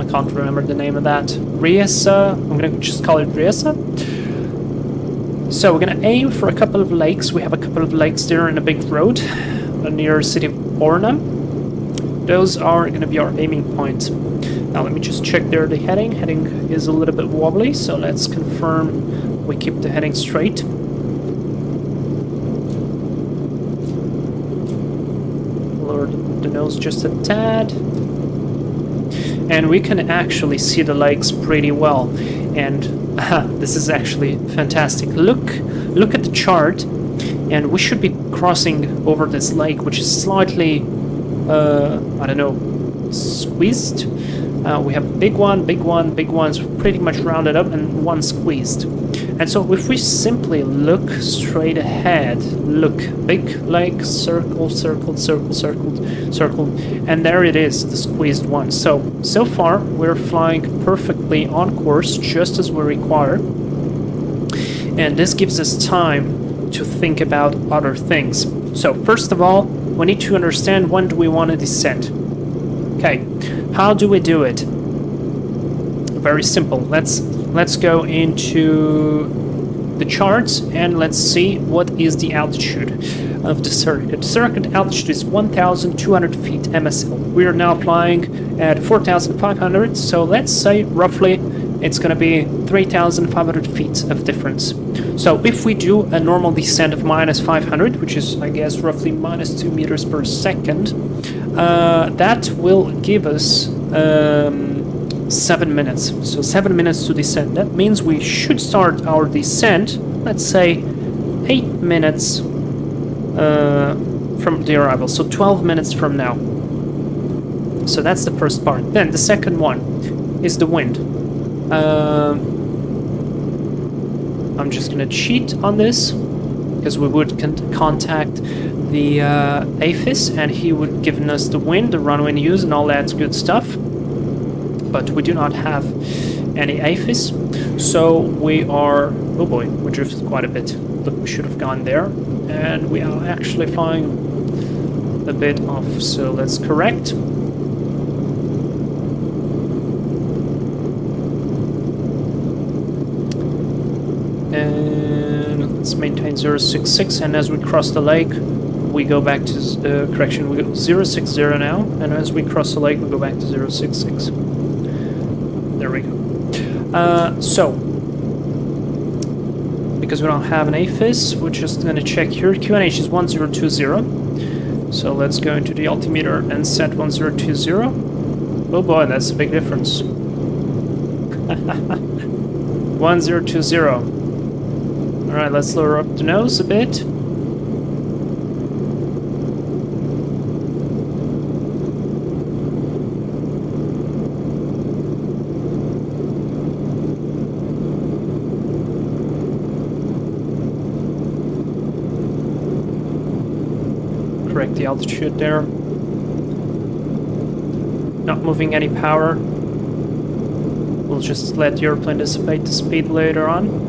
I can't remember the name of that, Riesa, I'm gonna just call it Riesa. So we're gonna aim for a couple of lakes. We have a couple of lakes there in a big road near the city of Borna. Those are going to be our aiming point. Now let me just check there the heading. Heading is a little bit wobbly, so let's confirm we keep the heading straight. Lower the nose just a tad. And we can actually see the lakes pretty well. And this is actually fantastic. Look at the chart, and we should be crossing over this lake, which is slightly I don't know, squeezed. We have big one, big one, big ones pretty much rounded up, and one squeezed. And so if we simply look straight ahead, look, big lake, circle, circle, circle, circle, circle, and there it is, the squeezed one. So far, we're flying perfectly on course, just as we require. And this gives us time to think about other things. So first of all, we need to understand when do we want to descend. Okay, how do we do it? Very simple. Let's go into the charts and let's see what is the altitude of the circuit. The circuit altitude is 1,200 feet MSL. We are now flying at 4,500, so let's say roughly it's going to be 3,500 feet of difference. So if we do a normal descent of minus 500, which is, I guess, roughly minus 2 meters per second, that will give us 7 minutes. So 7 minutes to descend. That means we should start our descent, let's say, 8 minutes from the arrival. So 12 minutes from now. So that's the first part. Then the second one is the wind. I'm just gonna cheat on this because we would contact the AFIS and he would give us the wind, the runway news, and all that good stuff. But we do not have any AFIS, so we are. Oh boy, we drifted quite a bit. Look, we should have gone there, and we are actually flying a bit off. So let's correct. And let's maintain 066, and as we cross the lake we go back to correction, we go 060 now, and as we cross the lake we go back to 066. There we go. So because we don't have an AFIS, we're just going to check here. QNH is 1020, so let's go into the altimeter and set 1020. Oh boy, that's a big difference. 1020. Alright, let's lower up the nose a bit. Correct the altitude there. Not moving any power. We'll just let the airplane dissipate the speed later on.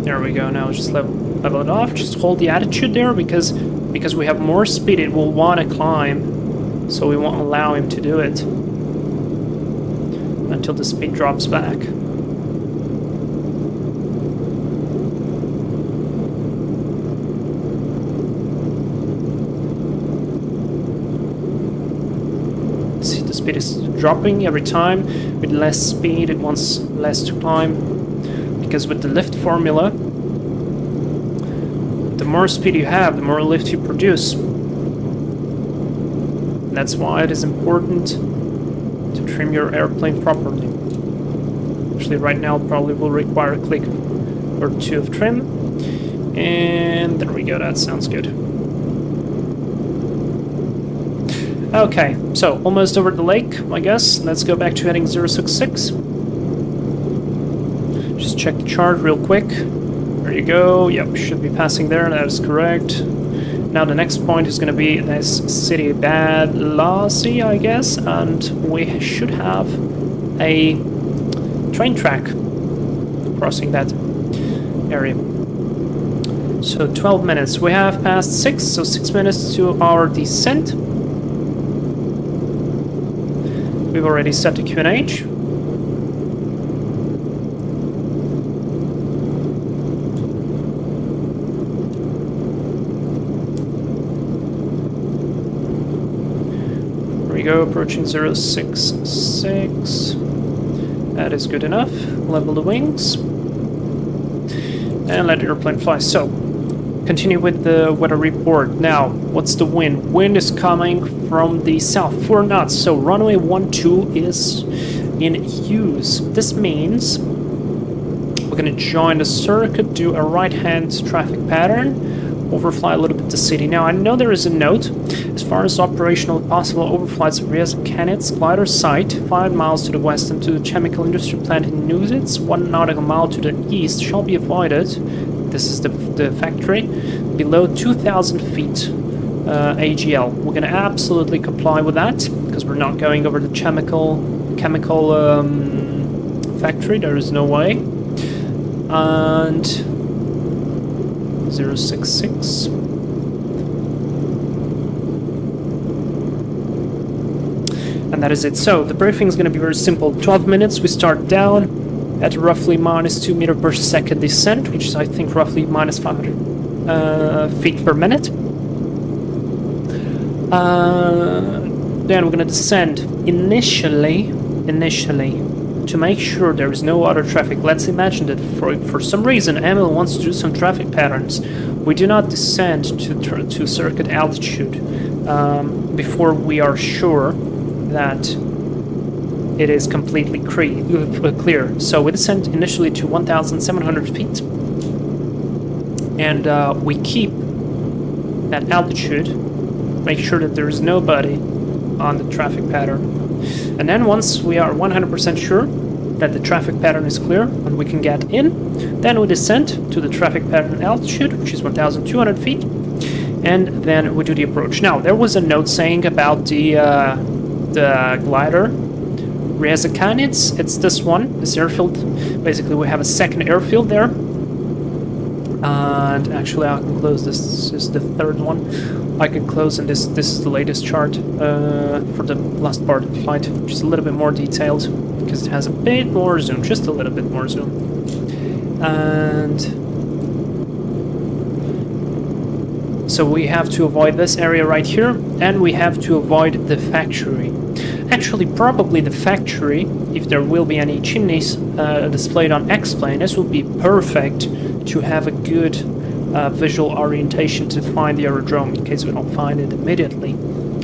There we go, now just level it off, just hold the attitude there because we have more speed it will want to climb, so we won't allow him to do it until the speed drops back. See, the speed is dropping every time. With less speed it wants less to climb. Because with the lift formula, the more speed you have, the more lift you produce. That's why it is important to trim your airplane properly. Actually, right now probably will require a click or two of trim. And there we go, that sounds good. Okay, so almost over the lake, I guess. Let's go back to heading 066. Just check the chart real quick. There you go. Yep, should be passing there. That is correct. Now the next point is going to be this city Badlassi, I guess, and we should have a train track crossing that area. So 12 minutes. We have passed 6, so 6 minutes to our descent. We've already set the QNH. Go, approaching 066. That is good enough. Level the wings and let the airplane fly. So continue with the weather report. Now, what's the wind? Wind is coming from the south, 4 knots. So runway 12 is in use. This means We're going to join the circuit, do a right-hand traffic pattern, overfly a little bit the city. Now, I know there is a note. As far as operational possible overflights of Riesa Gohlis glider site, 5 miles to the west and to the chemical industry plant in Nuzitz, 1 nautical mile to the east, shall be avoided. This is the factory. Below 2,000 feet AGL. We're going to absolutely comply with that, because we're not going over the chemical factory. There is no way. And 066. And that is it. So the briefing is going to be very simple. 12 minutes. We start down at roughly minus 2 meter per second descent, which is I think roughly minus 500 feet per minute. Then we're going to descend initially to make sure there is no other traffic. Let's imagine that for some reason Emil wants to do some traffic patterns. We do not descend to circuit altitude before we are sure that it is completely clear. So we descend initially to 1,700 feet, and we keep that altitude, make sure that there is nobody on the traffic pattern. And then once we are 100% sure that the traffic pattern is clear and we can get in, then we descend to the traffic pattern altitude, which is 1,200 feet, and then we do the approach. Now, there was a note saying about the glider Riesa Gohlis. It's this one, this airfield. Basically, we have a second airfield there. And actually, I can close this. This is the third one. I can close, and this is the latest chart for the last part of the flight, which is a little bit more detailed because it has a bit more zoom, just a little bit more zoom. And so we have to avoid this area right here, and we have to avoid the factory. Actually, probably the factory, if there will be any chimneys displayed on X-plane, this will be perfect to have a good visual orientation to find the aerodrome in case we don't find it immediately.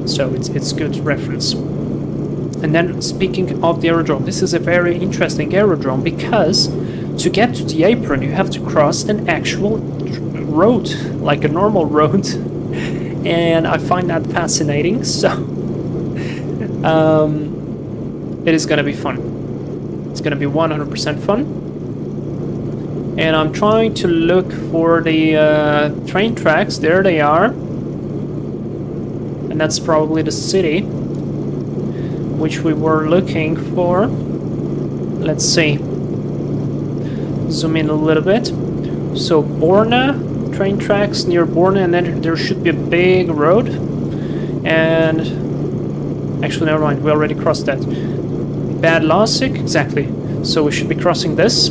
So it's good reference. And then speaking of the aerodrome, this is a very interesting aerodrome because to get to the apron you have to cross an actual road, like a normal road, and I find that fascinating. So it is going to be fun. It's going to be 100% fun. And I'm trying to look for the train tracks. There they are. And that's probably the city which we were looking for. Let's see. Zoom in a little bit. So Borna, train tracks near Borna, and then there should be a big road. And actually, never mind, we already crossed that. Bad Lasik, exactly. So we should be crossing this.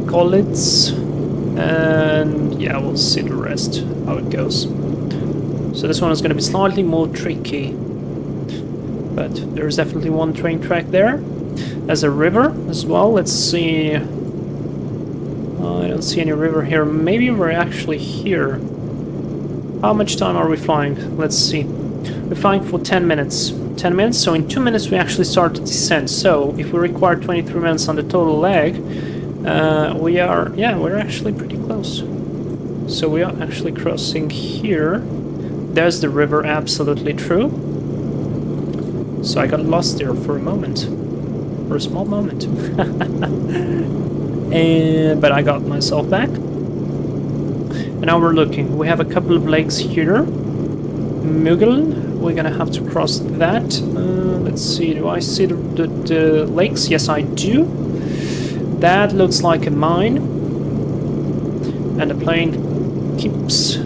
Gohlis, and yeah, we'll see the rest, how it goes. So this one is going to be slightly more tricky, but there's definitely one train track there. There's a river as well. Let's see. I don't see any river here. Maybe we're actually here. How much time are we flying? Let's see. We're flying for 10 minutes. 10 minutes, so in 2 minutes we actually start to descend. So if we require 23 minutes on the total leg, we're actually pretty close. So we are actually crossing here. There's the river, absolutely true. So I got lost there for a moment. For a small moment. But I got myself back. And now we're looking. We have a couple of lakes here. Mugel, we're gonna have to cross that. Let's see, do I see the lakes? Yes, I do. That looks like a mine. And the plane keeps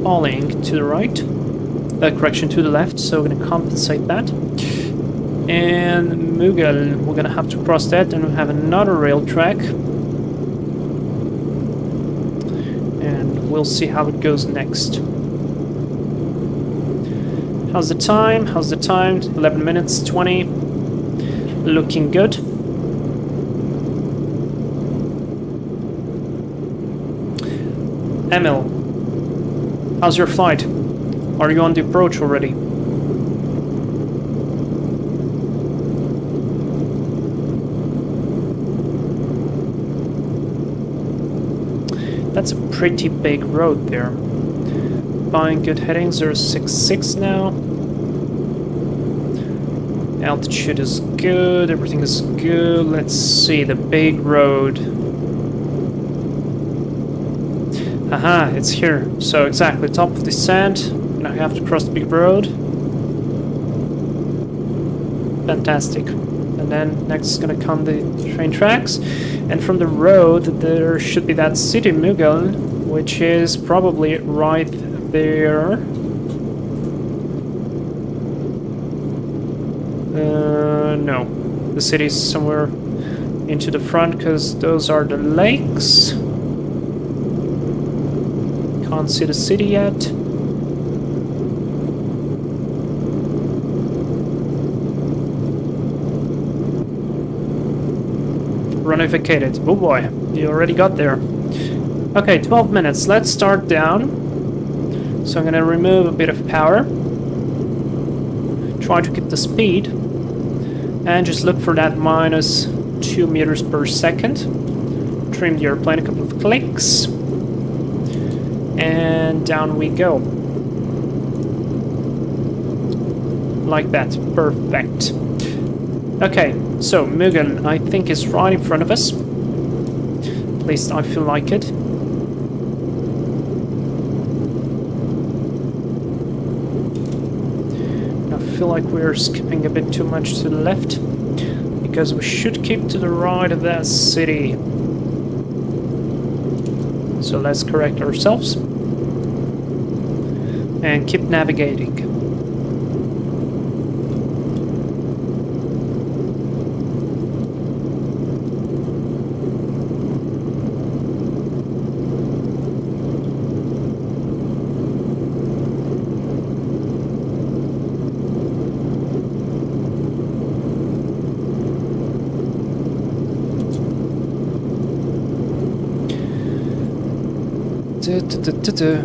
falling to the right. Correction, to the left, so we're gonna compensate that. And Mugel, we're gonna have to cross that, and we have another rail track. And we'll see how it goes next. How's the time? 11 minutes, 20. Looking good. Emil, how's your flight? Are you on the approach already? That's a pretty big road there. Fine, good heading, 066 now. Altitude is good, everything is good. Let's see, the big road. Aha, it's here. So exactly, top of the sand. Now I have to cross the big road. Fantastic. And then next is gonna come the train tracks. And from the road, there should be that city Mughal, which is probably right there. No. The city's somewhere into the front, because those are the lakes. Can't see the city yet. Runificated. Oh boy, you already got there. Okay, 12 minutes. Let's start down. So I'm gonna remove a bit of power. Try to keep the speed. And just look for that minus 2 meters per second. Trim the airplane a couple of clicks. And down we go. Like that. Perfect. Okay, so Mughal, I think, is right in front of us. At least I feel like it. I feel like we're skipping a bit too much to the left, because we should keep to the right of that city. So let's correct ourselves and keep navigating.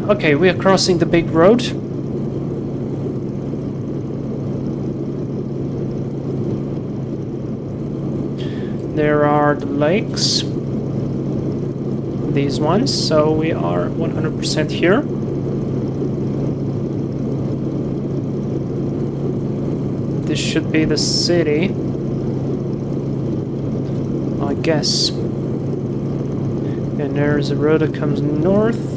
Okay, we are crossing the big road. There are the lakes. These ones, so we are 100% here. This should be the city, I guess. And there's a road that comes north.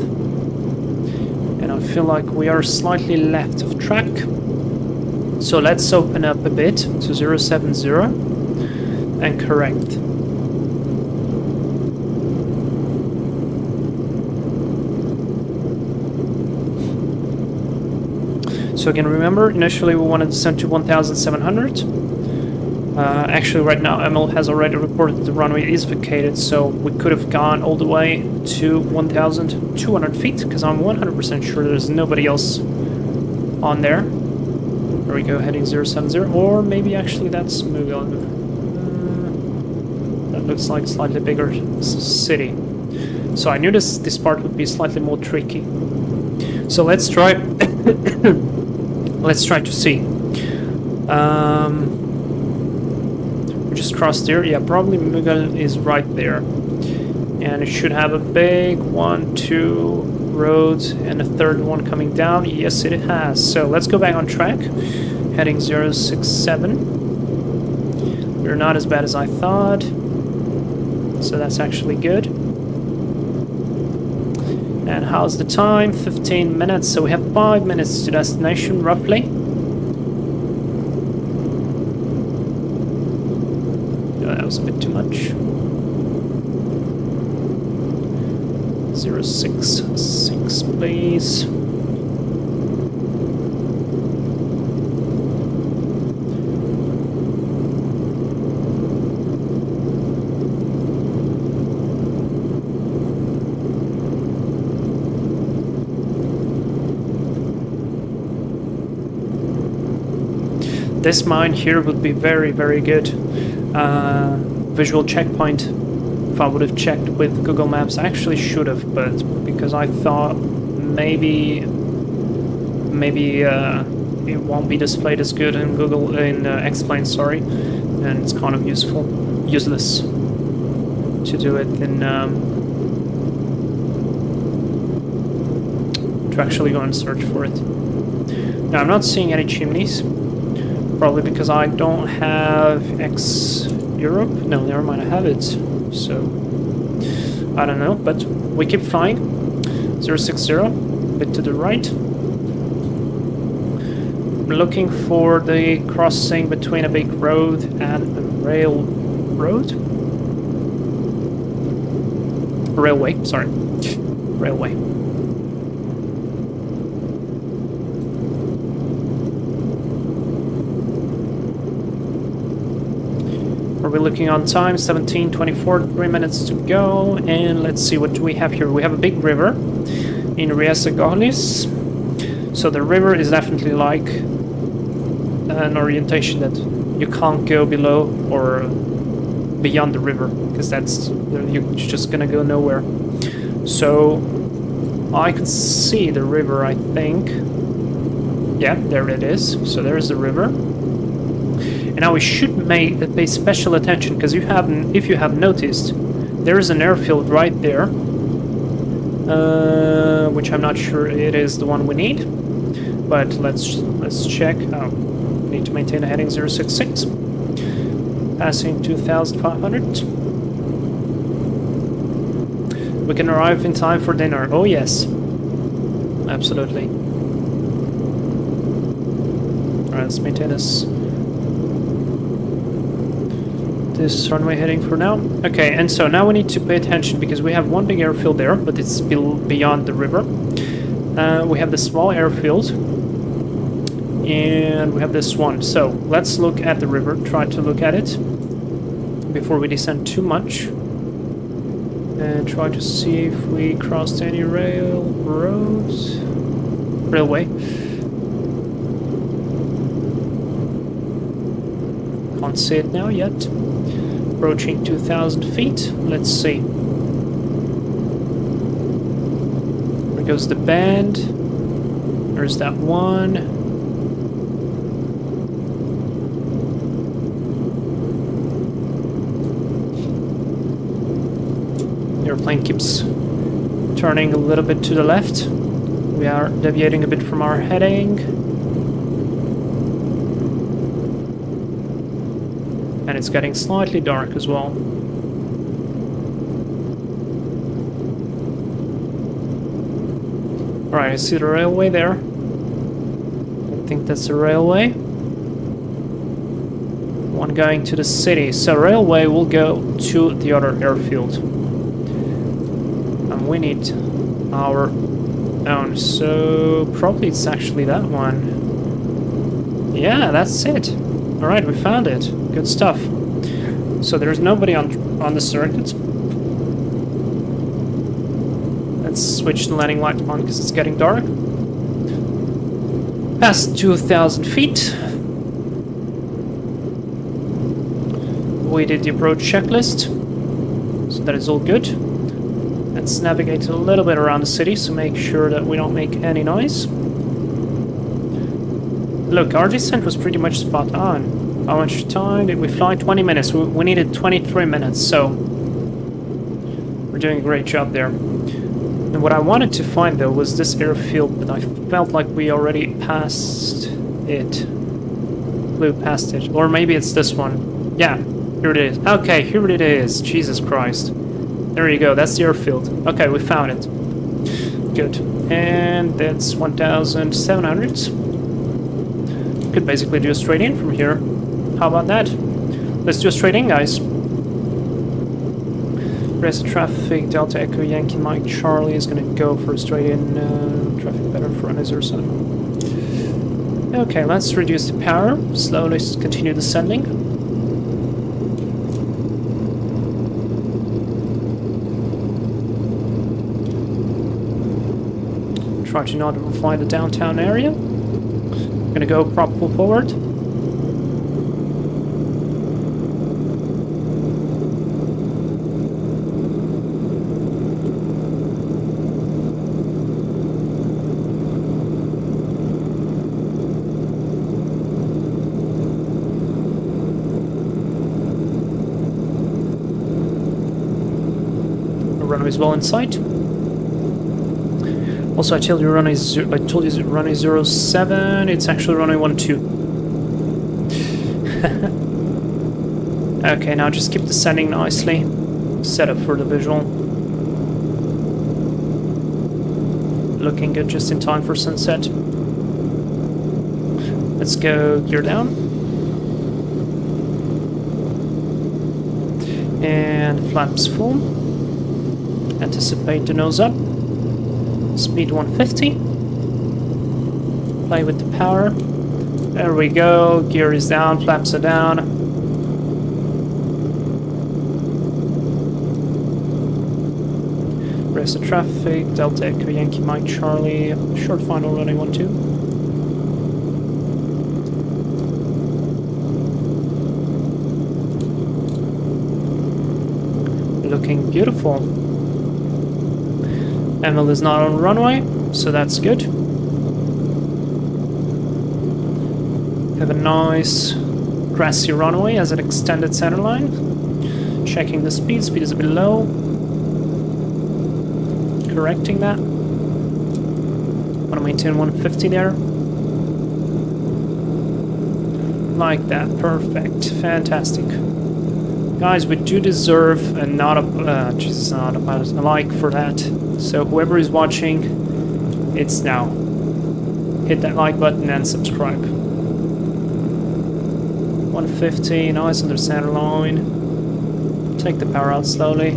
And I feel like we are slightly left of track. So let's open up a bit to 070 and correct. So again, remember, initially we wanted to send to 1,700. Actually, right now, ML has already reported the runway is vacated, so we could have gone all the way to 1,200 feet, because I'm 100% sure there's nobody else on there. There we go, heading 070, or maybe actually that's Mughal. That looks like slightly bigger city. So I knew this part would be slightly more tricky. So let's try. Let's try to see. Just crossed there. Yeah, probably Mughal is right there, and it should have a big 1, 2 roads and a third one coming down. Yes, it has. So let's go back on track, heading 067. We're not as bad as I thought, so that's actually good. And how's the time? 15 minutes. So we have 5 minutes to destination roughly. That was a bit too much. 066, please. This mine here would be very, very good. Visual checkpoint. If I would have checked with Google Maps, I actually should have, but because I thought maybe it won't be displayed as good in Google X-Plane, sorry, and it's kind of useless to do it in to actually go and search for it. Now, I'm not seeing any chimneys. Probably because I don't have Europe. No, never mind, I have it. So, I don't know, but we keep flying. 060, a bit to the right. We're looking for the crossing between a big road and a railway, sorry. Railway. We're looking on time, 17:24, 3 minutes to go, and let's see what do we have here. We have a big river in Riesa Gohlis. So the river is definitely like an orientation that you can't go below or beyond the river, because that's, you're just gonna go nowhere. So I can see the river, I think. Yeah, there it is. So there's the river. And now we should pay special attention, because if you have noticed, there is an airfield right there, which I'm not sure it is the one we need, but let's check. Oh, we need to maintain a heading 066, passing 2,500. We can arrive in time for dinner. Oh yes, absolutely. All right, let's maintain this runway heading for now. Okay, and so now we need to pay attention, because we have one big airfield there, but it's beyond the river. We have the small airfield, and we have this one. So let's look at the river, try to look at it before we descend too much, and try to see if we crossed any railway. Can't see it now yet. Approaching 2,000 feet. Let's see. There goes the band. There's that one. The airplane keeps turning a little bit to the left. We are deviating a bit from our heading. And it's getting slightly dark as well. Alright, I see the railway there. I think that's a railway. One going to the city. So railway will go to the other airfield. And we need our own. So probably it's actually that one. Yeah, that's it. Alright, we found it. Good stuff. So there's nobody on the circuit. Let's switch the landing light on because it's getting dark. Past 2,000 feet. We did the approach checklist, so that is all good. Let's navigate a little bit around the city, so make sure that we don't make any noise. Look, our descent was pretty much spot on. How much time did we fly? 20 minutes. We needed 23 minutes, so we're doing a great job there. And what I wanted to find, though, was this airfield, but I felt like we already passed it. Flew past it. Or maybe it's this one. Yeah, here it is. Okay, here it is. Jesus Christ. There you go. That's the airfield. Okay, we found it. Good. And that's 1,700. Could basically do a straight in from here. How about that? Let's do a straight in, guys. Rest of traffic, Delta Echo Yankee Mike Charlie is going to go for a straight in. Traffic pattern for Runway 07. Okay, let's reduce the power. Slowly continue descending. Try to not fly the downtown area. I'm going to go prop full forward. Runway is well in sight. Also, I told you runway 07. It's actually runway 12. Okay, now just keep descending nicely. Set up for the visual. Looking good just in time for sunset. Let's go gear down. And flaps full. Anticipate the nose up. Speed 150. Play with the power. There we go. Gear is down, flaps are down. Rest of traffic, Delta Echo Yankee Mike Charlie. Short final running 12. Looking beautiful. ML is not on runway, so that's good. Have a nice grassy runway as an extended centerline. Checking the speed. Speed is a bit low. Correcting that. Want to maintain 150 there. Like that. Perfect. Fantastic. Guys, we do deserve a not a like for that. So whoever is watching, it's now. Hit that like button and subscribe. 150, nice on the center line. Take the power out slowly.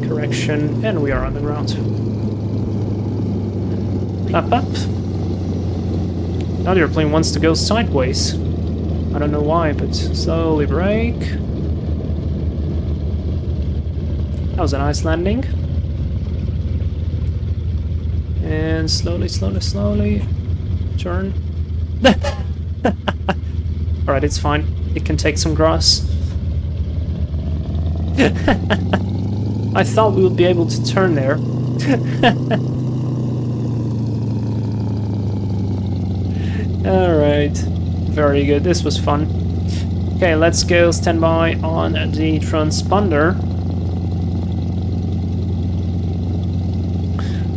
Correction, and we are on the ground. Flap up. Now the airplane wants to go sideways. I don't know why, but slowly brake. That was a nice landing. And slowly, slowly, slowly turn. Alright, it's fine. It can take some grass. I thought we would be able to turn there. Alright. Very good. This was fun. Okay, let's go stand by on the transponder.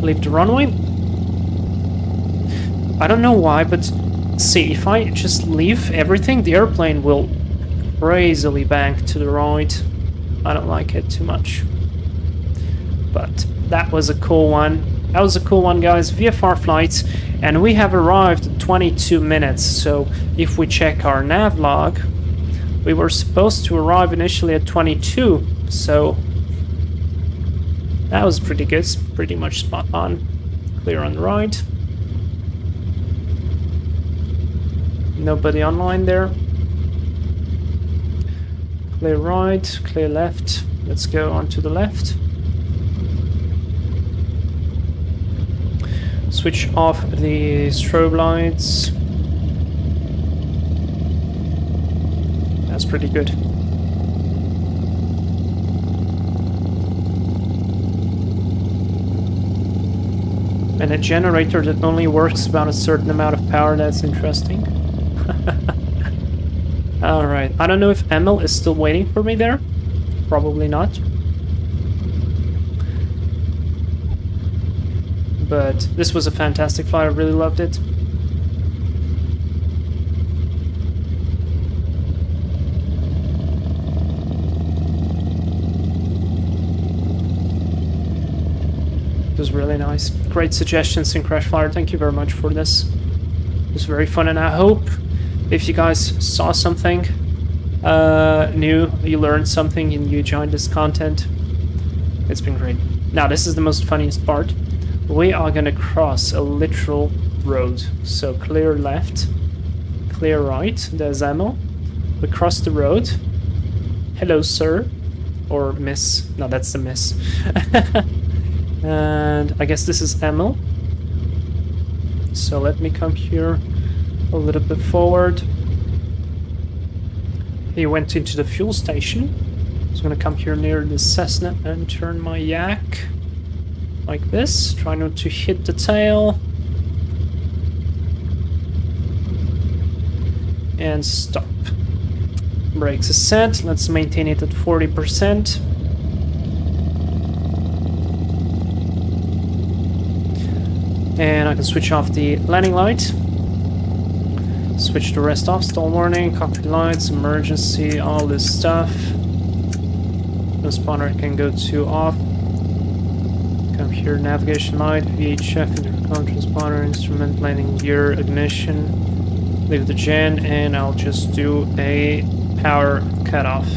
Leave the runway. I don't know why, but see, if I just leave everything, the airplane will crazily bank to the right. I don't like it too much. But that was a cool one. That was a cool one, guys. VFR flights, and we have arrived at 22 minutes. So if we check our nav log, we were supposed to arrive initially at 22. So that was pretty good, pretty much spot on. Clear on the right. Nobody online there. Clear right, clear left. Let's go on to the left. Switch off the strobe lights. That's pretty good. And a generator that only works about a certain amount of power, that's interesting. Alright, I don't know if Emil is still waiting for me there. Probably not. But this was a fantastic flight, I really loved it. It was really nice. Great suggestions in Crash Flyer. Thank you very much for this. It was very fun, and I hope if you guys saw something new, you learned something, and you enjoyed this content. It's been great. Now, this is the most funniest part. We are gonna cross a literal road. So clear left, clear right. There's Emil. We cross the road. Hello, sir. Or miss. No, that's the miss. And I guess this is Emil. So let me come here a little bit forward. He went into the fuel station. So I'm gonna come here near the Cessna and turn my yak like this. Try not to hit the tail. And stop. Brakes are set. Let's maintain it at 40%. And I can switch off the landing light. Switch the rest off. Stall warning, cockpit lights, emergency, all this stuff. No spawner can go to off. Come here, navigation light, VHF, intercom, transponder, instrument, landing gear, ignition. Leave the gen, and I'll just do a power cutoff.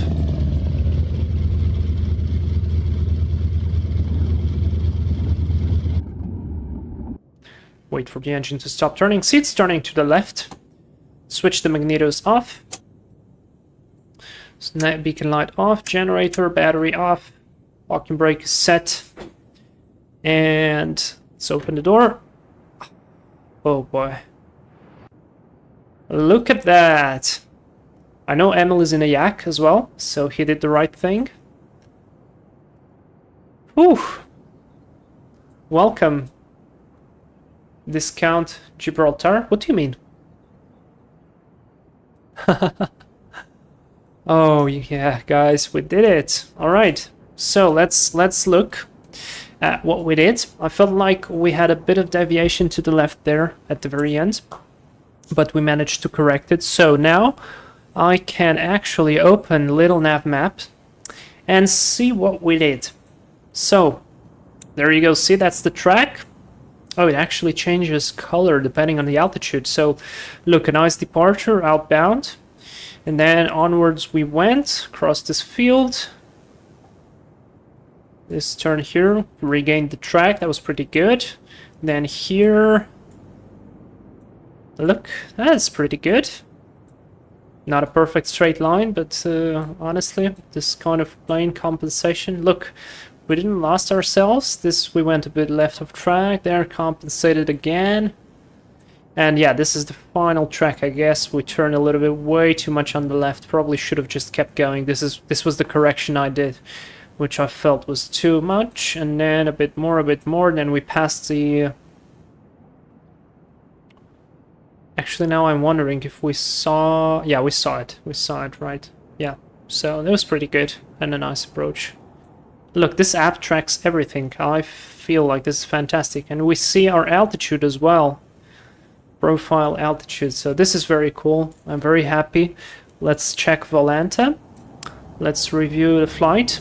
Wait for the engine to stop turning. Seats turning to the left. Switch the magnetos off. So beacon light off. Generator, battery off. Walking brake is set. And let's open the door. Oh boy. Look at that. I know Emil is in a Yak as well, so he did the right thing. Whew. Welcome. Discount Gibraltar? What do you mean? Oh yeah, guys, we did it. All right, so let's look at what we did. I felt like we had a bit of deviation to the left there at the very end, but we managed to correct it. So now I can actually open little NavMap and see what we did. So there you go. See, that's the track. Oh, it actually changes color depending on the altitude. So look, a nice departure outbound. And then onwards we went across this field. This turn here, regained the track. That was pretty good. Then here. Look, that's pretty good. Not a perfect straight line, but honestly, this kind of plane compensation. Look. We didn't lost ourselves. This we went a bit left of track. There, compensated again. And yeah, this is the final track, I guess. We turned a little bit way too much on the left. Probably should have just kept going. This was the correction I did, which I felt was too much. And then a bit more. Then we passed the... Actually, now I'm wondering if we saw... Yeah, we saw it. We saw it, right? Yeah. So that was pretty good and a nice approach. Look, this app tracks everything. I feel like this is fantastic. And we see our altitude as well. Profile altitude. So this is very cool. I'm very happy. Let's check Volanta. Let's review the flight.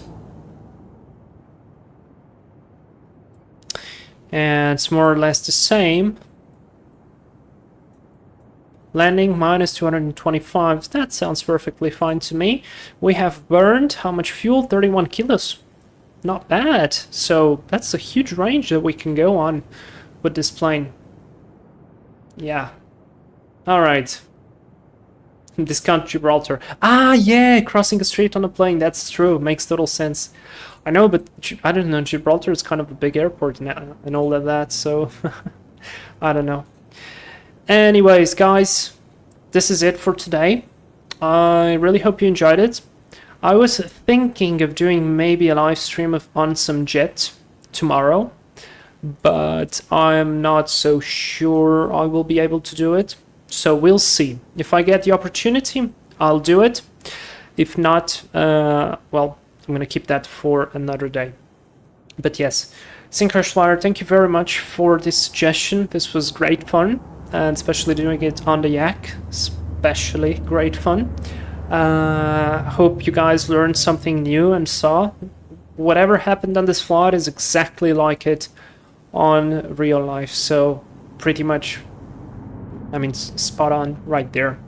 And it's more or less the same. Landing minus 225. That sounds perfectly fine to me. We have burned how much fuel? 31 kilos. Not bad. So that's a huge range that we can go on with this plane. Yeah. All right. Discount Gibraltar. Ah, yeah, crossing a street on a plane. That's true. Makes total sense. I know, but I don't know. Gibraltar is kind of a big airport and all of that. So I don't know. Anyways, guys, this is it for today. I really hope you enjoyed it. I was thinking of doing maybe a live stream on some jet tomorrow, but I'm not so sure I will be able to do it. So we'll see. If I get the opportunity, I'll do it. If not, well, I'm going to keep that for another day. But yes, Synchroshwire, thank you very much for this suggestion. This was great fun, and especially doing it on the Yak. Especially great fun. Hope you guys learned something new and saw whatever happened on this flight is exactly like it on real life. So pretty much, I mean, spot on right there.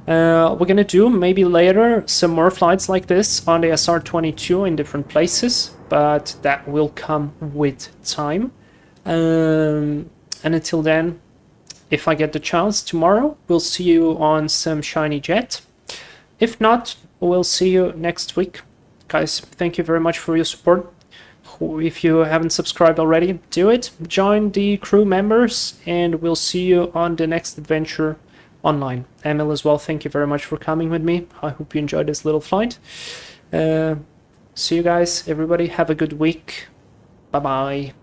We're gonna do maybe later some more flights like this on the SR-22 in different places, but that will come with time. And until then, if I get the chance tomorrow, we'll see you on some shiny jet. If not, we'll see you next week. Guys, thank you very much for your support. If you haven't subscribed already, do it. Join the crew members, and we'll see you on the next adventure online. Emil as well, thank you very much for coming with me. I hope you enjoyed this little flight. See you guys, everybody. Have a good week. Bye-bye.